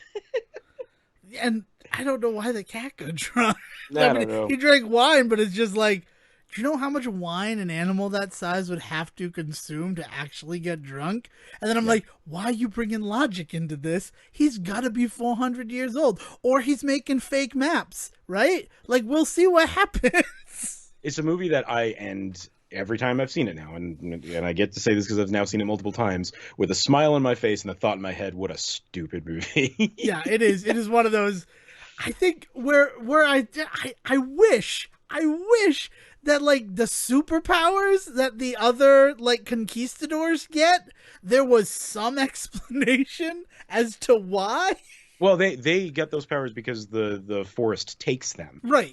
And I don't know why the cat got drunk. I don't know. He drank wine, but it's just like, do you know how much wine an animal that size would have to consume to actually get drunk? And then I'm like, why are you bringing logic into this? He's got to be 400 years old, or he's making fake maps, right? Like, we'll see what happens. It's a movie that I end every time I've seen it now, and I get to say this because I've now seen it multiple times, with a smile on my face and the thought in my head, what a stupid movie. Yeah, it is. It is one of those. I think where I wish that like the superpowers that the other like conquistadors get, there was some explanation as to why. Well, they get those powers because the forest takes them. Right.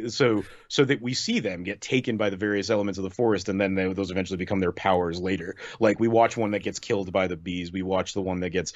So that we see them get taken by the various elements of the forest, and then those eventually become their powers later. Like we watch one that gets killed by the bees. We watch the one that gets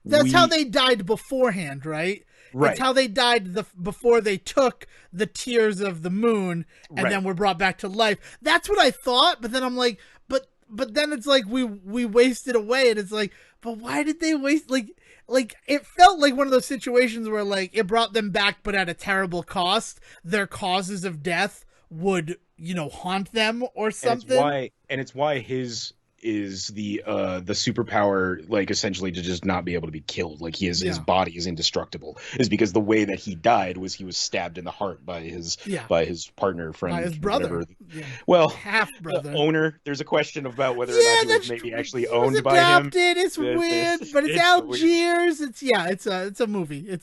That's how they died beforehand, right? Right. It's how they died before they took the tears of the moon and then were brought back to life. That's what I thought, but then I'm like, but but then it's like we wasted away, and it's like, but why did they waste? Like it felt like one of those situations where like it brought them back, but at a terrible cost. Their causes of death would haunt them or something. And it's why his is the superpower, like essentially to just not be able to be killed, like his Yeah, body is indestructible, is because the way that he died was he was stabbed in the heart yeah, by his partner, by friend, his brother, whatever. yeah, Well, half brother. owner, there's a question about whether or not Yeah, he was that's maybe actually he was owned by him. adopted. It's weird, but it's It's a weird Algiers. It's a movie.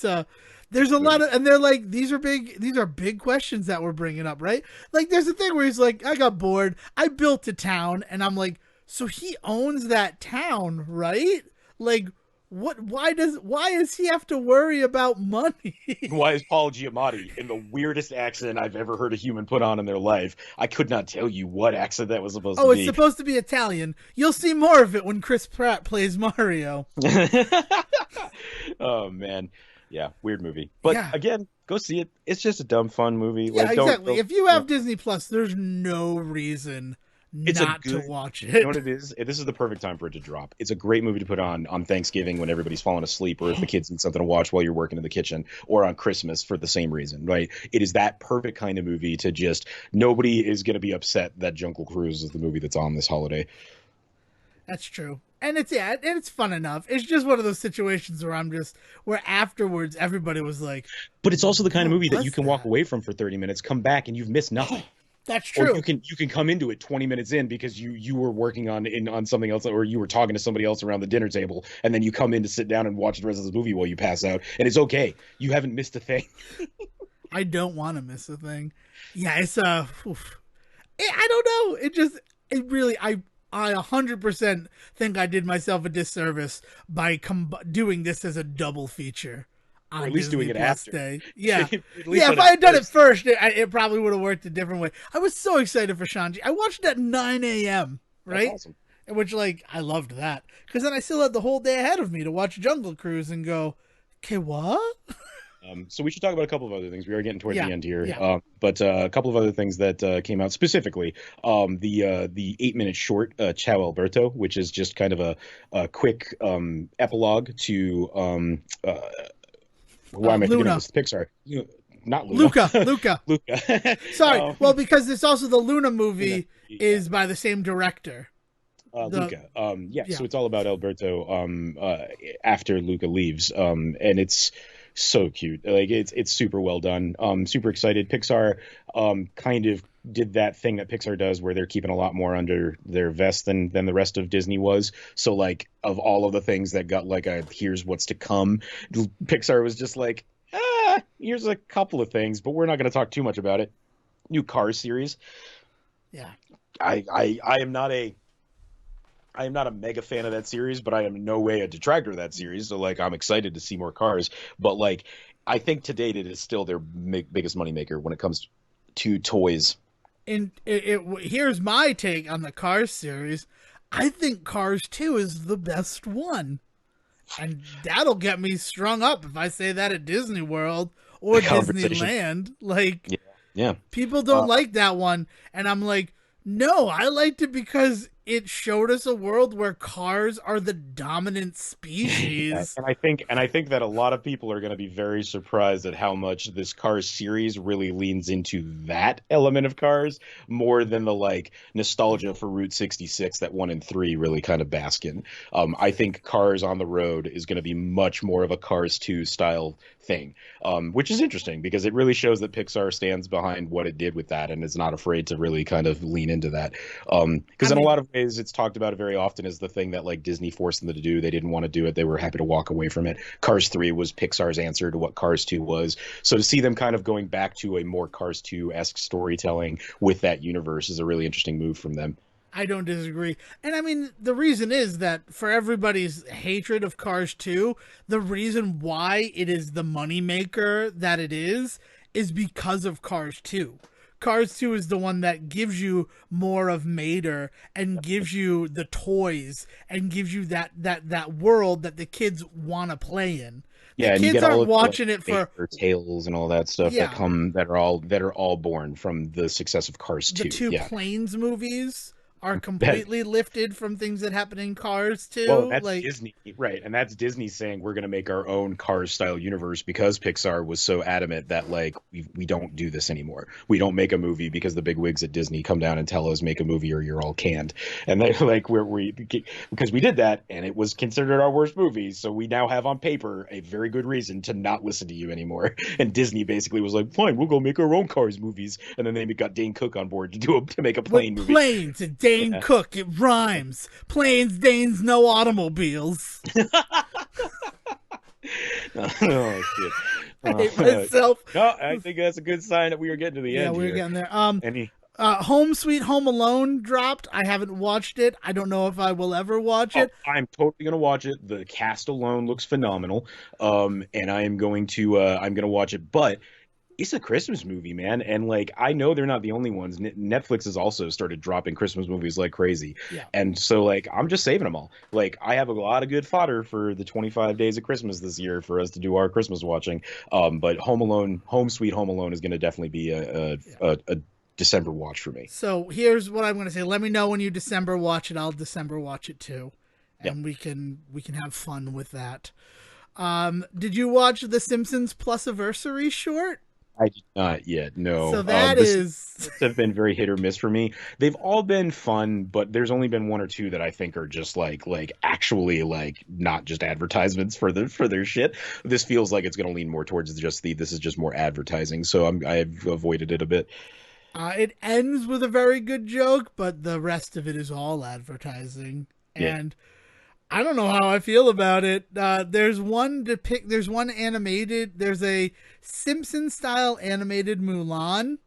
There's a lot movie. of, and they're like, these are big questions that we're bringing up, right? Like there's a thing where he's like, I got bored, I built a town, and I'm like, so he owns that town, right? Like what? Why does he have to worry about money? Why is Paul Giamatti in the weirdest accent I've ever heard a human put on in their life? I could not tell you what accent that was supposed to Oh, it's be. supposed to be Italian. You'll see more of it when Chris Pratt plays Mario. Oh man, yeah, weird movie. But Yeah. again, go see it. It's just a dumb fun movie. Yeah, Like exactly. don't If you yeah. have Disney Plus, there's no reason It's a not to good. watch You know it. what it is? This is the perfect time for it to drop. It's a great movie to put on Thanksgiving when everybody's falling asleep, or if the kids need something to watch while you're working in the kitchen, or on Christmas for the same reason, right? It is that perfect kind of movie to just nobody is going to be upset that Jungle Cruise is the movie that's on this holiday. That's true. And it's fun enough. It's just one of those situations where afterwards everybody was like, But it's also the kind of "What movie that you was can walk that?" away from for 30 minutes, come back, and you've missed nothing. That's Or true. you can come into it 20 minutes in because you were working on something else, or you were talking to somebody else around the dinner table, and then you come in to sit down and watch the rest of the movie while you pass out, and it's okay. You haven't missed a thing. I don't want to miss a thing. Yeah, it's oof. I don't know. It really I 100% think I did myself a disservice by doing this as a double feature Or on at least Disney doing it Plus after. Day. Yeah. At least Yeah, on if I had done it first. first, it probably would have worked a different way. I was so excited for Shang-Chi. I watched it at 9 a.m., That's right? awesome. Which, like, I loved that. Because then I still had the whole day ahead of me to watch Jungle Cruise and go, okay, what? So we should talk about a couple of other things. We are getting towards Yeah, the end here, yeah. but a couple of other things that came out specifically. The 8 minute short Ciao Alberto, which is just kind of a quick epilogue to why am I thinking of Luna. this? Pixar. Not Luna. Luca. Luca. Sorry. Um, Well, because it's also the Luna movie yeah. is by the same director. Luca. Yeah, Yeah. so it's all about Alberto after Luca leaves. And it's so cute. Like it's super well done. Super excited. Pixar kind of did that thing that Pixar does where they're keeping a lot more under their vest than the rest of Disney was. So like of all of the things that got like a here's what's to come, Pixar was just like, here's a couple of things, but we're not going to talk too much about it. New Cars series. Yeah. I am not a mega fan of that series, but I am in no way a detractor of that series. So like, I'm excited to see more Cars. But like, I think to date it is still their biggest moneymaker when it comes to toys. And here's my take on the Cars series. I think Cars 2 is the best one. And that'll get me strung up if I say that at Disney World or Conversation. Disneyland. Like, Yeah. people don't like that one. And I'm like, no, I liked it because it showed us a world where cars are the dominant species. And I think that a lot of people are going to be very surprised at how much this Cars series really leans into that element of Cars more than the like nostalgia for Route 66 that 1 and 3 really kind of bask in. I think Cars on the Road is going to be much more of a Cars 2 style thing, which is interesting because it really shows that Pixar stands behind what it did with that and is not afraid to really kind of lean into that. Because in a lot of ways, it's talked about very often as the thing that like Disney forced them to do. They didn't want to do it. They were happy to walk away from it. Cars 3 was Pixar's answer to what Cars 2 was. So to see them kind of going back to a more Cars 2-esque storytelling with that universe is a really interesting move from them. I don't disagree. And I mean, the reason is that for everybody's hatred of Cars 2, the reason why it is the moneymaker that it is because of Cars 2. Cars 2 is the one that gives you more of Mater and gives you the toys and gives you that world that the kids want to play in. The Yeah, and you kids get all aren't of watching the it for tales and all that stuff Yeah. that are all born from the success of Cars 2. the two Yeah. Planes movies are completely lifted from things that happen in Cars Well, too. that's Like, Disney, right? And that's Disney saying we're going to make our own Cars style universe because Pixar was so adamant that like we don't do this anymore. We don't make a movie because the big wigs at Disney come down and tell us make a movie or you're all canned. And they're like we because we did that and it was considered our worst movie, so we now have on paper a very good reason to not listen to you anymore. And Disney basically was like, fine, we'll go make our own Cars movies. And then they got Dane Cook on board to make a plane with movie. planes and Dane Yeah. Cook, it rhymes. Planes, Danes, no automobiles. Oh shit. I hate myself. No, I think that's a good sign that we are getting to the Yeah, end we're here. getting there. Any Home Sweet Home Alone dropped. I haven't watched it. I don't know if I will ever watch it. I'm totally gonna watch it. The cast alone looks phenomenal. And I am going to I'm gonna watch it, but it's a Christmas movie, man. And like I know they're not the only ones. Netflix has also started dropping Christmas movies like crazy. Yeah. And so like I'm just saving them all. Like I have a lot of good fodder for the 25 days of Christmas this year for us to do our Christmas watching. But Home Alone, Home Sweet Home Alone is gonna definitely be a December watch for me. So here's what I'm going to say. Let me know when you December watch it. I'll December watch it too, and we can have fun with that. Did you watch the Simpsons Plusiversary short? I did not yet. No. So that is have been very hit or miss for me. They've all been fun, but there's only been one or two that I think are just like actually like not just advertisements for their shit. This feels like it's going to lean more towards just this is just more advertising. So I've avoided it a bit. It ends with a very good joke, but the rest of it is all advertising. Yeah. And I don't know how I feel about it. There's a Simpson style animated Mulan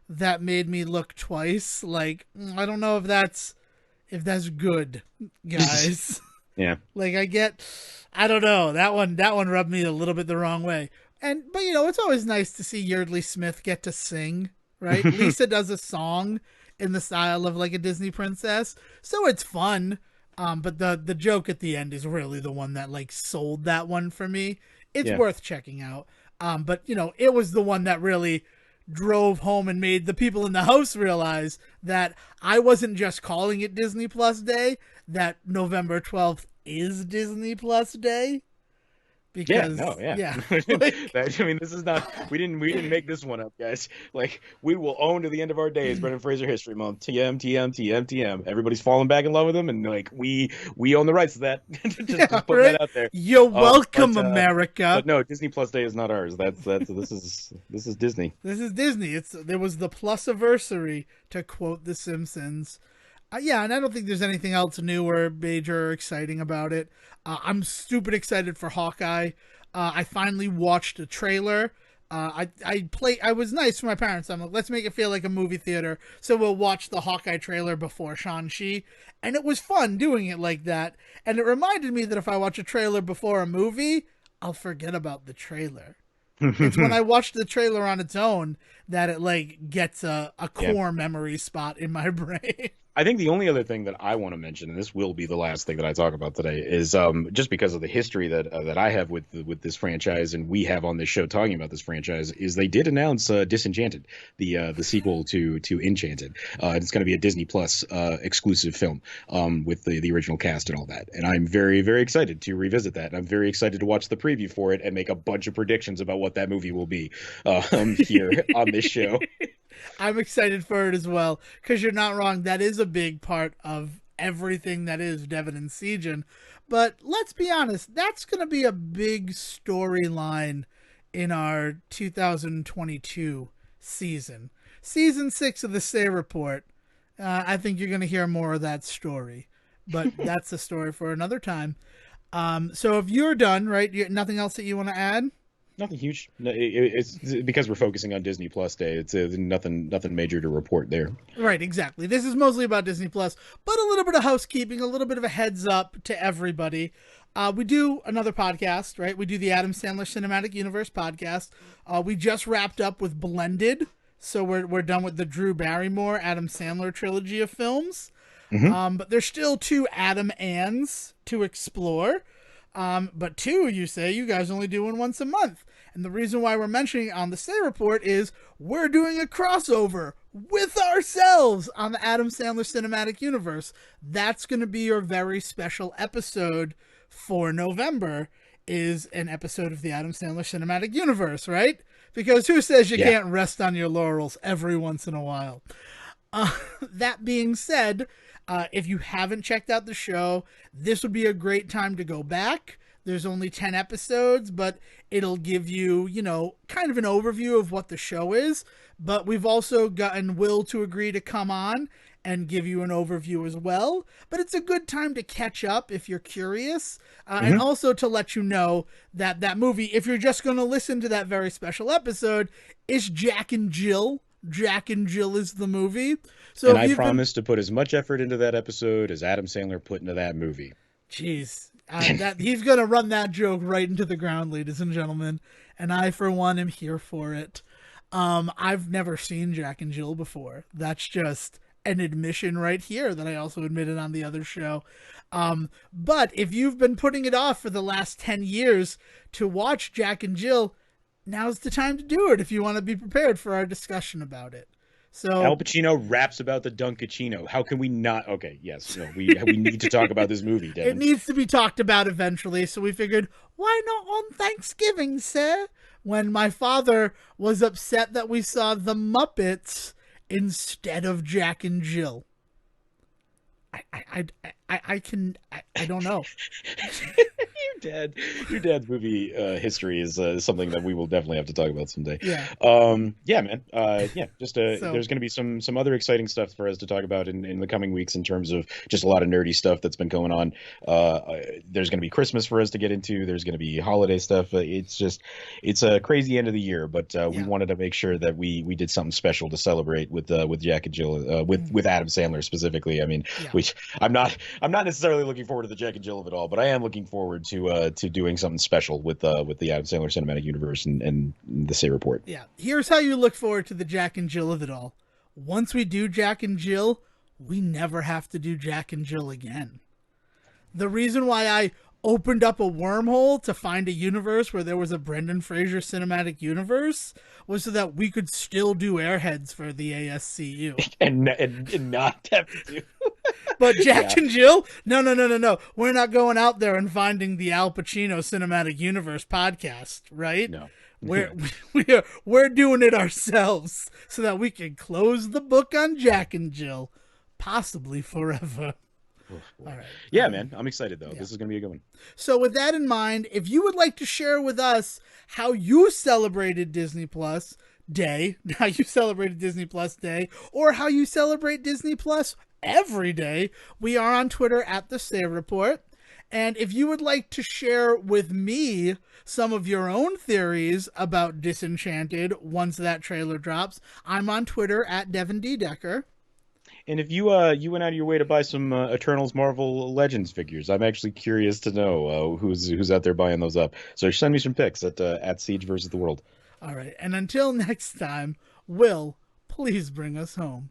that made me look twice. Like, I don't know if that's good, guys. Yeah. Like I don't know. That one rubbed me a little bit the wrong way. But it's always nice to see Yeardley Smith get to sing, right? Lisa does a song in the style of like a Disney princess. So it's fun. But the joke at the end is really the one that like sold that one for me. It's worth checking out. But it was the one that really drove home and made the people in the house realize that I wasn't just calling it Disney Plus Day, that November 12th is Disney Plus Day. Because, I mean, this is not we didn't make this one up, guys. Like we will own to the end of our days Brendan Fraser History Month. TM TM TM TM. Everybody's falling back in love with him, and like we own the rights to that. just put that out there. You're welcome, America. But no, Disney Plus Day is not ours. This is Disney. This is Disney. There was the Plusiversary, to quote The Simpsons. And I don't think there's anything else new or major or exciting about it. I'm stupid excited for Hawkeye. I finally watched a trailer. I was nice to my parents. I'm like, let's make it feel like a movie theater. So we'll watch the Hawkeye trailer before Shang-Chi. And it was fun doing it like that. And it reminded me that if I watch a trailer before a movie, I'll forget about the trailer. It's when I watch the trailer on its own that it like gets a core memory spot in my brain. I think the only other thing that I want to mention, and this will be the last thing that I talk about today, is just because of the history that I have with this franchise, and we have on this show talking about this franchise, is they did announce Disenchanted, the sequel to Enchanted. It's going to be a Disney Plus exclusive film with the original cast and all that, and I'm very, very excited to revisit that. And I'm very excited to watch the preview for it and make a bunch of predictions about what that movie will be here on this show. I'm excited for it as well, because you're not wrong. That is a big part of everything that is Devin and Sejan. But let's be honest, that's going to be a big storyline in our 2022 season. Season 6 of the Say Report. I think you're going to hear more of that story. But that's a story for another time. So if you're done, right, nothing else that you want to add? Nothing huge. It's because we're focusing on Disney Plus Day. It's nothing major to report there. Right, exactly. This is mostly about Disney Plus, but a little bit of housekeeping, a little bit of a heads up to everybody. We do another podcast, right? We do the Adam Sandler Cinematic Universe podcast. We just wrapped up with Blended, so we're done with the Drew Barrymore Adam Sandler trilogy of films. Mm-hmm. But there's still 2 Adam Anns to explore. But 2, you say you guys only do one once a month. And the reason why we're mentioning it on the Say Report is we're doing a crossover with ourselves on the Adam Sandler Cinematic Universe. That's going to be your very special episode for November, is an episode of the Adam Sandler Cinematic Universe, right? Because who says you can't rest on your laurels every once in a while? That being said, if you haven't checked out the show, this would be a great time to go back. There's only 10 episodes, but it'll give you, kind of an overview of what the show is. But we've also gotten Will to agree to come on and give you an overview as well. But it's a good time to catch up if you're curious. And also to let you know that that movie, if you're just going to listen to that very special episode, is Jack and Jill. Jack and Jill is the movie. So and I promise to put as much effort into that episode as Adam Sandler put into that movie. Jeez. He's going to run that joke right into the ground, ladies and gentlemen. And I, for one, am here for it. I've never seen Jack and Jill before. That's just an admission right here that I also admitted on the other show. But if you've been putting it off for the last 10 years to watch Jack and Jill, now's the time to do it if you want to be prepared for our discussion about it. So Al Pacino raps about the Dunkachino. How can we not? Okay, yes, no, we need to talk about this movie, Devin. It needs to be talked about eventually, so we figured, why not on Thanksgiving, sir? When my father was upset that we saw The Muppets instead of Jack and Jill. I don't know. Your dad's movie history is something that we will definitely have to talk about someday. Yeah. Man. There's going to be some other exciting stuff for us to talk about in the coming weeks in terms of just a lot of nerdy stuff that's been going on. There's going to be Christmas for us to get into. There's going to be holiday stuff. It's a crazy end of the year, but we wanted to make sure that we did something special to celebrate with Jack and Jill, with Adam Sandler specifically. I mean, which I'm not necessarily looking forward to the Jack and Jill of it all, but I am looking forward to doing something special with the Adam Sandler Cinematic Universe and the Say Report. Yeah. Here's how you look forward to the Jack and Jill of it all. Once we do Jack and Jill, we never have to do Jack and Jill again. The reason why I opened up a wormhole to find a universe where there was a Brendan Fraser cinematic universe was so that we could still do Airheads for the ASCU. and not have to do. But Jack and Jill? No. We're not going out there and finding the Al Pacino Cinematic Universe podcast, right? No. We're doing it ourselves so that we can close the book on Jack and Jill, possibly forever. All right. Yeah, man. I'm excited, though. Yeah. This is going to be a good one. So with that in mind, if you would like to share with us how you celebrated Disney Plus Day, or how you celebrate Disney Plus every day, we are on Twitter at The Say Report. And if you would like to share with me some of your own theories about Disenchanted once that trailer drops, I'm on Twitter at Devin D. Decker. And if you went out of your way to buy some Eternals Marvel Legends figures, I'm actually curious to know who's out there buying those up. So send me some pics at Siege versus the World. All right. And until next time, Will, please bring us home.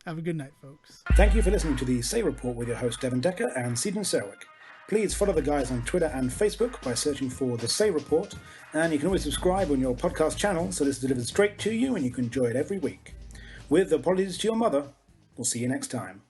Have a good night, folks. Thank you for listening to the Say Report with your host Devin Decker and Stephen Serwick. Please follow the guys on Twitter and Facebook by searching for The Say Report, and you can always subscribe on your podcast channel so this is delivered straight to you and you can enjoy it every week. With apologies to your mother, we'll see you next time.